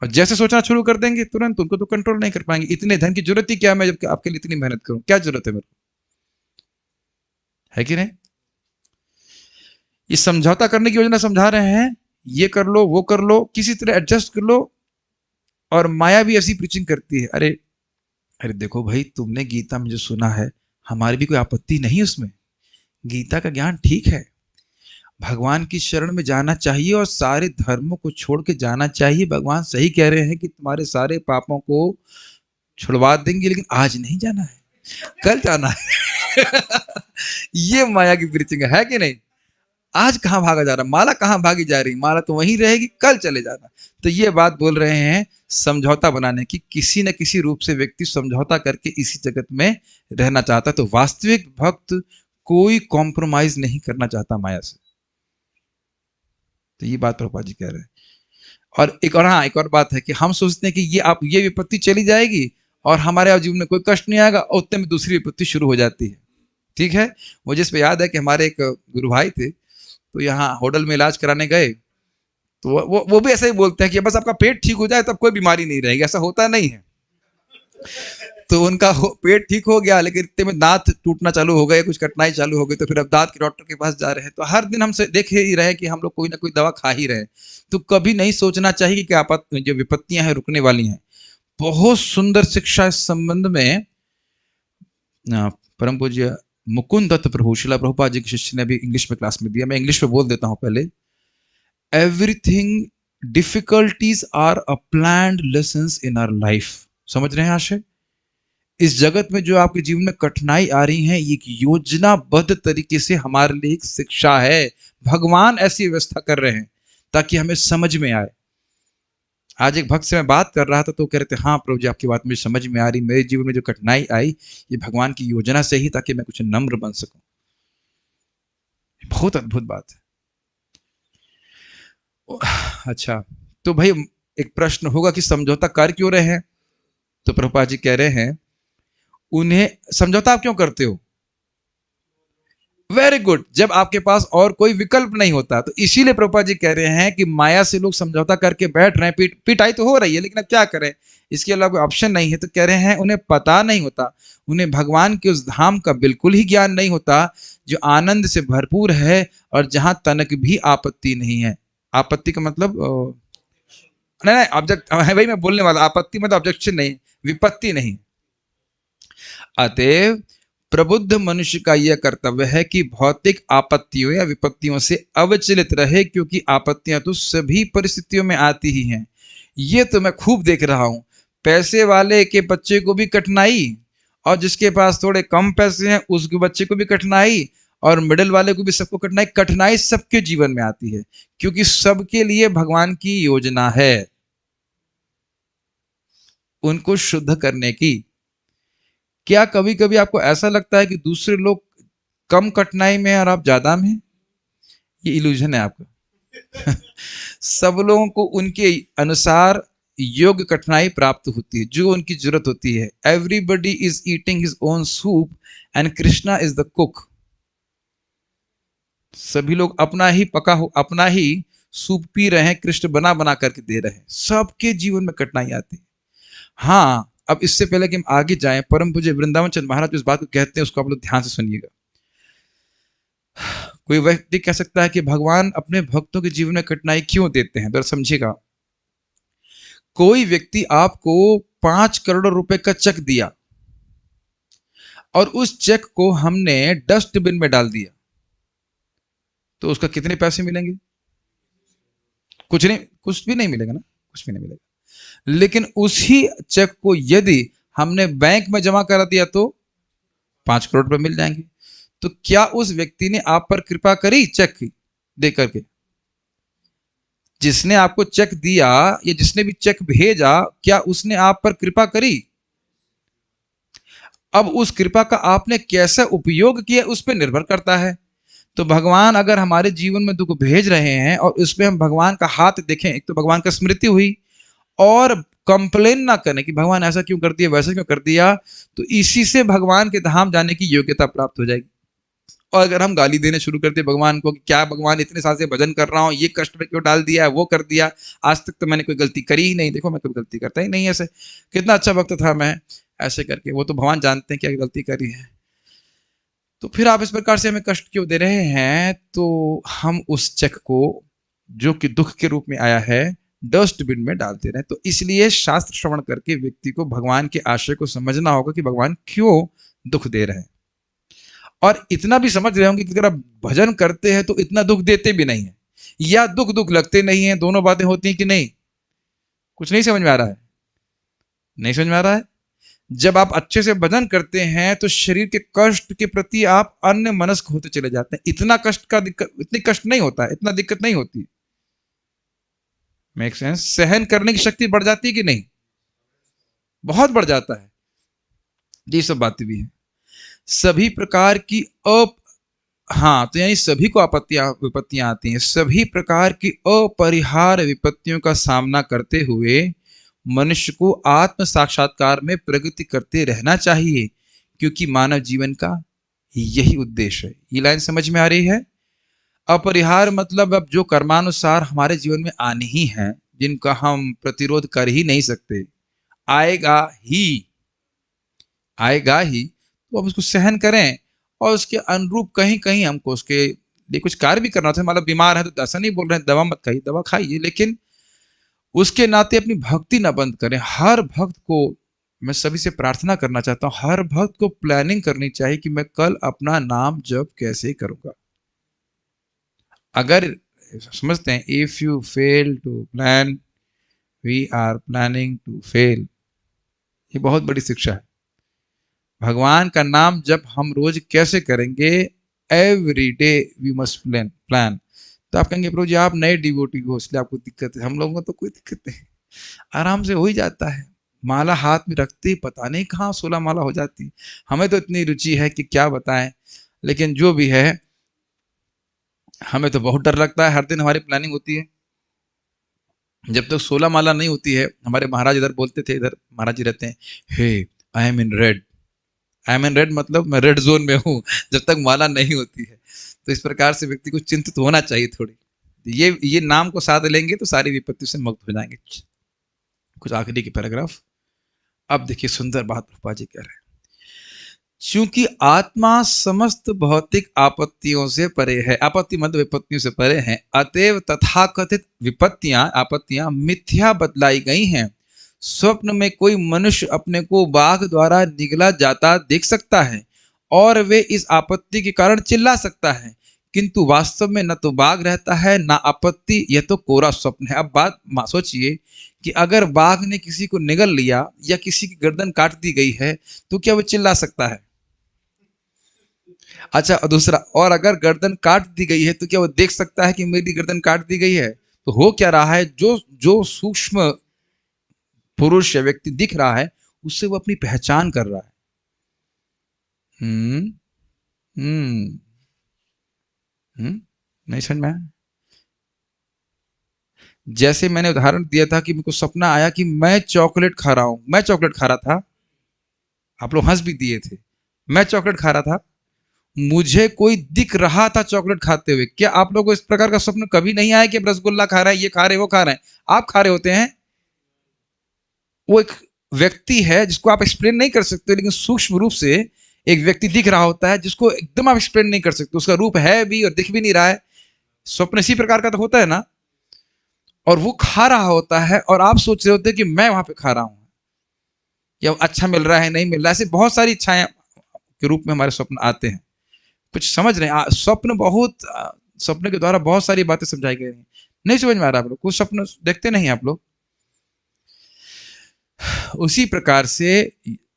[SPEAKER 1] और जैसे सोचना शुरू कर देंगे तुरंत उनको तो कंट्रोल नहीं कर पाएंगे। इतने धन की जरूरत ही क्या, मैं जब आपके लिए इतनी मेहनत करूं, क्या जरूरत है मेरे को, है कि नहीं? ये समझौता करने की योजना समझा रहे हैं, ये कर लो वो कर लो, किसी तरह एडजस्ट कर लो। और माया भी ऐसी प्रीचिंग करती है, अरे अरे देखो भाई, तुमने गीता में जो सुना है, हमारी भी कोई आपत्ति नहीं उसमें। गीता का ज्ञान ठीक है, भगवान की शरण में जाना चाहिए और सारे धर्मों को छोड़ के जाना चाहिए। भगवान सही कह रहे हैं कि तुम्हारे सारे पापों को छुड़वा देंगे, लेकिन आज नहीं जाना है, कल जाना है। ये माया की प्रीचिंग है कि नहीं? आज कहाँ भागा जा रहा, माला कहाँ भागी जा रही, माला तो वहीं रहेगी, कल चले जाना। तो ये बात बोल रहे हैं समझौता बनाने की। किसी न किसी रूप से व्यक्ति समझौता करके इसी जगत में रहना चाहता है। तो वास्तविक भक्त कोई कॉम्प्रोमाइज नहीं करना चाहता माया से। तो ये बात प्रभुपाद जी कह रहे हैं। और एक और, हाँ, एक और बात है कि हम सोचते हैं कि ये विपत्ति चली जाएगी और हमारे जीवन में कोई कष्ट नहीं आएगा, और उतने में दूसरी विपत्ति शुरू हो जाती है। ठीक है, मुझे इस पे याद है कि हमारे एक गुरु भाई थे, तो यहाँ होटल में इलाज कराने गए, तो वो भी ऐसा ही बोलते हैं कि बस आपका पेट ठीक हो जाए तब कोई बीमारी नहीं रहेगी। ऐसा होता नहीं है। तो उनका पेट ठीक हो गया, लेकिन इतने में दांत टूटना चालू हो गए, कुछ कठिनाई चालू हो गई, तो फिर अब दांत के डॉक्टर के पास जा रहे हैं। तो हर दिन हम देख ही रहे कि हम लोग कोई ना कोई दवा खा ही रहे। तो कभी नहीं सोचना चाहिए कि जो विपत्तियां हैं रुकने वाली हैं। बहुत सुंदर शिक्षा इस संबंध में परम पूज्य मुकुंद दत्त प्रभु शिला प्रभुपाद जी के शिष्य ने अभी इंग्लिश में क्लास में दिया। मैं इंग्लिश में बोल देता हूं पहले। Everything difficulties are a planned lessons in our life. समझ रहे हैं आशय? इस जगत में जो आपके जीवन में कठिनाई आ रही है, ये एक योजनाबद्ध तरीके से हमारे लिए एक शिक्षा है। भगवान ऐसी व्यवस्था कर रहे हैं ताकि हमें समझ में आए। आज एक भक्त से मैं बात कर रहा था तो कह रहे थे, हाँ प्रभु जी आपकी बात मुझे समझ में आ रही, मेरे जीवन में जो कठिनाई आई ये भगवान की योजना से ही, ताकि मैं कुछ नम्र बन सकूं। बहुत अद्भुत बात है। अच्छा, तो भाई एक प्रश्न होगा कि समझौता कर क्यों रहे हैं? तो प्रभुपाद जी कह रहे हैं, उन्हें समझौता आप क्यों करते हो? वेरी गुड, जब आपके पास और कोई विकल्प नहीं होता। तो इसीलिए प्रभुपाद जी कह रहे हैं कि माया से लोग समझौता करके बैठ रहे हैं। पिटाई तो हो रही है, लेकिन अब क्या करें, इसके अलावा कोई ऑप्शन नहीं है। तो कह रहे हैं उन्हें पता नहीं होता, उन्हें भगवान के उस धाम का बिल्कुल ही ज्ञान नहीं होता जो आनंद से भरपूर है और जहां तनक भी आपत्ति नहीं है। आपत्ति का मतलब नहीं नहीं, ऑब्जेक्ट वही मैं बोलने वाला। आपत्ति मतलब ऑब्जेक्शन नहीं, विपत्ति नहीं। अतएव प्रबुद्ध मनुष्य का यह कर्तव्य है कि भौतिक आपत्तियों या विपत्तियों से अविचलित रहे, क्योंकि आपत्तियां तो सभी परिस्थितियों में आती ही हैं। ये तो मैं खूब देख रहा हूं। पैसे वाले के बच्चे को भी कठिनाई, और जिसके पास थोड़े कम पैसे हैं उसके बच्चे को भी कठिनाई, और मिडिल वाले को भी सबको कठिनाई। कठिनाई सबके जीवन में आती है, क्योंकि सबके लिए भगवान की योजना है उनको शुद्ध करने की। क्या कभी कभी आपको ऐसा लगता है कि दूसरे लोग कम कठिनाई में और आप ज्यादा में? ये इल्यूजन है आपका। सब लोगों को उनके अनुसार योग्य कठिनाई प्राप्त होती है जो उनकी जरूरत होती है। Everybody is eating his own soup and Krishna is the cook. सभी लोग अपना ही पका हो, अपना ही सूप पी रहे हैं, कृष्ण बना बना करके दे रहे हैं। सबके जीवन में कठिनाई आती है। हाँ, अब इससे पहले कि हम आगे जाएं, परम पूज्य वृंदावन चंद्र महाराज इस बात को कहते हैं, उसको आप लोग ध्यान से सुनिएगा। कोई व्यक्ति कह सकता है कि भगवान अपने भक्तों के जीवन में कठिनाई क्यों देते हैं? जरा समझिएगा। कोई व्यक्ति आपको 5 करोड़ रुपए का चेक दिया और उस चेक को हमने डस्टबिन में डाल दिया, तो उसका कितने पैसे मिलेंगे? कुछ नहीं, कुछ भी नहीं मिलेगा ना, कुछ भी नहीं मिलेगा। लेकिन उसी चेक को यदि हमने बैंक में जमा करा दिया तो 5 करोड़ रुपए मिल जाएंगे। तो क्या उस व्यक्ति ने आप पर कृपा करी चेक दे करके? जिसने आपको चेक दिया या जिसने भी चेक भेजा, क्या उसने आप पर कृपा करी? अब उस कृपा का आपने कैसा उपयोग किया उस पर निर्भर करता है। तो भगवान अगर हमारे जीवन में दुख भेज रहे हैं और उसमें हम भगवान का हाथ देखें, एक तो भगवान का स्मृति हुई, और कंप्लेन ना करें कि भगवान ऐसा क्यों कर दिया, वैसा क्यों कर दिया, तो इसी से भगवान के धाम जाने की योग्यता प्राप्त हो जाएगी। और अगर हम गाली देने शुरू करते भगवान को कि क्या भगवान इतने साल से भजन कर रहा हूँ, ये कष्ट में क्यों डाल दिया है, वो कर दिया, आज तक तो मैंने कोई गलती करी ही नहीं, देखो मैं कोई गलती करता ही नहीं, ऐसे कितना अच्छा भक्त था मैं, ऐसे करके, वो तो भगवान जानते हैं क्या गलती करी है। तो फिर आप इस प्रकार से हमें कष्ट क्यों दे रहे हैं? तो हम उस चेक को जो कि दुख के रूप में आया है डस्टबिन में डालते रहे। तो इसलिए शास्त्र श्रवण करके व्यक्ति को भगवान के आशय को समझना होगा कि भगवान क्यों दुख दे रहे हैं। और इतना भी समझ रहे होंगे कि अगर आप भजन करते हैं तो इतना दुख देते भी नहीं है, या दुख दुख लगते नहीं है, दोनों बातें होती हैं कि नहीं? कुछ नहीं समझ में आ रहा है? नहीं समझ में आ रहा है? जब आप अच्छे से भजन करते हैं तो शरीर के कष्ट के प्रति आप अन्य मनस्क होते चले जाते हैं। इतना कष्ट का दिक्कत, इतनी कष्ट नहीं होता है, इतना दिक्कत नहीं होती। Make sense? सहन करने की शक्ति बढ़ जाती है कि नहीं? बहुत बढ़ जाता है। ये सब बातें भी हैं। सभी प्रकार की हाँ, तो यानी सभी को विपत्तियां आती हैं। सभी प्रकार की अपरिहार्य विपत्तियों का सामना करते हुए मनुष्य को आत्म साक्षात्कार में प्रगति करते रहना चाहिए, क्योंकि मानव जीवन का यही उद्देश्य है। ये लाइन समझ में आ रही है? अपरिहार्य मतलब अब जो कर्मानुसार हमारे जीवन में आनी ही है, जिनका हम प्रतिरोध कर ही नहीं सकते, आएगा ही, आएगा ही, तो हम उसको सहन करें और उसके अनुरूप कहीं कहीं हमको उसके लिए कुछ कार्य भी करना चाहिए। मतलब बीमार है तो ऐसा नहीं बोल रहे हैं दवा मत खाइए, दवा खाइए, लेकिन उसके नाते अपनी भक्ति ना बंद करें। हर भक्त को मैं सभी से प्रार्थना करना चाहता हूँ, हर भक्त को प्लानिंग करनी चाहिए कि मैं कल अपना नाम जप कैसे करूंगा। अगर समझते हैं if you fail to plan we are planning to fail, ये बहुत बड़ी शिक्षा है। भगवान का नाम जब हम रोज कैसे करेंगे, every day we must plan plan. तो आप कहेंगे प्रभु जी आप नए डिवोटी हो इसलिए आपको दिक्कत है, हम लोगों को तो कोई दिक्कत नहीं, आराम से हो ही जाता है। माला हाथ में रखते ही पता नहीं कहाँ 16 माला हो जाती। हमें तो इतनी रुचि है कि क्या बताएं, लेकिन जो भी है हमें तो बहुत डर लगता है। हर दिन हमारी प्लानिंग होती है, जब तक 16 माला नहीं होती है। हमारे महाराज इधर बोलते थे, इधर महाराज जी रहते हैं, hey I am in red, I am in red मतलब मैं रेड जोन में हूँ जब तक माला नहीं होती है। तो इस प्रकार से व्यक्ति को चिंतित होना चाहिए थोड़ी। ये नाम को साथ लेंगे तो सारी विपत्ति से मुक्त हो जाएंगे। कुछ आखिरी की पैराग्राफ। अब देखिए सुंदर बात प्रभुपाद जी कह रहे हैं, चूंकि आत्मा समस्त भौतिक आपत्तियों से परे है, आपत्ति मतलब विपत्तियों से परे है, अतएव तथाकथित विपत्तियां आपत्तियां मिथ्या बतलाई गई हैं। स्वप्न में कोई मनुष्य अपने को बाघ द्वारा निगला जाता देख सकता है और वे इस आपत्ति के कारण चिल्ला सकता है, किंतु वास्तव में न तो बाघ रहता है न आपत्ति, यह तो कोरा स्वप्न है। अब बात सोचिए कि अगर बाघ ने किसी को निगल लिया या किसी की गर्दन काट दी गई है तो क्या वो चिल्ला सकता है? अच्छा, और दूसरा, और अगर गर्दन काट दी गई है तो क्या वो देख सकता है कि मेरी गर्दन काट दी गई है? तो हो क्या रहा है, जो जो सूक्ष्म पुरुष या व्यक्ति दिख रहा है उससे वो अपनी पहचान कर रहा है। हम्म हम्म नहीं समझ में आया? जैसे मैंने उदाहरण दिया था कि मेरे को सपना आया कि मैं चॉकलेट खा रहा हूं, मैं चॉकलेट खा रहा था, आप लोग हंस भी दिए थे, मैं चॉकलेट खा रहा था, मुझे कोई दिख रहा था चॉकलेट खाते हुए। क्या आप लोगों को इस प्रकार का स्वप्न कभी नहीं आया कि रसगुल्ला खा रहा है, ये खा रहे वो खा रहे हैं, आप खा रहे होते हैं, वो एक व्यक्ति है जिसको आप एक्सप्लेन नहीं कर सकते, लेकिन सूक्ष्म रूप से एक व्यक्ति दिख रहा होता है जिसको एकदम आप एक्सप्लेन नहीं कर सकते, उसका रूप है भी और दिख भी नहीं रहा है। स्वप्न इसी प्रकार का तो होता है ना, और वो खा रहा होता है और आप सोच रहे होते हैं कि मैं वहां पे खा रहा हूं, या अच्छा मिल रहा है नहीं मिल रहा है, ऐसी बहुत सारी इच्छाएं के रूप में हमारे स्वप्न आते हैं। कुछ समझ रहे हैं? स्वप्न बहुत स्वप्न के द्वारा बहुत सारी बातें समझाई गई हैं। नहीं समझ में आ रहा आप लोग? कुछ स्वप्न देखते नहीं आप लोग? उसी प्रकार से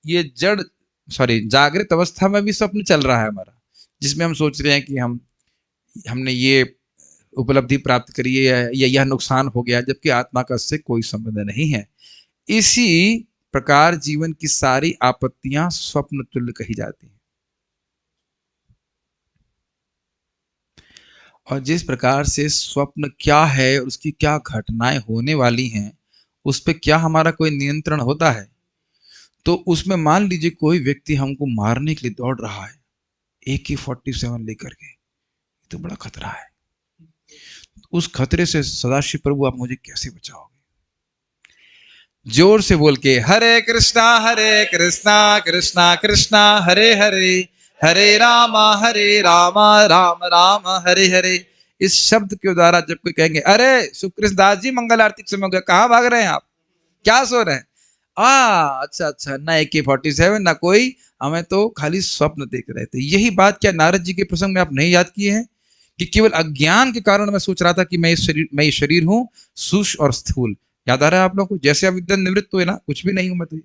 [SPEAKER 1] ये जड़ जागृत अवस्था में भी स्वप्न चल रहा है हमारा, जिसमें हम सोच रहे हैं कि हमने ये उपलब्धि प्राप्त करी है या यह नुकसान हो गया, जबकि आत्मा का इससे कोई संबंध नहीं है। इसी प्रकार जीवन की सारी आपत्तियां स्वप्न तुल्य कही जाती हैं। और जिस प्रकार से स्वप्न क्या है और उसकी क्या घटनाएं होने वाली हैं, उस पर क्या हमारा कोई नियंत्रण होता है? तो उसमें मान लीजिए कोई व्यक्ति हमको मारने के लिए दौड़ रहा है AK-47 लेकर के, तो बड़ा खतरा है। उस खतरे से सदाशिव प्रभु आप मुझे कैसे बचाओगे? जोर से बोल के हरे कृष्णा कृष्णा कृष्णा हरे हरे, हरे रामा राम राम हरे हरे। इस शब्द के द्वारा जब कोई कहेंगे अरे सुकृष्ण दास जी मंगल आरती के समय हो गया, कहाँ भाग रहे हैं आप, क्या सो रहे हैं? अच्छा, ना AK-47 ना कोई, हमें तो खाली स्वप्न देख रहे थे। यही बात क्या नारद जी के प्रसंग में आप नहीं याद किए हैं कि केवल अज्ञान के कारण मैं सोच रहा था कि मैं ये शरीर हूं, सूक्ष्म और स्थूल। याद आ रहा है आप लोगों को? जैसे अविद्या निवृत्त हुए ना, कुछ भी नहीं हूं मैं तो।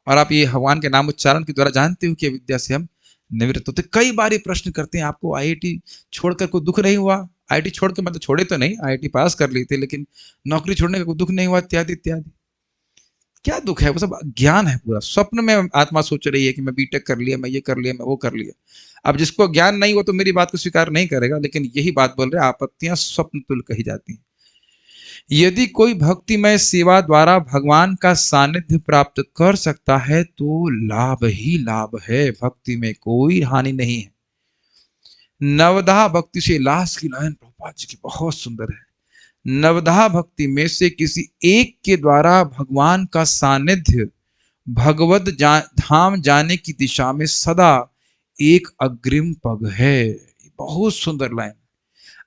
[SPEAKER 1] और आप ये भगवान के नाम उच्चारण के द्वारा जानते हो कि अविद्या से हम निवृत्त होते। कई बार ये प्रश्न करते हैं, आपको IIT छोड़कर कोई दुख नहीं हुआ? IIT छोड़ के मतलब छोड़े तो नहीं, IIT पास कर ली थी, लेकिन नौकरी छोड़ने का कोई दुख नहीं हुआ, इत्यादि इत्यादि। क्या दुख है? वो सब ज्ञान है पूरा। स्वप्न में आत्मा सोच रही है कि मैं बीटेक कर लिया, मैं ये कर लिया, मैं वो कर लिया। अब जिसको ज्ञान नहीं, वो तो मेरी बात को स्वीकार नहीं करेगा, लेकिन यही बात बोल रहे हैं, आपत्तियां स्वप्न तुल्य कही जाती हैं। यदि कोई भक्तिमय सेवा द्वारा भगवान का सानिध्य प्राप्त कर सकता है तो लाभ ही लाभ है, भक्ति में कोई हानि नहीं है। नवधा भक्ति से, लास्ट की लाइन प्रभुपाद जी की बहुत सुंदर है। नवधा भक्ति में से किसी एक के द्वारा भगवान का सानिध्य धाम जाने की दिशा में सदा एक अग्रिम पग है। बहुत सुंदर लाइन।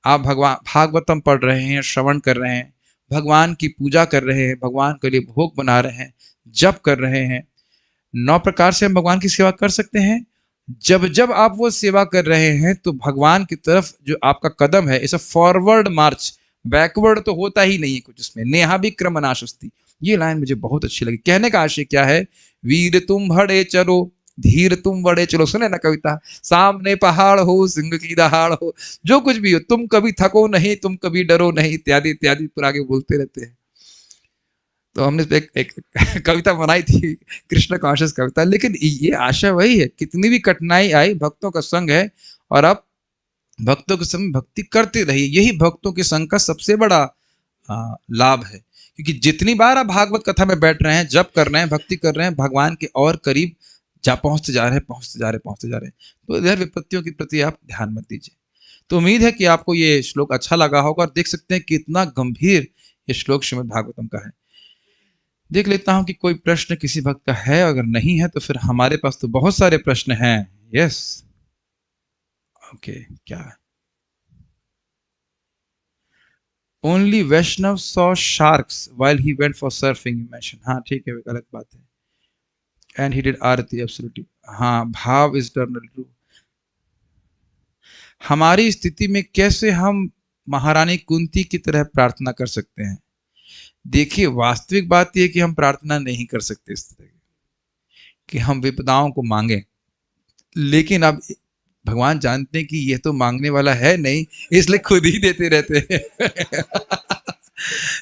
[SPEAKER 1] आप भगवान भागवतम पढ़ रहे हैं, श्रवण कर रहे हैं, भगवान की पूजा कर रहे हैं, भगवान के लिए भोग बना रहे हैं, जप कर रहे हैं। 9 प्रकार से हम भगवान की सेवा कर सकते हैं। जब जब आप वो सेवा कर रहे हैं तो भगवान की तरफ जो आपका कदम है, इसे फॉरवर्ड मार्च, बैकवर्ड तो होता ही नहीं है कुछ इसमें। नेहा भी क्रम नाशस्ती, ये लाइन मुझे बहुत अच्छी लगी। कहने का आशय क्या है? वीर तुम बड़े चलो, धीर तुम बड़े चलो। सुने ना कविता, सामने पहाड़ हो, सिंह की दहाड़ हो, जो कुछ भी हो, तुम कभी थको नहीं, तुम कभी डरो नहीं, इत्यादि इत्यादि पूरा आगे बोलते रहते हैं। तो हमने एक कविता बनाई थी, कृष्ण कॉन्शियस कविता। लेकिन ये आशा वही है, कितनी भी कठिनाई आई, भक्तों का संग है, और आप भक्तों के संग भक्ति करते रहिए। यही भक्तों के संग का सबसे बड़ा लाभ है। क्योंकि जितनी बार आप भागवत कथा में बैठ रहे हैं, जप कर रहे हैं, भक्ति कर रहे हैं, भगवान के और करीब पहुंचते जा रहे हैं, पहुंचते जा रहे हैं, पहुंचते जा रहे हैं। तो इधर विपत्तियों के प्रति आप ध्यान मत दीजिए। तो उम्मीद है कि आपको ये श्लोक अच्छा लगा होगा, और देख सकते हैं कि इतना गंभीर ये श्लोक श्रीमद् भागवतम का है। देख लेता हूं कि कोई प्रश्न किसी भक्त का है। अगर नहीं है तो फिर हमारे पास तो बहुत सारे प्रश्न हैं। यस, ओके, क्या है? Only Vaishnav saw sharks while he went for surfing, you mention. हाँ ठीक है, गलत बात है। And he did aarti, absolutely. हाँ, भाव इज इटर्नल, ट्रू। हमारी स्थिति में कैसे हम महारानी कुंती की तरह प्रार्थना कर सकते हैं? देखिए, वास्तविक बात यह कि हम प्रार्थना नहीं कर सकते इस तरह कि हम विपदाओं को मांगे। लेकिन अब भगवान जानते हैं कि ये तो मांगने वाला है नहीं, इसलिए खुद ही देते रहते हैं।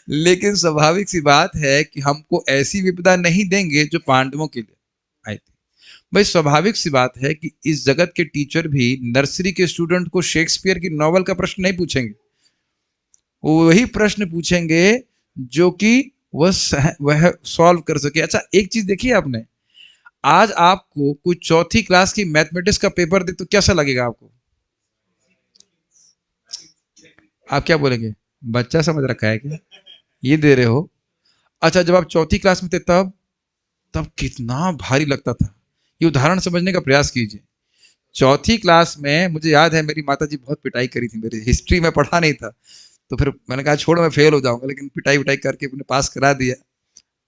[SPEAKER 1] लेकिन स्वाभाविक सी बात है कि हमको ऐसी विपदा नहीं देंगे जो पांडवों के लिए आई थी। भाई, स्वाभाविक सी बात है कि इस जगत के टीचर भी नर्सरी के स्टूडेंट को शेक्सपियर की नॉवल का प्रश्न नहीं पूछेंगे। वो वही प्रश्न पूछेंगे जो कि वह सॉल्व कर सके। अच्छा, एक चीज देखिए आपने, आज आपको कोई 4th क्लास की मैथमेटिक्स का पेपर दे तो कैसा लगेगा आपको? आप क्या बोलेंगे? बच्चा समझ रखा है क्या, ये दे रहे हो? अच्छा, जब आप 4th क्लास में थे तब तब कितना भारी लगता था। ये उदाहरण समझने का प्रयास कीजिए। 4th क्लास में मुझे याद है मेरी माता जी बहुत पिटाई करी थी। मेरी हिस्ट्री में पढ़ा नहीं था, तो फिर मैंने कहा छोड़, मैं फेल हो जाऊंगा, लेकिन पिटाई विटाई करके अपने पास करा दिया।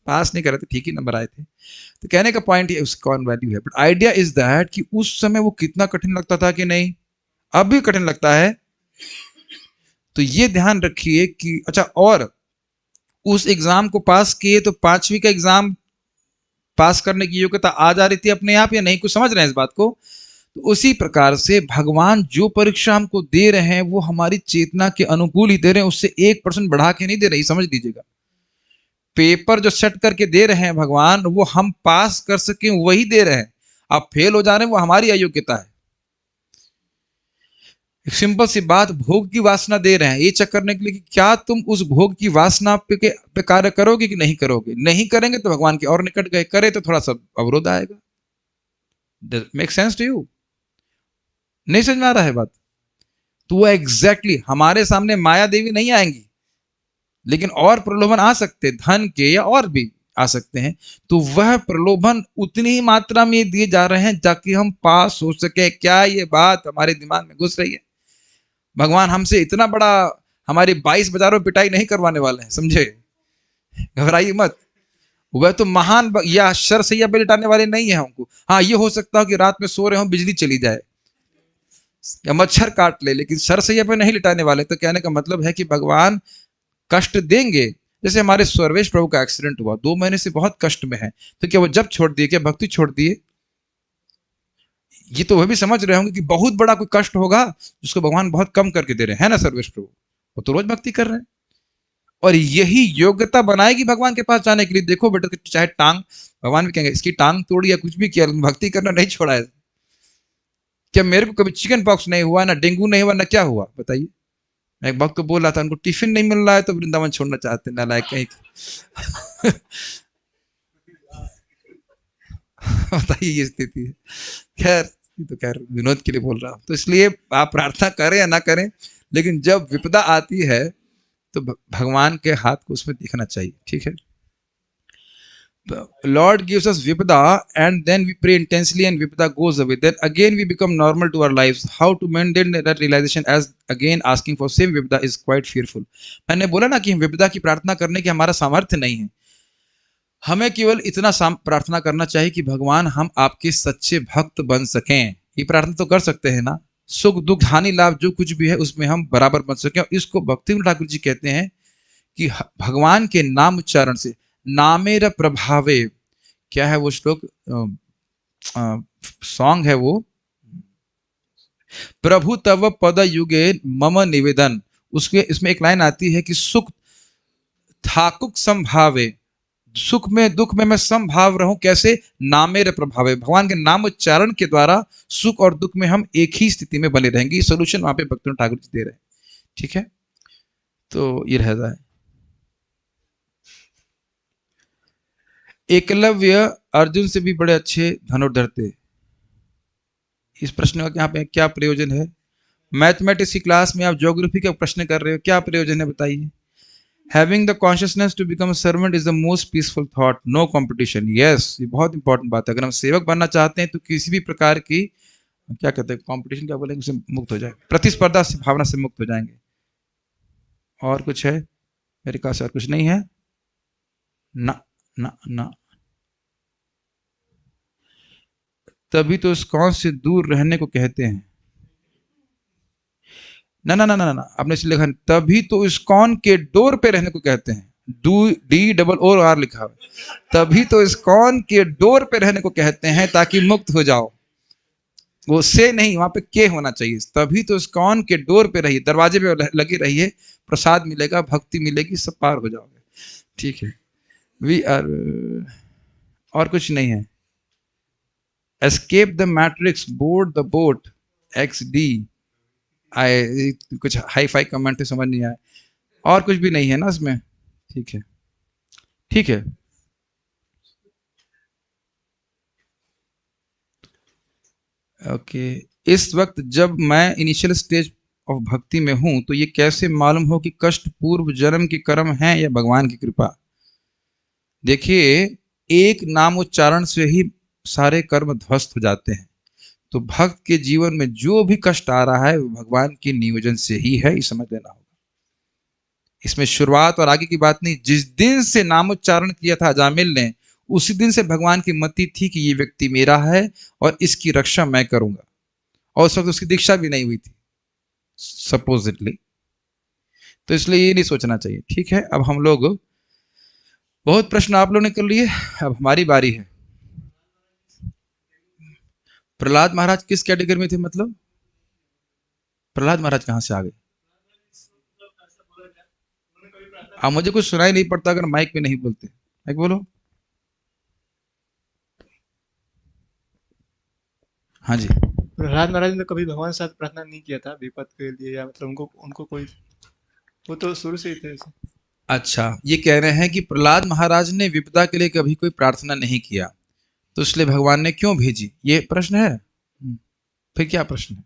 [SPEAKER 1] पास नहीं कर रहे थे, ठीक ही नंबर आए थे। तो कहने का पॉइंट ये, उसका कौन वैल्यू है, बट आइडिया इज दैट कि उस समय वो कितना कठिन लगता था कि नहीं, अब भी कठिन लगता है। तो ये ध्यान रखिए कि अच्छा, और उस एग्जाम को पास किए तो 5वीं का एग्जाम पास करने की योग्यता आ जा रही थी अपने आप, या नहीं? कुछ समझ रहे हैं इस बात को? तो उसी प्रकार से भगवान जो परीक्षा हमको दे रहे हैं वो हमारी चेतना के अनुकूल ही दे रहे हैं, उससे 1% बढ़ा के नहीं दे रहे, समझ लीजिएगा। पेपर जो सेट करके दे रहे हैं भगवान, वो हम पास कर सके वही दे रहे हैं। आप फेल हो जा रहे हैं, वो हमारी अयोग्यता है। एक सिंपल सी बात, भोग की वासना दे रहे हैं ये चेक करने के लिए कि क्या तुम उस भोग की वासना पे कार्य करोगे कि नहीं करोगे। नहीं करेंगे तो भगवान के और निकट गए, करे तो थोड़ा सा अवरोध आएगा। Make sense to you? नहीं समझ में आ रहा है बात? तो वो एग्जैक्टली हमारे सामने माया देवी नहीं आएंगी, लेकिन और प्रलोभन आ सकते, धन के या और भी आ सकते हैं। तो वह प्रलोभन उतनी ही मात्रा में दिए जा रहे हैं ताकि हम पास हो सके। क्या ये बात हमारे दिमाग में घुस रही है? भगवान हमसे इतना बड़ा, हमारी 22 बाजारों पिटाई नहीं करवाने वाले हैं, समझे? घबराइए मत। वह तो महान या शर सैया पे लिटाने वाले नहीं है हमको। हाँ, ये हो सकता है कि रात में सो रहे हो, बिजली चली जाए या मच्छर काट ले, लेकिन सर सैया पे नहीं लिटाने वाले। तो कहने का मतलब है कि भगवान कष्ट देंगे। जैसे हमारे सर्वेश प्रभु का एक्सीडेंट हुआ, 2 महीने से बहुत कष्ट में है, तो क्या वो जब छोड़ दिए, क्या भक्ति छोड़ दिए? ये तो वह भी समझ रहे होंगे कि बहुत बड़ा कोई कष्ट होगा जिसको भगवान बहुत कम करके दे रहे हैं, है ना सर्वेश प्रभु? वो तो रोज भक्ति कर रहे हैं, और यही योग्यता बनाएगी भगवान के पास जाने के लिए। देखो बेटा, चाहे टांग, भगवान भी कहेंगे इसकी टांग तोड़ी या कुछ भी किया, भक्ति करना नहीं छोड़ा है। क्या मेरे को कभी चिकन पॉक्स नहीं हुआ, ना डेंगू नहीं हुआ, ना क्या हुआ, बताइए? मैं एक भक्त को बोल रहा था, उनको टिफिन नहीं मिल रहा है तो वृंदावन छोड़ना चाहते, ना लायक कहीं। बताइए, ये स्थिति है। खैर, ये तो खैर विनोद के लिए बोल रहा हूँ। तो इसलिए आप प्रार्थना करें या ना करें, लेकिन जब विपदा आती है तो भगवान के हाथ को उसमें दिखना चाहिए। ठीक है, Lord gives us vipda and then we pray intensely and vipda goes away. Then again we become normal to our lives. How to maintain that realization as again asking for same vipda is quite fearful. मैंने बोला ना कि विपदा की प्रार्थना करने की हमारा सामर्थ्य नहीं है। हमें केवल इतना प्रार्थना करना चाहिए कि भगवान हम आपके सच्चे भक्त बन सकें। ये प्रार्थना तो कर सकते हैं ना, सुख दुख हानि लाभ जो कुछ भी है उसमें हम बराबर बन सकें। और इसको भक्ति ठाकुर जी कहते हैं कि भगवान के नाम उच्चारण से, नामेर प्रभावे, क्या है वो श्लोक, सॉन्ग है वो, प्रभु तव पद युगे मम निवेदन। उसके इसमें एक लाइन आती है कि सुख थाकुक संभावे, सुख में दुख में मैं संभाव रहूं, कैसे, नामेर प्रभावे, भगवान के नाम उच्चारण के द्वारा सुख और दुख में हम एक ही स्थिति में बने रहेंगे। ये सोल्यूशन वहां पे भक्ति ठाकुर जी दे रहे हैं। ठीक है, तो ये रहता है। एकलव्य अर्जुन से भी बड़े अच्छे धनुर्धर थे। इस प्रश्न का यहाँ पे क्या प्रयोजन है? मैथमेटिक्स की क्लास में आप ज्योग्राफी का प्रश्न कर रहे हो, क्या प्रयोजन है बताइए? Having the consciousness to become a servant is the most peaceful thought, no competition. Yes, ये बहुत इंपॉर्टेंट बात है। अगर हम सेवक बनना चाहते हैं तो किसी भी प्रकार की, क्या कहते हैं, कंपटीशन क्या बोलेंगे, उससे मुक्त हो जाए, प्रतिस्पर्धा से भावना से मुक्त हो जाएंगे। और कुछ है मेरे ख्याल से? और कुछ नहीं है ना, ना ना। तभी तो इस्कॉन से दूर रहने को कहते हैं। ना ना ना ना ना, आपने इसलिए लिखा, तभी तो इस्कॉन के डोर पे रहने को कहते हैं। डी डबल ओ आर लिखा है। तभी तो इस्कॉन के डोर पे रहने को कहते हैं ताकि मुक्त हो जाओ। वो से नहीं, वहां पे के होना चाहिए। तभी तो इस्कॉन के डोर पे रहिए, दरवाजे पे लगे रहिए, प्रसाद मिलेगा, भक्ति मिलेगी, सब पार हो जाओगे। ठीक है, वी आर, और कुछ नहीं है। Escape the matrix, board the boat, X D, I कुछ हाई फाई कमेंट समझ नहीं आया। और कुछ भी नहीं है ना इसमें। ठीक है, ठीक है, ओके। इस वक्त जब मैं इनिशियल स्टेज ऑफ भक्ति में हूं तो ये कैसे मालूम हो कि कष्ट पूर्व जन्म के कर्म हैं या भगवान की कृपा? देखिए, एक नाम उच्चारण से ही सारे कर्म ध्वस्त हो जाते हैं। तो भक्त के जीवन में जो भी कष्ट आ रहा है वो भगवान के नियोजन से ही है, ये समझ लेना होगा। इसमें शुरुआत और आगे की बात नहीं। जिस दिन से नामोच्चारण किया था अजामिल ने, उसी दिन से भगवान की मति थी कि ये व्यक्ति मेरा है और इसकी रक्षा मैं करूंगा। और उस वक्त उसकी दीक्षा भी नहीं हुई थी सपोजिटली। तो इसलिए ये नहीं सोचना चाहिए। ठीक है, अब हम लोग, बहुत प्रश्न आप लोगों ने कर लिए, अब हमारी बारी है। प्रहलाद महाराज किस कैटेगरी में थे? मतलब प्रहलाद महाराज कहां से आ गए? अब मुझे कुछ सुनाई नहीं पड़ता अगर माइक पे नहीं बोलते। माइक बोलो। हाँ जी।
[SPEAKER 2] प्रहलाद महाराज ने कभी भगवान से प्रार्थना नहीं किया था विपद के लिए, या मतलब उनको उनको कोई, वो तो शुरू से ही थे ऐसे।
[SPEAKER 1] अच्छा, ये कह रहे हैं कि प्रहलाद महाराज ने विपदा के लिए कभी कोई प्रार्थना नहीं किया, तो इसलिए भगवान ने क्यों भेजी, ये प्रश्न है। फिर क्या प्रश्न है?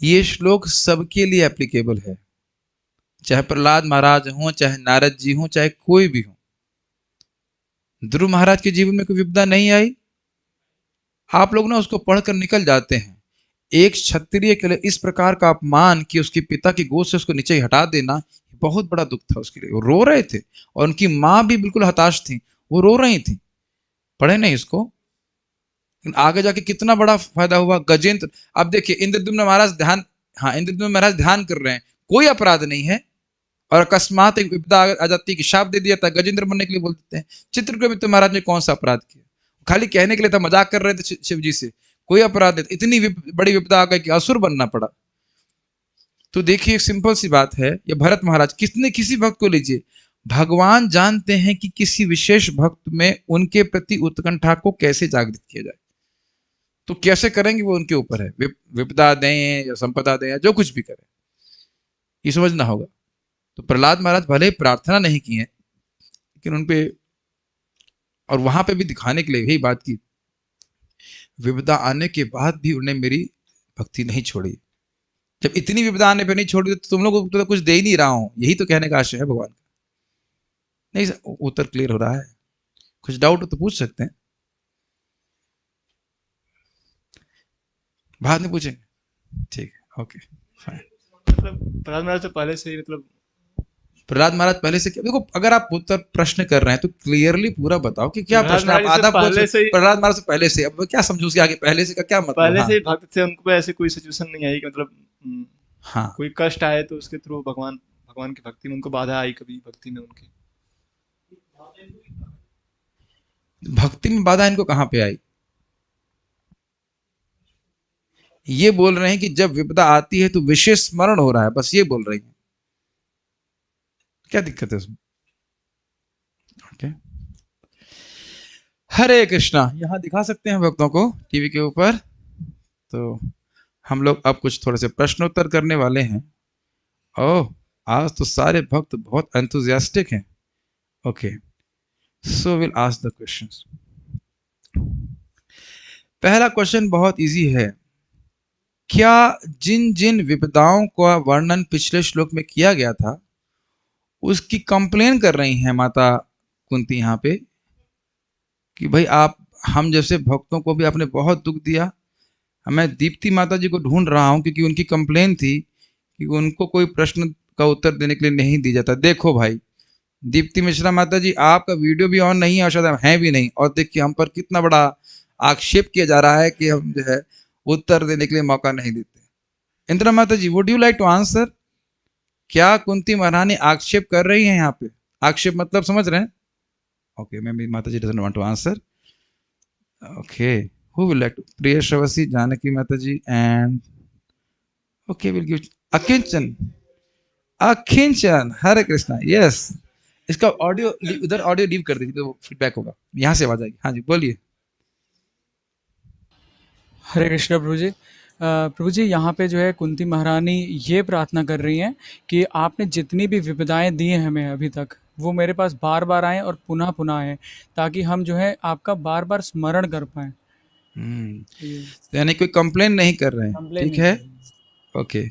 [SPEAKER 1] ये श्लोक सबके लिए एप्लीकेबल है, चाहे प्रहलाद महाराज हो, चाहे नारद जी हो, चाहे कोई भी हो। ध्रुव महाराज के जीवन में कोई विपदा नहीं आई, आप लोग ना उसको पढ़कर निकल जाते हैं। एक क्षत्रिय के लिए इस प्रकार का अपमान कि उसके पिता की गोद से उसको नीचे हटा देना, बहुत बड़ा दुख था उसके लिए। वो रो रहे थे और उनकी माँ भी बिल्कुल हताश थी, वो रो रही थी। पढ़े नहीं इसको, आगे जाके कितना बड़ा फायदा हुआ। गजेंद्र, अब देखिए इंद्रद्युम्न महाराज ध्यान, हाँ इंद्रद्युम्न महाराज ध्यान कर रहे हैं, कोई अपराध नहीं है, और अकस्मात एक विपदा आ जाती है कि शाप दे दिया था, गजेंद्र बनने के लिए बोल देते हैं। चित्रगुप्त महाराज ने कौन सा अपराध किया? खाली कहने के लिए था, मजाक कर रहे थे शिव जी से, कोई अपराध नहीं। इतनी बड़ी विपदा आ गई कि असुर बनना पड़ा। तो देखिए, सिंपल सी बात है। ये भरत महाराज, किसी भक्त को लीजिए, भगवान जानते हैं कि किसी विशेष भक्त में उनके प्रति उत्कंठा को कैसे जागृत किया जाए। तो कैसे करेंगे वो उनके ऊपर है, विपदा दें या संपदा दें या जो कुछ भी करें, ये समझना होगा। तो प्रहलाद महाराज भले प्रार्थना नहीं की है, लेकिन उनपे और वहां पे भी दिखाने के लिए यही बात की, विपदा आने के बाद भी उन्हें मेरी भक्ति नहीं छोड़ी। जब इतनी विपदा आने पे नहीं छोड़ी तो तुम लोगों को तो कुछ दे ही नहीं रहा हूं, यही तो कहने का आशय है भगवान का। नहीं सर, उत्तर क्लियर हो रहा है? कुछ डाउट हो तो पूछ सकते हैं, बाद में पूछेंगे, ठीक है, ओके फाइन।
[SPEAKER 2] मतलब प्रहलाद महाराज तो पहले से ही मतलब
[SPEAKER 1] प्रहलाद महाराज पहले से क्या, देखो अगर आप उत्तर प्रश्न कर रहे हैं तो क्लियरली पूरा बताओ कि क्या
[SPEAKER 2] प्रहलाद
[SPEAKER 1] प्रश्न है। आप
[SPEAKER 2] महाराज जैसे
[SPEAKER 1] आधा पूछ,
[SPEAKER 2] पहले से ही
[SPEAKER 1] प्रहलाद महाराज से पहले से, अब मैं क्या समझूं उसके आगे पहले से का क्या मतलब।
[SPEAKER 2] पहले
[SPEAKER 1] हाँ
[SPEAKER 2] से ही भक्त थे, उनको ऐसे कोई सिचुएशन नहीं आई कि मतलब
[SPEAKER 1] हाँ,
[SPEAKER 2] कोई कष्ट आए तो उसके थ्रू भगवान भगवान की भक्ति में उनको बाधा आई कभी भक्ति में उनकी।
[SPEAKER 1] भक्ति में बाधा इनको कहाँ पे आई? ये बोल रहे हैं कि जब विपदा आती है तो विशेष स्मरण हो रहा है, बस ये बोल रही है। क्या दिक्कत है उसमें? ओके, हरे कृष्णा। यहाँ दिखा सकते हैं भक्तों को टीवी के ऊपर। तो हम लोग अब कुछ थोड़े से प्रश्न उत्तर करने वाले हैं। ओह, आज तो सारे भक्त बहुत एंथुजियास्टिक हैं। Okay, so will ask the questions. पहला क्वेश्चन बहुत इजी है। क्या जिन जिन विपदाओं का वर्णन पिछले श्लोक में किया गया था उसकी कंप्लेन कर रही हैं माता कुंती यहाँ पे कि भाई आप, हम जैसे भक्तों को भी आपने बहुत दुख दिया। मैं दीप्ति माता जी को ढूंढ रहा हूँ क्योंकि उनकी कंप्लेन थी कि उनको कोई प्रश्न का उत्तर देने के लिए नहीं दिया जाता। देखो भाई दीप्ति मिश्रा माता जी, आपका वीडियो भी ऑन नहीं है और शायद हम हैं भी नहीं, और देखिए हम पर कितना बड़ा आक्षेप किया जा रहा है कि हम जो है उत्तर देने के लिए मौका नहीं देते। इंदिरा माता जी, would you like to answer? क्या कुंती महारानी आक्षेप कर रही है यहाँ पे? आक्षेप मतलब समझ रहे हैं? ओके, मे माता जी doesn't want to answer. Okay, who will like to? Priya Shravasi, Janaki माता जी and okay will give Akinchan. Akinchan, Hare Krishna, yes. इसका ऑडियो उधर ऑडियो लीव कर दीजिए तो फीडबैक होगा, यहाँ से आवाज आएगी। हाँ जी बोलिए।
[SPEAKER 3] हरे कृष्ण प्रभु जी। प्रभु जी, यहाँ पे जो है कुंती महारानी ये प्रार्थना कर रही हैं कि आपने जितनी भी विपदाएं दी हैं हमें अभी तक, वो मेरे पास बार बार आएँ और पुनः पुनः आएँ, ताकि हम जो है आपका बार बार स्मरण कर पाएँ। ये
[SPEAKER 1] तो यानी कोई कंप्लेन नहीं कर रहे हैं,
[SPEAKER 3] कंप्लेन
[SPEAKER 1] ठीक
[SPEAKER 3] नहीं
[SPEAKER 1] है,
[SPEAKER 3] कर रही हैं।
[SPEAKER 1] ओके।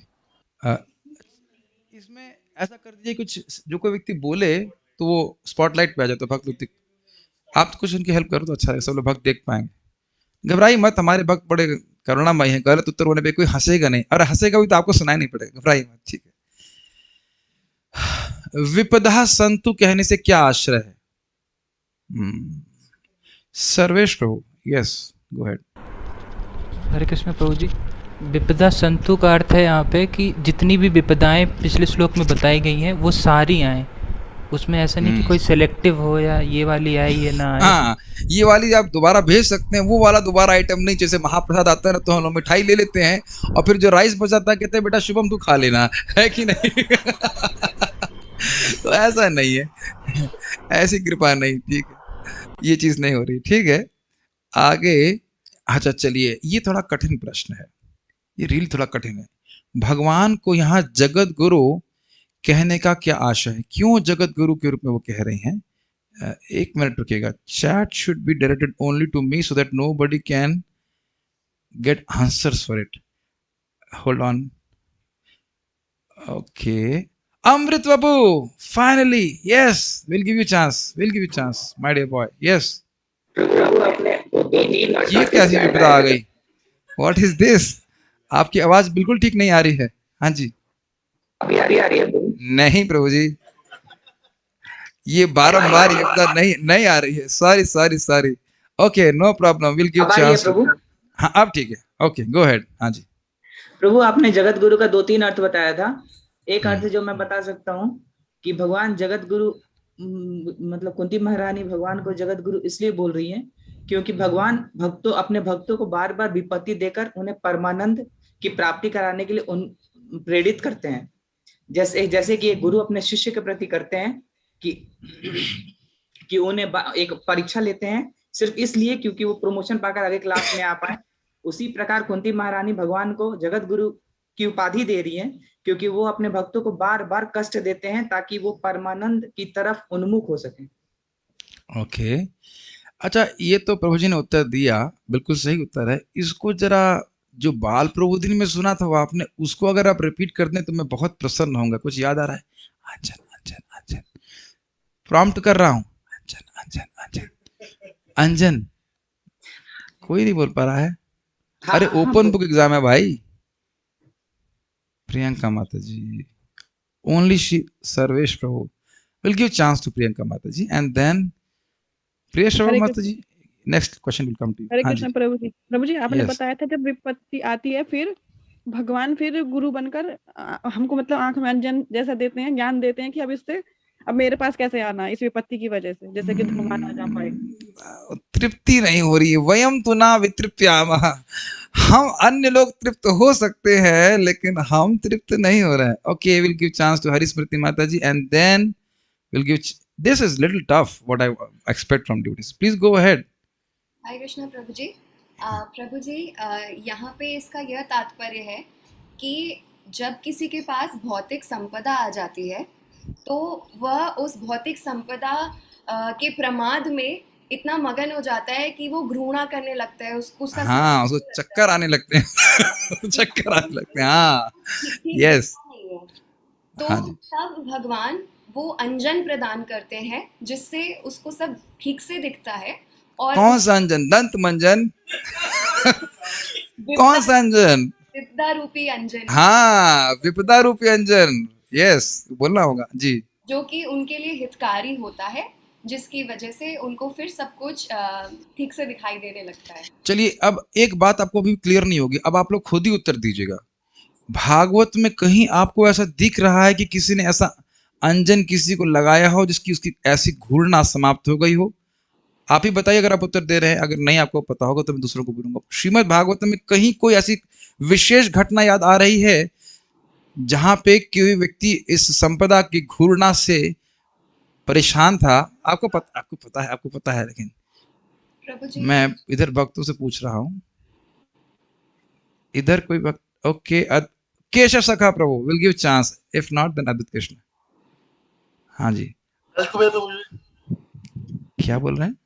[SPEAKER 1] इसमें ऐसा कर दीजिए, कुछ जो कोई व्यक्ति बोले तो वो स्पॉटलाइट पे आ जाए तो भक्त व्यक्ति, आप तो कुछ उनकी हेल्प करो तो अच्छा है, सब लोग भक्त देख पाएंगे। घबराइए मत, हमारे भक्त बड़े करुणामय हैं, गलत उत्तर होने पे कोई हंसेगा नहीं, और हंसेगा भी तो आपको सुनाई नहीं पड़ेगा, घबराइए मत, ठीक है। विपदा संतु कहने से क्या आश्रय है? सर्वेश प्रभु, यस, गो हेड।
[SPEAKER 4] हरे कृष्ण प्रभु जी। विपदा संतु का अर्थ है यहाँ पे कि जितनी भी विपदाएं पिछले श्लोक में बताई गई हैं वो सारी आए, उसमें ऐसा नहीं कि कोई सेलेक्टिव हो या ये वाली आए ये ना आए।
[SPEAKER 1] हाँ, ये वाली आप दोबारा भेज सकते हैं, वो वाला दोबारा आइटम नहीं। जैसे महाप्रसाद आता है ना तो हम लोग मिठाई ले लेते हैं और फिर जो राइस बचाता है कहते हैं बेटा शुभम तू खा लेना, है कि नहीं? तो ऐसा नहीं है, ऐसी कृपा नहीं, ठीक है, ये चीज नहीं हो रही, ठीक है। आगे, अच्छा चलिए, ये थोड़ा कठिन प्रश्न है, ये रियली थोड़ा कठिन है। भगवान को यहाँ जगत गुरु कहने का क्या आशय है? क्यों जगत गुरु के रूप में वो कह रहे हैं? एक मिनट रुकिएगा। Chat should be directed only to me so that nobody can get answers for it. Hold on, okay. Amrit Babu, finally, yes, will give you chance, will give you chance my dear boy, yes. ये कैसी विपदा आ गई? What is this? आपकी आवाज बिल्कुल ठीक नहीं आ रही है। हाँ जी,
[SPEAKER 5] अभी आ रही है प्रभु?
[SPEAKER 1] नहीं प्रभु जी, ये बारंबार ये विपदा नहीं नहीं आ रही है, sorry sorry sorry. Okay, no problem, will give
[SPEAKER 5] अब आ रही है
[SPEAKER 1] चांस।
[SPEAKER 5] प्रभु?
[SPEAKER 1] हाँ अब ठीक है, ओके गो हेड। हाँ जी
[SPEAKER 5] प्रभु, आपने जगत गुरु का 2-3 अर्थ बताया था। एक अर्थ जो मैं बता सकता हूँ कि भगवान जगत गुरु, मतलब कुंती महारानी भगवान को जगत गुरु इसलिए बोल रही हैं क्योंकि भगवान अपने भक्तों को बार बार विपत्ति देकर उन्हें परमानंद की प्राप्ति कराने के लिए प्रेरित करते हैं। जैसे जैसे कि एक गुरु अपने शिष्य के प्रति करते हैं कि उन्हें एक परीक्षा लेते हैं सिर्फ इसलिए क्योंकि वो प्रमोशन पाकर अगले क्लास में आ पाए। उसी प्रकार कुंती महारानी भगवान को जगत गुरु की उपाधि दे रही हैं क्योंकि वो अपने भक्तों को बार बार कष्ट देते हैं ताकि वो परमानंद की तरफ उन्मुख हो सके।
[SPEAKER 1] ओके। अच्छा, ये तो प्रभु जी ने उत्तर दिया, बिल्कुल सही उत्तर है। इसको जरा जो बाल प्रबोधिनी में सुना था वो आपने, उसको अगर आप रिपीट कर दें तो मैं बहुत प्रसन्न होऊंगा। कुछ याद आ रहा है? अंजन अंजन अंजन, प्रॉम्प्ट कर रहा हूँ। अंजन अंजन अंजन अंजन, कोई नहीं बोल पा रहा है।
[SPEAKER 5] हाँ
[SPEAKER 1] अरे
[SPEAKER 5] हाँ
[SPEAKER 1] ओपन बुक एग्जाम है भाई। प्रियंका माता जी, only she, Sarvesh Prabhu will give chance to Priyanka Mataji, and then Priyesh Prabhu
[SPEAKER 6] Hare
[SPEAKER 1] Mataji,
[SPEAKER 6] Krishna
[SPEAKER 1] next question will come to you.
[SPEAKER 6] हरे
[SPEAKER 1] हाँ
[SPEAKER 6] कृष्ण
[SPEAKER 1] जी,
[SPEAKER 6] प्रभु जी आपने
[SPEAKER 1] yes.
[SPEAKER 6] बताया था जब विपत्ति आती है फिर भगवान फिर गुरु बनकर हमको मतलब आंख में अंजन जैसा देते हैं, ज्ञान देते हैं कि अब इससे अब मेरे पास कैसे आना इस विपत्ति की वजह से, जैसे कि भगवान आ जा पाए।
[SPEAKER 1] तृप्ति नहीं हो रही है। वयम तो ना वितृप्यामः, हम अन्य लोग तृप्त हो सकते हैं लेकिन हम तृप्त नहीं हो रहे हैं। Okay, will give chance to Hari Smriti माता जी and then will give, this is little tough what I expect from duties. Please go ahead.
[SPEAKER 7] Hare Krishna Prabhu ji. Prabhu ji, यहाँ पे इसका यह तात्पर्य है कि जब किसी के पास भौतिक संपदा आ जाती है तो वह उस भौतिक संपदा के प्रमाद में इतना मगन हो जाता है कि वो घृणा करने लगता है, उसका
[SPEAKER 1] हाँ, उसको चक्कर आने लगते हैं। चक्कर आने लगते हैं, हाँ, यस,
[SPEAKER 7] नहीं है। तो
[SPEAKER 1] हाँ जी।
[SPEAKER 7] तब भगवान वो अंजन प्रदान करते हैं जिससे उसको सब ठीक से दिखता है। और
[SPEAKER 1] कौन सा अंजन? दंत मंजन? कौन सा अंजन?
[SPEAKER 7] विपदा रूपी अंजन,
[SPEAKER 1] हाँ, विपदा रूपी अंजन, यस, बोलना होगा जी।
[SPEAKER 7] जो कि उनके लिए हितकारी होता है, जिसकी वजह से उनको फिर सब कुछ ठीक से दिखाई देने लगता है।
[SPEAKER 1] चलिए, अब एक बात आपको अभी क्लियर नहीं होगी, अब आप लोग खुद ही उत्तर दीजिएगा। भागवत में कहीं आपको ऐसा दिख रहा है कि किसी ने ऐसा अंजन किसी को लगाया हो जिसकी उसकी ऐसी घूरना समाप्त हो गई हो? आप ही बताइए अगर आप उत्तर दे रहे हैं। अगर नहीं आपको पता होगा तो मैं दूसरों को बोलूंगा। श्रीमद् भागवत में कहीं कोई ऐसी विशेष घटना याद आ रही है जहां पे कोई व्यक्ति इस संपदा की घूरना से परेशान था? आपको पता है, लेकिन
[SPEAKER 7] प्रभु जी,
[SPEAKER 1] मैं इधर भक्तों से पूछ रहा हूँ। इधर कोई भक्त? Okay, Keshav Sakha Prabhu will give chance, if not then Advait Krishna. हाँ जी, क्या बोल रहे हैं?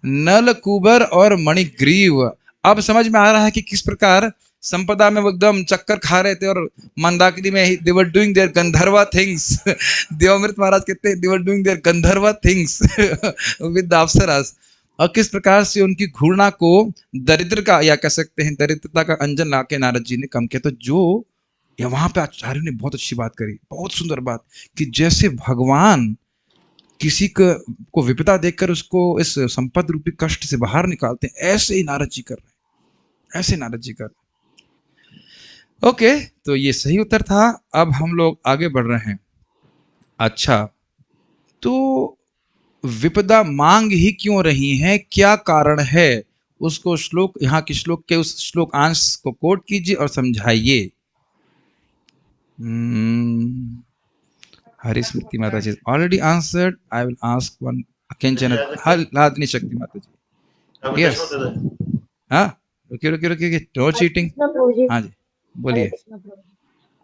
[SPEAKER 1] नलकुबर और मणिग्रीव। अब समझ में आ रहा है कि किस प्रकार संपदा में वो एकदम चक्कर खा रहे थे और मंदाकिनी में they were doing their gandharva things. Devamrit Maharaj कहते हैं they were doing their gandharva things with the apsaras. और किस प्रकार से उनकी घूर्णा को दरिद्र का, या कह सकते हैं दरिद्रता का अंजन लाके नारद जी ने कम किया। तो जो या वहां पे आचार्य ने बहुत अच्छी बात करी, बहुत सुंदर बात, कि जैसे भगवान किसी को विपदा देखकर उसको इस संपद रूपी कष्ट से बाहर निकालते हैं, ऐसे ही नारद जी कर रहे हैं, ऐसे नारद जी कर रहे हैं। ओके, तो ये सही उत्तर था। अब हम लोग आगे बढ़ रहे हैं। अच्छा, तो विपदा मांग ही क्यों रही है, क्या कारण है? उसको श्लोक, यहाँ के श्लोक के उस श्लोक अंश को कोट कीजिए और समझाइए। हरि स्मृति माता जी already answered. I will ask one किंचन लादनी शक्ति माता जी। यस, हाँ, रुकिए, नो चीटिंग। हाँ जी, बोलिए।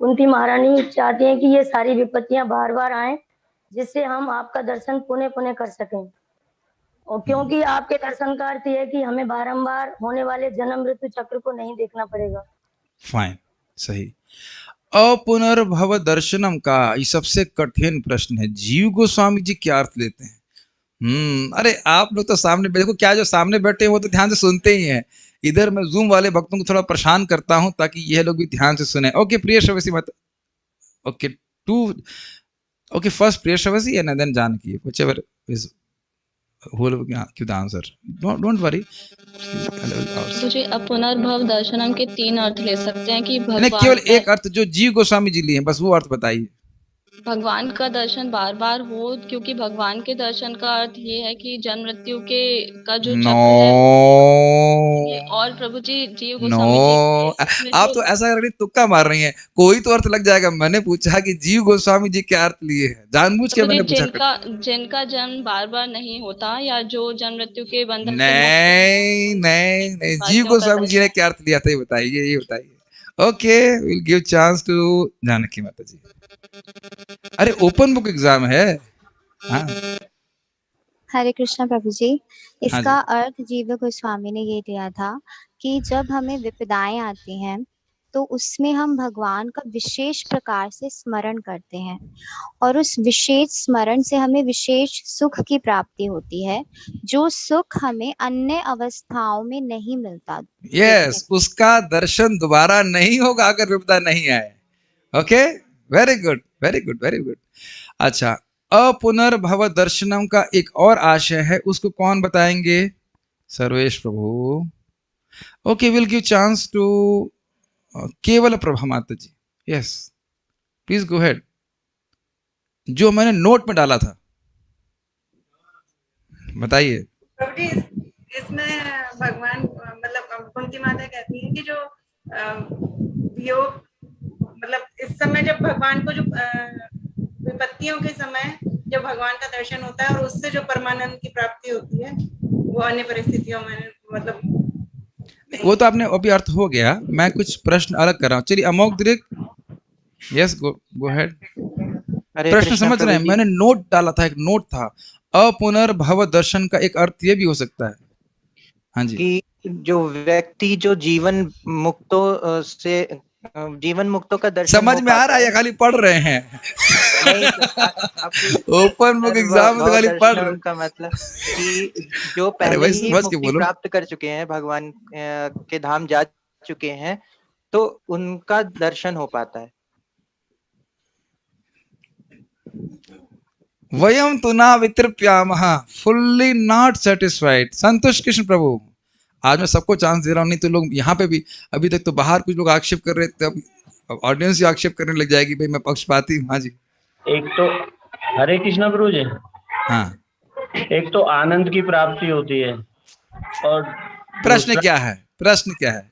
[SPEAKER 8] कुंती महारानी चाहती हैं कि ये सारी विपत्तियां बार बार आए जिससे हम आपका दर्शन पुनः पुनः कर सकें, और क्योंकि आपके दर्शन का अर्थ यह है कि हमें बारंबार होने वाले जन्म मृत्यु चक्र को नहीं देखना पड़ेगा।
[SPEAKER 1] फाइन, सही। अपुनर्भव दर्शनम का ये सबसे कठिन प्रश्न है। जीव गोस्वामी जी क्या अर्थ लेते हैं? अरे आप लोग तो सामने देखो, क्या जो सामने बैठे हैं वो तो ध्यान से सुनते ही हैं। इधर मैं जूम वाले भक्तों को थोड़ा परेशान करता हूं ताकि यह लोग भी ध्यान से सुने। ओके, प्रिय श्रवसी मत, okay, okay, first Priya Shravasi and then Janaki, whichever is who will give the answer. Don't worry.
[SPEAKER 9] मुझे पुनर्भव दर्शनम के 3 अर्थ ले सकते हैं कि
[SPEAKER 1] नहीं, केवल एक अर्थ जो जीव गोस्वामी जी लिए हैं, बस वो अर्थ बताइए।
[SPEAKER 9] भगवान का दर्शन बार बार हो, क्योंकि भगवान के दर्शन का अर्थ ये है कि जन्म मृत्यु के का जो चक्र है। और प्रभु जी, जीव गोस्वामी जी
[SPEAKER 1] आप तो ऐसा कर रही, तुक्का मार रही हैं, कोई तो अर्थ लग जाएगा। मैंने पूछा कि जीव गोस्वामी जी क्या अर्थ लिए हैं, जानबूझ के मैंने पूछा।
[SPEAKER 9] जिनका जन्म बार बार नहीं होता, या जो जन्म मृत्यु के बंधन
[SPEAKER 1] नहीं, जीव गोस्वामी जी ने क्या अर्थ लिया था, ये बताइए। Okay, will give chance to Janaki माता जी। अरे ओपन बुक एग्जाम है। हाँ,
[SPEAKER 10] हरे कृष्णा प्रभु जी।
[SPEAKER 1] हाँ
[SPEAKER 10] इसका
[SPEAKER 1] जी।
[SPEAKER 10] अर्थ जीव गोस्वामी ने ये दिया था कि जब हमें विपदाएं आती हैं तो उसमें हम भगवान का विशेष प्रकार से स्मरण करते हैं और उस विशेष स्मरण से हमें विशेष सुख की प्राप्ति होती है, जो सुख हमें अन्य अवस्थाओं में नहीं मिलता।
[SPEAKER 1] यस, उसका दर्शन दोबारा नहीं होगा अगर विपदा नहीं आए। Okay, very good, very good, very good. अच्छा, अपुनर्भव दर्शनम का एक और आशय है, उसको कौन बताएंगे? Sarvesh Prabhu. Okay, will give chance to Keval Prabha माता जी। Yes, please go head. जो मैंने नोट में डाला था, बताइए।
[SPEAKER 11] प्रभु जी, इसमें भगवान मतलब कुंती माता कहती है कि जो वियोग मतलब इस समय जब भगवान को जो विपत्तियों के समय जब भगवान का दर्शन होता है और उससे जो परमानंद की प्राप्ति होती है वो अन्य परिस्थितियों में मतलब
[SPEAKER 1] वो तो आपने अभी अर्थ हो गया, मैं कुछ प्रश्न अलग कर रहा हूँ। चलिए अमोक दृक, यस गो हेड। प्रश्न समझ रहे हैं? मैंने नोट डाला था, एक नोट था, अपुनर्भव दर्शन का एक अर्थ ये भी हो सकता है। हाँ जी,
[SPEAKER 12] कि जो व्यक्ति जो जीवन मुक्तों का दर्शन
[SPEAKER 1] समझ में आ रहा है या खाली पढ़ रहे हैं? ओपन बुक एग्जाम में खाली पढ़ रहे हैं।
[SPEAKER 12] उनका मतलब कि जो पहले ही मुक्ति प्राप्त कर चुके हैं, भगवान के धाम जा चुके हैं, तो उनका दर्शन हो पाता है।
[SPEAKER 1] वयम तु न वितृप्यामः, फुल्ली नॉट सेटिस्फाइड। संतोष कृष्ण प्रभु, आज मैं सबको चांस दे रहा हूँ, नहीं तो लोग यहाँ पे भी, अभी तक तो बाहर कुछ लोग आक्षेप कर रहे थे, अब ऑडियंस ही आक्षेप करने लग जाएगी भाई मैं पक्षपाती हूँ। हाँ जी।
[SPEAKER 13] एक तो हरे कृष्णा प्रभु जी,
[SPEAKER 1] हाँ,
[SPEAKER 13] एक तो आनंद की प्राप्ति होती है और
[SPEAKER 1] प्रश्न क्या है? प्रश्न क्या है?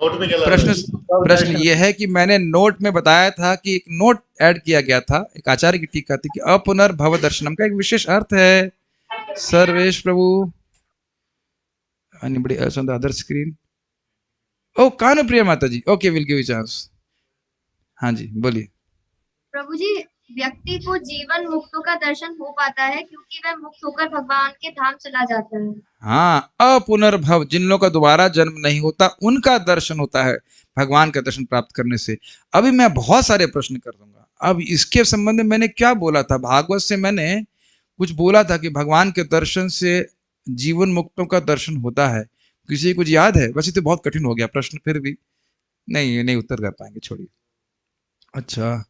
[SPEAKER 1] प्रश्न ये है कि मैंने नोट में बताया था कि एक नोट ऐड किया गया था, एक आचार्य की टीका थी कि अपुनर्भव दर्शनम का एक विशेष अर्थ है। सर्वेश प्रभु, anybody else on the other screen? Oh, Kanupriya माता ji, okay, will give you chance. हाँ जी, बोलिए।
[SPEAKER 14] प्रभु जी, व्यक्ति को जीवन मुक्तों का दर्शन हो पाता है क्योंकि वह मुक्त होकर भगवान के धाम चला जाता है।
[SPEAKER 1] हाँ, अपुनर्भव, जिन लोगों का दोबारा जन्म नहीं होता उनका दर्शन होता है भगवान का दर्शन प्राप्त करने से। अभी मैं बहुत सारे प्रश्न कर दूंगा। अब इसके संबंध में मैंने क्या बोला था? भागवत से मैंने कुछ बोला था कि भगवान के दर्शन से जीवन मुक्तों का दर्शन होता है। किसी को कुछ याद है? वैसे तो बहुत कठिन हो गया प्रश्न, फिर भी नहीं उत्तर कर पाएंगे, छोड़िए। अच्छा,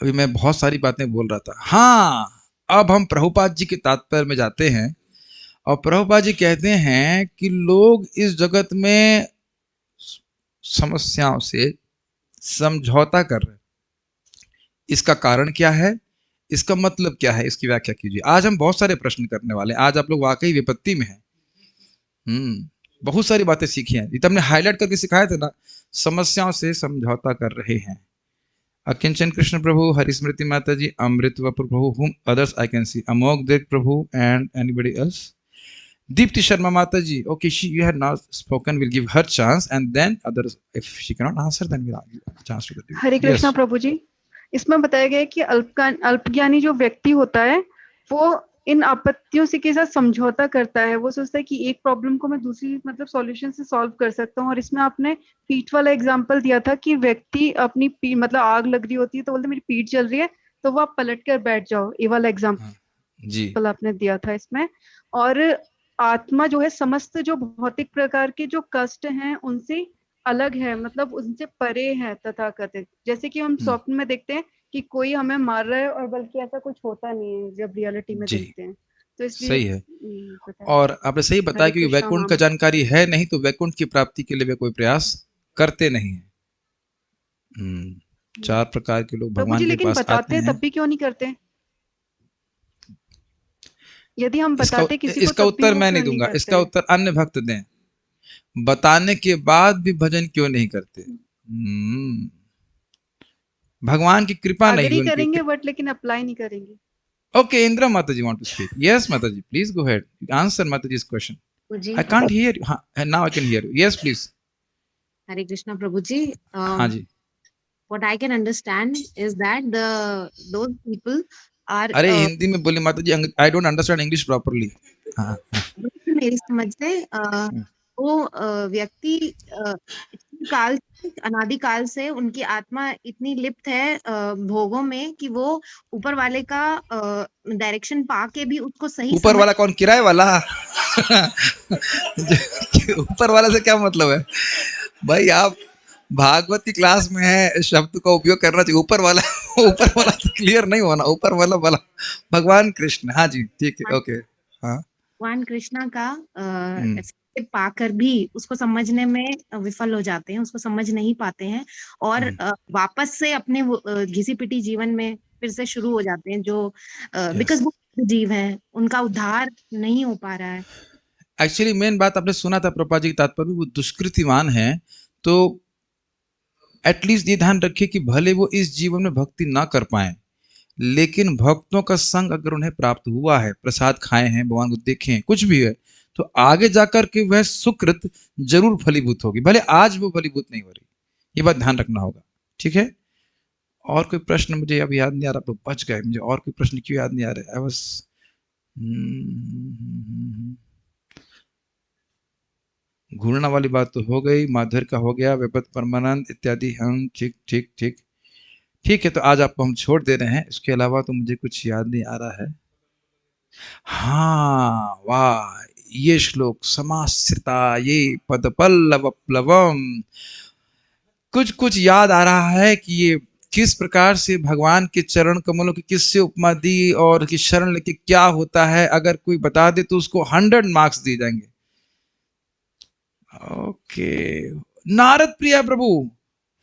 [SPEAKER 1] अभी मैं बहुत सारी बातें बोल रहा था। हाँ, अब हम प्रभुपाद जी के तात्पर्य में जाते हैं और प्रभुपाद जी कहते हैं कि लोग इस जगत में समस्याओं से समझौता कर रहे हैं। इसका कारण क्या है? इसका मतलब क्या है? इसकी व्याख्या कीजिए। आज हम बहुत सारे प्रश्न करने वाले हैं। आज आप लोग वाकई विपत्ति में हैं। बहुत सारी बातें सीखी हैं। ये तो हमने हाईलाइट करके सिखाए थे ना, समस्याओं से समझौता कर रहे हैं। अकिंचन कृष्ण प्रभु, हरिस्मृति माता ji, Amrit Prabhu, whom others I can see, Amok Dev Prabhu, and anybody else? Deepti Sharma माता जी, okay, you had not spoken, we'll give her chance, and then others, if she cannot answer, then we'll give chance to the.
[SPEAKER 6] हरे कृष्णा प्रभु जी, इसमें बताया गया है कि अल्पज्ञानी जो व्यक्ति होता है वो इन आपत्तियों से के साथ समझौता करता है। वो सोचता है कि एक प्रॉब्लम को मैं दूसरी मतलब सॉल्यूशन से सॉल्व कर सकता हूँ। और इसमें आपने पीठ वाला एग्जांपल दिया था कि व्यक्ति अपनी मतलब आग लग रही होती है तो बोलते मेरी पीठ जल रही है, तो वो आप पलट कर बैठ जाओ। ये वाला एग्जांपल जी आपने दिया था इसमें। और आत्मा जो है समस्त जो भौतिक प्रकार के जो कष्ट हैं उनसे अलग है, मतलब उनसे परे है तथाकथित। जैसे कि हम स्वप्न में देखते हैं कि कोई हमें मार रहा है और बल्कि ऐसा कुछ होता नहीं है जब रियलिटी में देखते हैं। तो इसलिए
[SPEAKER 1] सही है। और आपने सही बताया कि वैकुंठ का जानकारी है नहीं तो वैकुंठ की प्राप्ति के लिए वे कोई प्रयास करते नहीं है। 4 प्रकार के लोग भगवान के पास आते हैं,
[SPEAKER 6] तब भी क्यों नहीं करते? यदि हम बताते किसी को,
[SPEAKER 1] इसका उत्तर मैं नहीं दूंगा, इसका उत्तर अन्य भक्त दें। बताने के बाद भी भजन क्यों नहीं करते? भगवान की कृपा नहीं
[SPEAKER 6] है, करेंगे बट लेकिन अप्लाई नहीं करेंगे।
[SPEAKER 1] Okay, Indra Mataji want to speak. Yes, Mataji, please go ahead. Answer Mataji's question. I can't hear you. And now I can hear you. Yes, please.
[SPEAKER 15] Hare Krishna Prabhu ji.
[SPEAKER 1] हाँ जी.
[SPEAKER 15] What I can understand is that those people और
[SPEAKER 1] अरे हिंदी में बोली माता ji, I don't understand English properly. हाँ
[SPEAKER 15] मेरी समझ से वो व्यक्ति काल अनादिकाल से उनकी आत्मा इतनी लिप्त है भोगों में कि वो ऊपर वाले का डायरेक्शन पा के भी उसको सही
[SPEAKER 1] ऊपर वाला कौन, किराए वाला? ऊपर वाला से क्या मतलब है भाई? आप भागवत की क्लास में है, शब्द का उपयोग करना चाहिए। ऊपर वाला ऊपर वाला तो क्लियर नहीं होना, ऊपर वाला वाला भगवान कृष्ण। हाँ जी ठीक है, ओके। हाँ,
[SPEAKER 15] भगवान कृष्णा का पाकर भी उसको समझने में विफल हो जाते हैं, उसको समझ नहीं पाते हैं और वापस से अपने घिसी पिटी जीवन में फिर से शुरू हो जाते हैं, जो बिकॉज वो जीव हैं, उनका उद्धार नहीं हो पा रहा है।
[SPEAKER 1] एक्चुअली मेन बात आपने सुना था प्रभुपाद जी के तात्पर्य, वो दुष्कृतिमान है, तो एटलीस्ट ये ध्यान रखिए कि भले वो इस जीवन में भक्ति ना कर पाए, लेकिन भक्तों का संग अगर उन्हें प्राप्त हुआ है, प्रसाद खाए हैं, भगवान को देखे हैं, कुछ भी है, तो आगे जाकर के वह सुकृत जरूर फलीभूत होगी, भले आज वो फलीभूत नहीं हो रही। ये बात ध्यान रखना होगा, ठीक है? और कोई प्रश्न मुझे अब याद नहीं आ रहा, तो बच गए मुझे। और कोई प्रश्न क्यों याद नहीं आ रहे? आई वाज घूरना वाली बात तो हो गई, माधुर का हो गया, विपत परमानंद इत्यादि। हम ठीक ठीक ठीक ठीक है, तो आज आपको हम छोड़ दे रहे हैं। इसके अलावा तो मुझे कुछ याद नहीं आ रहा है। हाँ, वाह, ये श्लोक समाश्रिता ये पद पल्लव प्लवम, कुछ कुछ याद आ रहा है कि ये किस प्रकार से भगवान के चरण कमलों की किससे उपमा दी और कि शरण लेके क्या होता है। अगर कोई बता दे तो उसको 100 मार्क्स दिए जाएंगे। Okay, Narad Priya Prabhu,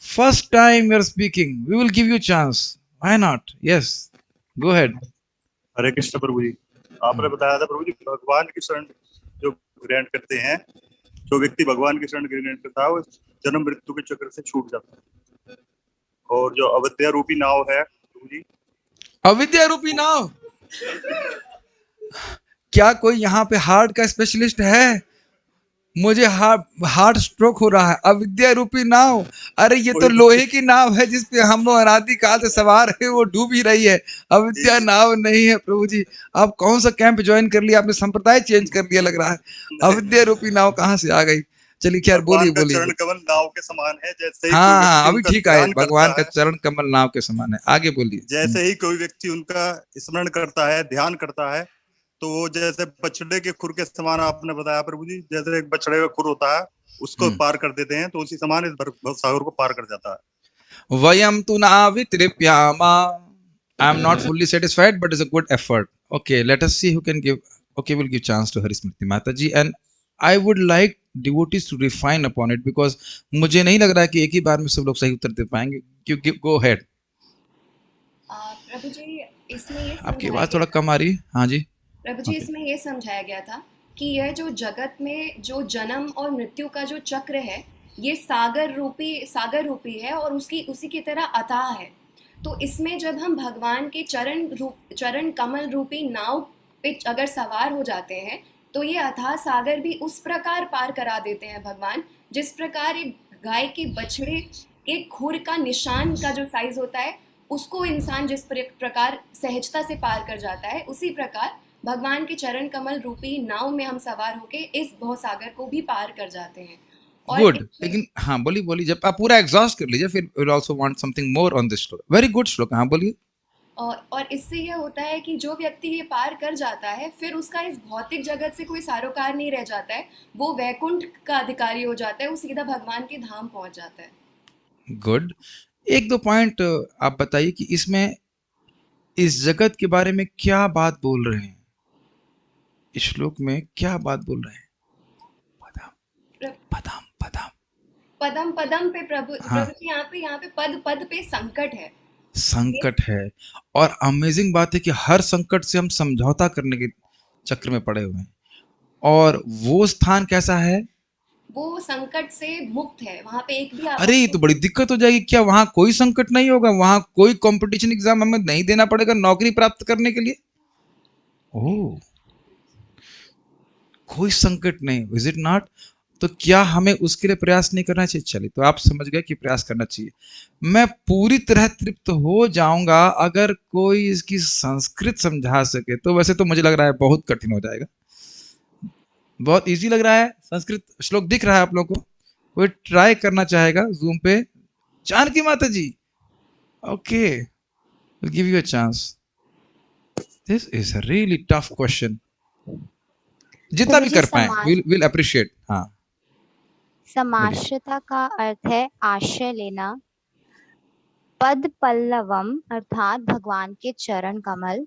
[SPEAKER 1] first time you are speaking, we will give you chance, why not? Yes, go ahead.
[SPEAKER 16] Hare Krishna Prabhu ji, आपने बताया था प्रभु जी, भगवान की शरण जो ग्रहण करते हैं, जो व्यक्ति भगवान की शरण ग्रहण करता है वो जन्म मृत्यु के चक्र से छूट जाता है। और जो अविद्या रूपी नाव है प्रभु जी,
[SPEAKER 1] अविद्या रूपी नाव, क्या कोई यहाँ पे हार्ट का स्पेशलिस्ट है? मुझे हार्ट स्ट्रोक हो रहा है। अविद्या रूपी नाव, अरे ये तो लोहे की नाव है जिसपे हम लोग अनादिकाल से सवार है, वो डूब ही रही है। अविद्या नाव नहीं है प्रभु जी। आप कौन सा कैंप ज्वाइन कर लिया? आपने संप्रदाय चेंज कर लिया लग रहा है। अविद्या रूपी नाव कहाँ से आ गई? चलिए खैर, बोलिए बोलिए।
[SPEAKER 16] चरण कमल नाव के समान है, जैसे ही
[SPEAKER 1] हाँ, अभी ठीक है, भगवान का चरण कमल नाव के समान है। आगे बोलिए।
[SPEAKER 16] जैसे ही कोई व्यक्ति उनका स्मरण करता है, ध्यान करता है, तो वो जैसे बछड़े के खुर के समान आपने बताया प्रभु जी, जैसे एक बछड़े का खुर होता है उसको पार कर देते हैं, तो उसी समान इस सागर को पार कर जाता है।
[SPEAKER 1] वयम तु नावित्रिप्यामा, I am not fully satisfied but it's a good effort. Okay, let us see who can give. Okay, will give chance to Harismriti माता जी, and I would like devotees to refine upon it, because मुझे नहीं लग रहा है कि एक ही बार में सब लोग सही उत्तर दे पाएंगे। क्योंकि गो अहेड।
[SPEAKER 7] प्रभु जी, इसमें
[SPEAKER 1] आपकी आवाज थोड़ा कम आ रही है। हाँ जी
[SPEAKER 7] प्रभु जी, इसमें ये समझाया गया था कि यह जो जगत में जो जन्म और मृत्यु का जो चक्र है, ये सागर रूपी है और उसी की तरह अथाह है। तो इसमें जब हम भगवान के चरण कमल रूपी नाव पे अगर सवार हो जाते हैं, तो ये अथाह सागर भी उस प्रकार पार करा देते हैं भगवान, जिस प्रकार एक गाय के बछड़े के खुर का निशान का जो साइज होता है, उसको इंसान जिस प्रकार सहजता से पार कर जाता है, उसी प्रकार भगवान के चरण कमल रूपी नाव में हम सवार होके इस भवसागर को भी पार कर जाते हैं।
[SPEAKER 1] गुड, लेकिन हाँ बोलिए, जब आप पूरा एग्जॉस्ट कर लीजिए, फिर will also want something more on this श्लोक। वेरी गुड श्लोक, हाँ बोलिए।
[SPEAKER 7] और इससे यह होता है कि जो व्यक्ति ये पार कर जाता है, फिर उसका इस भौतिक जगत से कोई सारोकार नहीं रह जाता है, वो वैकुंठ का अधिकारी हो जाता है, वो सीधा भगवान के धाम पहुंच जाता है।
[SPEAKER 1] गुड, एक दो पॉइंट आप बताइए कि इसमें इस जगत के बारे में क्या बात बोल रहे हैं, इस श्लोक में क्या बात बोल रहे हैं?
[SPEAKER 7] पदम पदम पे प्रभु, हाँ। प्रभु यहाँ पे पद पद पे संकट है। और अमेजिंग बात है कि हर संकट से हम समझौता करने के चक्र में पड़े हुए हैं। और वो स्थान कैसा है? वो संकट से मुक्त है, वहां पे एक भी
[SPEAKER 1] अरे ये तो बड़ी दिक्कत हो जाएगी। क्या वहां कोई संकट नहीं होगा? वहां कोई कंपटीशन एग्जाम हमें नहीं देना पड़ेगा नौकरी प्राप्त करने के लिए? ओह, कोई संकट नहीं, इज इट नॉट? तो क्या हमें उसके लिए प्रयास नहीं करना चाहिए? चलिए, तो आप समझ गए कि प्रयास करना चाहिए। मैं पूरी तरह तृप्त हो जाऊंगा अगर कोई इसकी संस्कृत समझा सके। तो वैसे तो मुझे लग रहा है बहुत कठिन हो जाएगा। बहुत इजी लग रहा है, संस्कृत श्लोक दिख रहा है आप लोगों को? कोई ट्राई करना चाहेगा जूम पे? जानकी माता ji, okay, will give you a chance. This is a really tough question. जितना भी कर पाए विल अप्रिशिएट। हाँ,
[SPEAKER 10] समाश्रिता का अर्थ है आश्रय लेना। पद पल्लवम अर्थात भगवान के चरण कमल,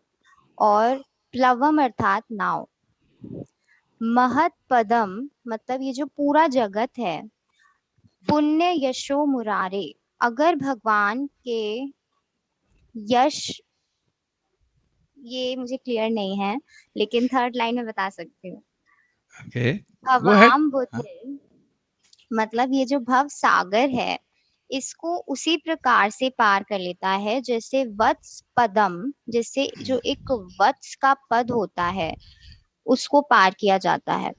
[SPEAKER 10] और प्लवम अर्थात नाव। महत पदम मतलब ये जो पूरा जगत है। पुण्य यशो मुरारे, अगर भगवान के यश, ये मुझे क्लियर नहीं है लेकिन थर्ड लाइन में बता सकती हूँ।
[SPEAKER 1] ओके,
[SPEAKER 10] भवाम बुद्धि मतलब ये जो भव सागर है, इसको उसी प्रकार से पार कर लेता है जैसे वत्स पदम, जैसे जो एक वत्स का पद होता है उसको पार किया जाता है।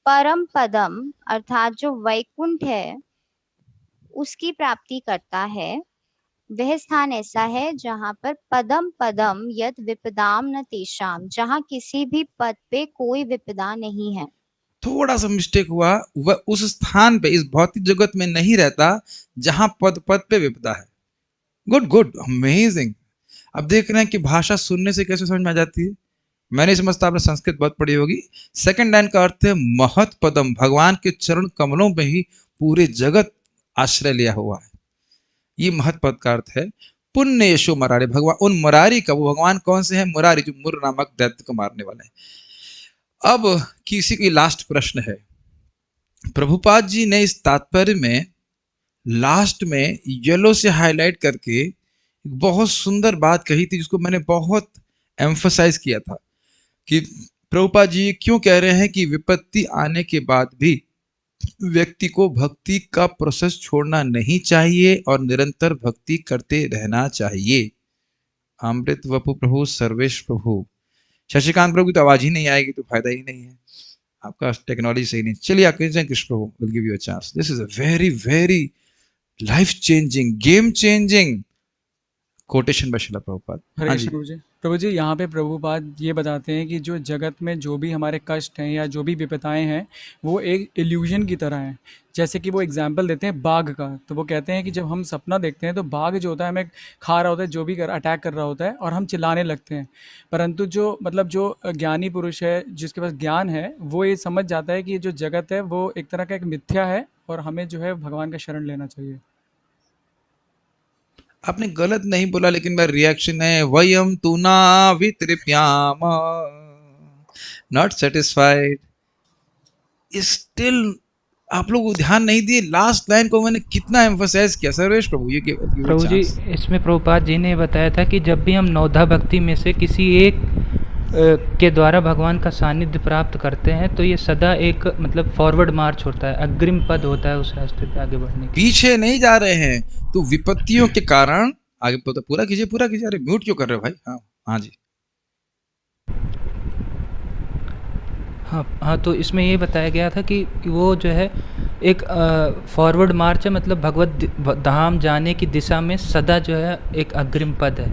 [SPEAKER 10] परम पदम अर्थात जो वैकुंठ है उसकी प्राप्ति करता है। वह स्थान ऐसा है जहाँ पर पदम पदम यद विपदाम न तेषाम, जहाँ किसी भी पद पे कोई विपदा नहीं है।
[SPEAKER 1] थोड़ा सा मिस्टेक हुआ, वह उस स्थान पे, इस भौतिक जगत में नहीं रहता जहां पद पद पे विपदा है। Good good, amazing. अब देख रहे हैं कि भाषा सुनने से कैसे समझ में आ जाती है। मैं नहीं समझता, आपने संस्कृत बहुत पढ़ी होगी। सेकंड लाइन का अर्थ है महत पदम, भगवान के चरण कमलों में ही पूरे जगत आश्रय लिया हुआ है। ये महत पद का अर्थ है। पुण्य यशो मरारी, भगवान उन मुरारी का, वो भगवान कौन से हैं? मुरारी, जो मुर नामक दैत्य को मारने वाले हैं। अब किसी की लास्ट प्रश्न है। प्रभुपाद जी ने इस तात्पर्य में लास्ट में येलो से हाईलाइट करके एक बहुत सुंदर बात कही थी, जिसको मैंने बहुत एम्फसाइज किया था कि प्रभुपाद जी क्यों कह रहे हैं कि विपत्ति आने के बाद भी व्यक्ति को भक्ति का प्रोसेस छोड़ना नहीं चाहिए और निरंतर भक्ति करते रहना चाहिए। अमृत वपु प्रभु सर्वेश प्रभु। शशिकांत प्रभु की तो आवाज ही नहीं आएगी तो फायदा ही नहीं है, आपका टेक्नोलॉजी सही नहीं। चलिए आप कहें Krishna Prabhu, will give you a chance. This is a very very life changing, game changing quotation by Srila Prabhupada.
[SPEAKER 3] Hare Krishna Prabhu ji. Prabhu ji, यहाँ पे प्रभुपाद ये बताते हैं कि जो जगत में जो भी हमारे कष्ट हैं या जो भी विपदाएं हैं वो एक इल्यूजन की तरह हैं। जैसे कि वो एग्जाम्पल देते हैं बाघ का, तो वो कहते हैं कि जब हम सपना देखते हैं तो बाघ जो होता है हमें खा रहा होता है, जो भी अटैक कर रहा होता है और हम चिल्लाने लगते हैं। परंतु जो जो ज्ञानी पुरुष है, जिसके पास ज्ञान है, वो ये समझ जाता है कि ये जो जगत है वो एक तरह का एक मिथ्या है और हमें जो है भगवान का शरण लेना चाहिए।
[SPEAKER 1] आपने गलत नहीं बोला, लेकिन मेरा रिएक्शन है वयम तू ना वितृप्याम, नॉट सेटिस्फाइड। स्टिल आप लोग ध्यान नहीं दिए, लास्ट लाइन को मैंने कितना एम्फसाइज किया। सर्वेश प्रभु, ये
[SPEAKER 4] प्रभु जी, इसमें प्रभुपाद जी ने बताया था कि जब भी हम नवधा भक्ति में से किसी एक के द्वारा भगवान का सानिध्य प्राप्त करते हैं तो ये सदा एक मतलब फॉरवर्ड मार्च होता है, अग्रिम पद होता है उस रास्ते पे आगे बढ़ने के।
[SPEAKER 1] पीछे नहीं जा रहे हैं, तो विपत्तियों के कारण आगे पूरा कीजिए, पूरा कीजिए। अरे म्यूट क्यों कर रहे हो भाई? हाँ हाँ जी।
[SPEAKER 4] हाँ, तो इसमें ये बताया गया था कि वो जो है एक फॉरवर्ड मार्च है, मतलब भगवत धाम जाने की दिशा में सदा जो है एक अग्रिम पद है।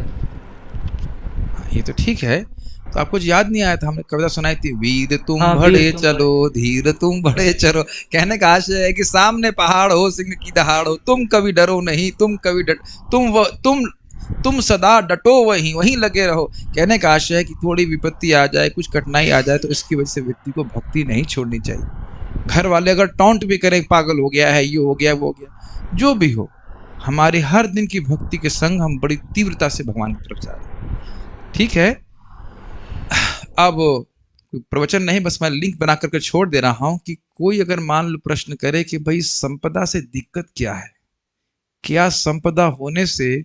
[SPEAKER 1] ये तो ठीक है, तो आपको याद नहीं आया था? हमने कविता सुनाई थी, वीर तुम बड़े चलो, धीर तुम बड़े चलो। कहने का आशय है कि सामने पहाड़ हो, सिंह की दहाड़ हो, तुम कभी डरो नहीं, तुम कभी तुम सदा डटो, वहीं लगे रहो। कहने का आशय है कि थोड़ी विपत्ति आ जाए, कुछ कठिनाई आ जाए, तो इसकी वजह से व्यक्ति को भक्ति नहीं छोड़नी चाहिए। घर वाले अगर टॉन्ट भी करें, पागल हो गया है, ये हो गया वो हो गया, जो भी हो, हमारे हर दिन की भक्ति के संग हम बड़ी तीव्रता से भगवान की तरफ जा रहे हैं। ठीक है, अब प्रवचन नहीं, बस मैं लिंक बना करके छोड़ दे रहा हूं कि कोई अगर मान लो प्रश्न करे कि भाई संपदा से दिक्कत क्या है, क्या संपदा होने से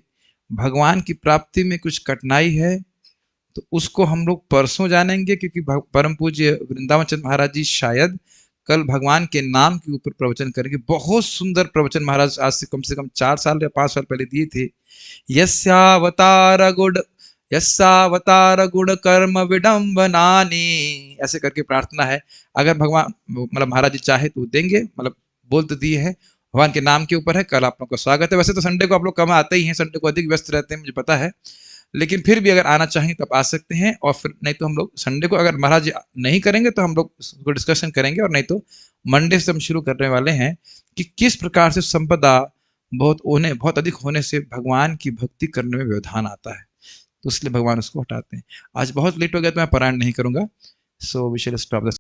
[SPEAKER 1] भगवान की प्राप्ति में कुछ कठिनाई है, तो उसको हम लोग परसों जानेंगे, क्योंकि परम पूज्य वृंदावन चंद्र महाराज जी शायद कल भगवान के नाम के ऊपर प्रवचन करेंगे। बहुत सुंदर प्रवचन महाराज आज से कम 4 साल या 5 साल पहले दिए थे। यस्यावतार गुण यस्सावतार गुण कर्म विडम्बनानि, ऐसे करके प्रार्थना है। अगर भगवान मतलब महाराज जी चाहे तो देंगे, मतलब बोल तो दिए हैं, भगवान के नाम के ऊपर है। कल आप लोग का स्वागत है। वैसे तो संडे को आप लोग कम आते ही हैं, संडे को अधिक व्यस्त रहते हैं मुझे पता है, लेकिन फिर भी अगर आना चाहें तो आप आ सकते हैं। और फिर नहीं तो हम लोग संडे को अगर महाराज जी नहीं करेंगे तो हम लोग उसको डिस्कशन करेंगे, और नहीं तो मंडे से हम शुरू करने वाले हैं कि किस प्रकार से संपदा बहुत अधिक होने से भगवान की भक्ति करने में व्यवधान आता है, तो इसलिए भगवान उसको हटाते हैं। आज बहुत लेट हो गया तो मैं पारायण नहीं करूंगा। So we shall stop the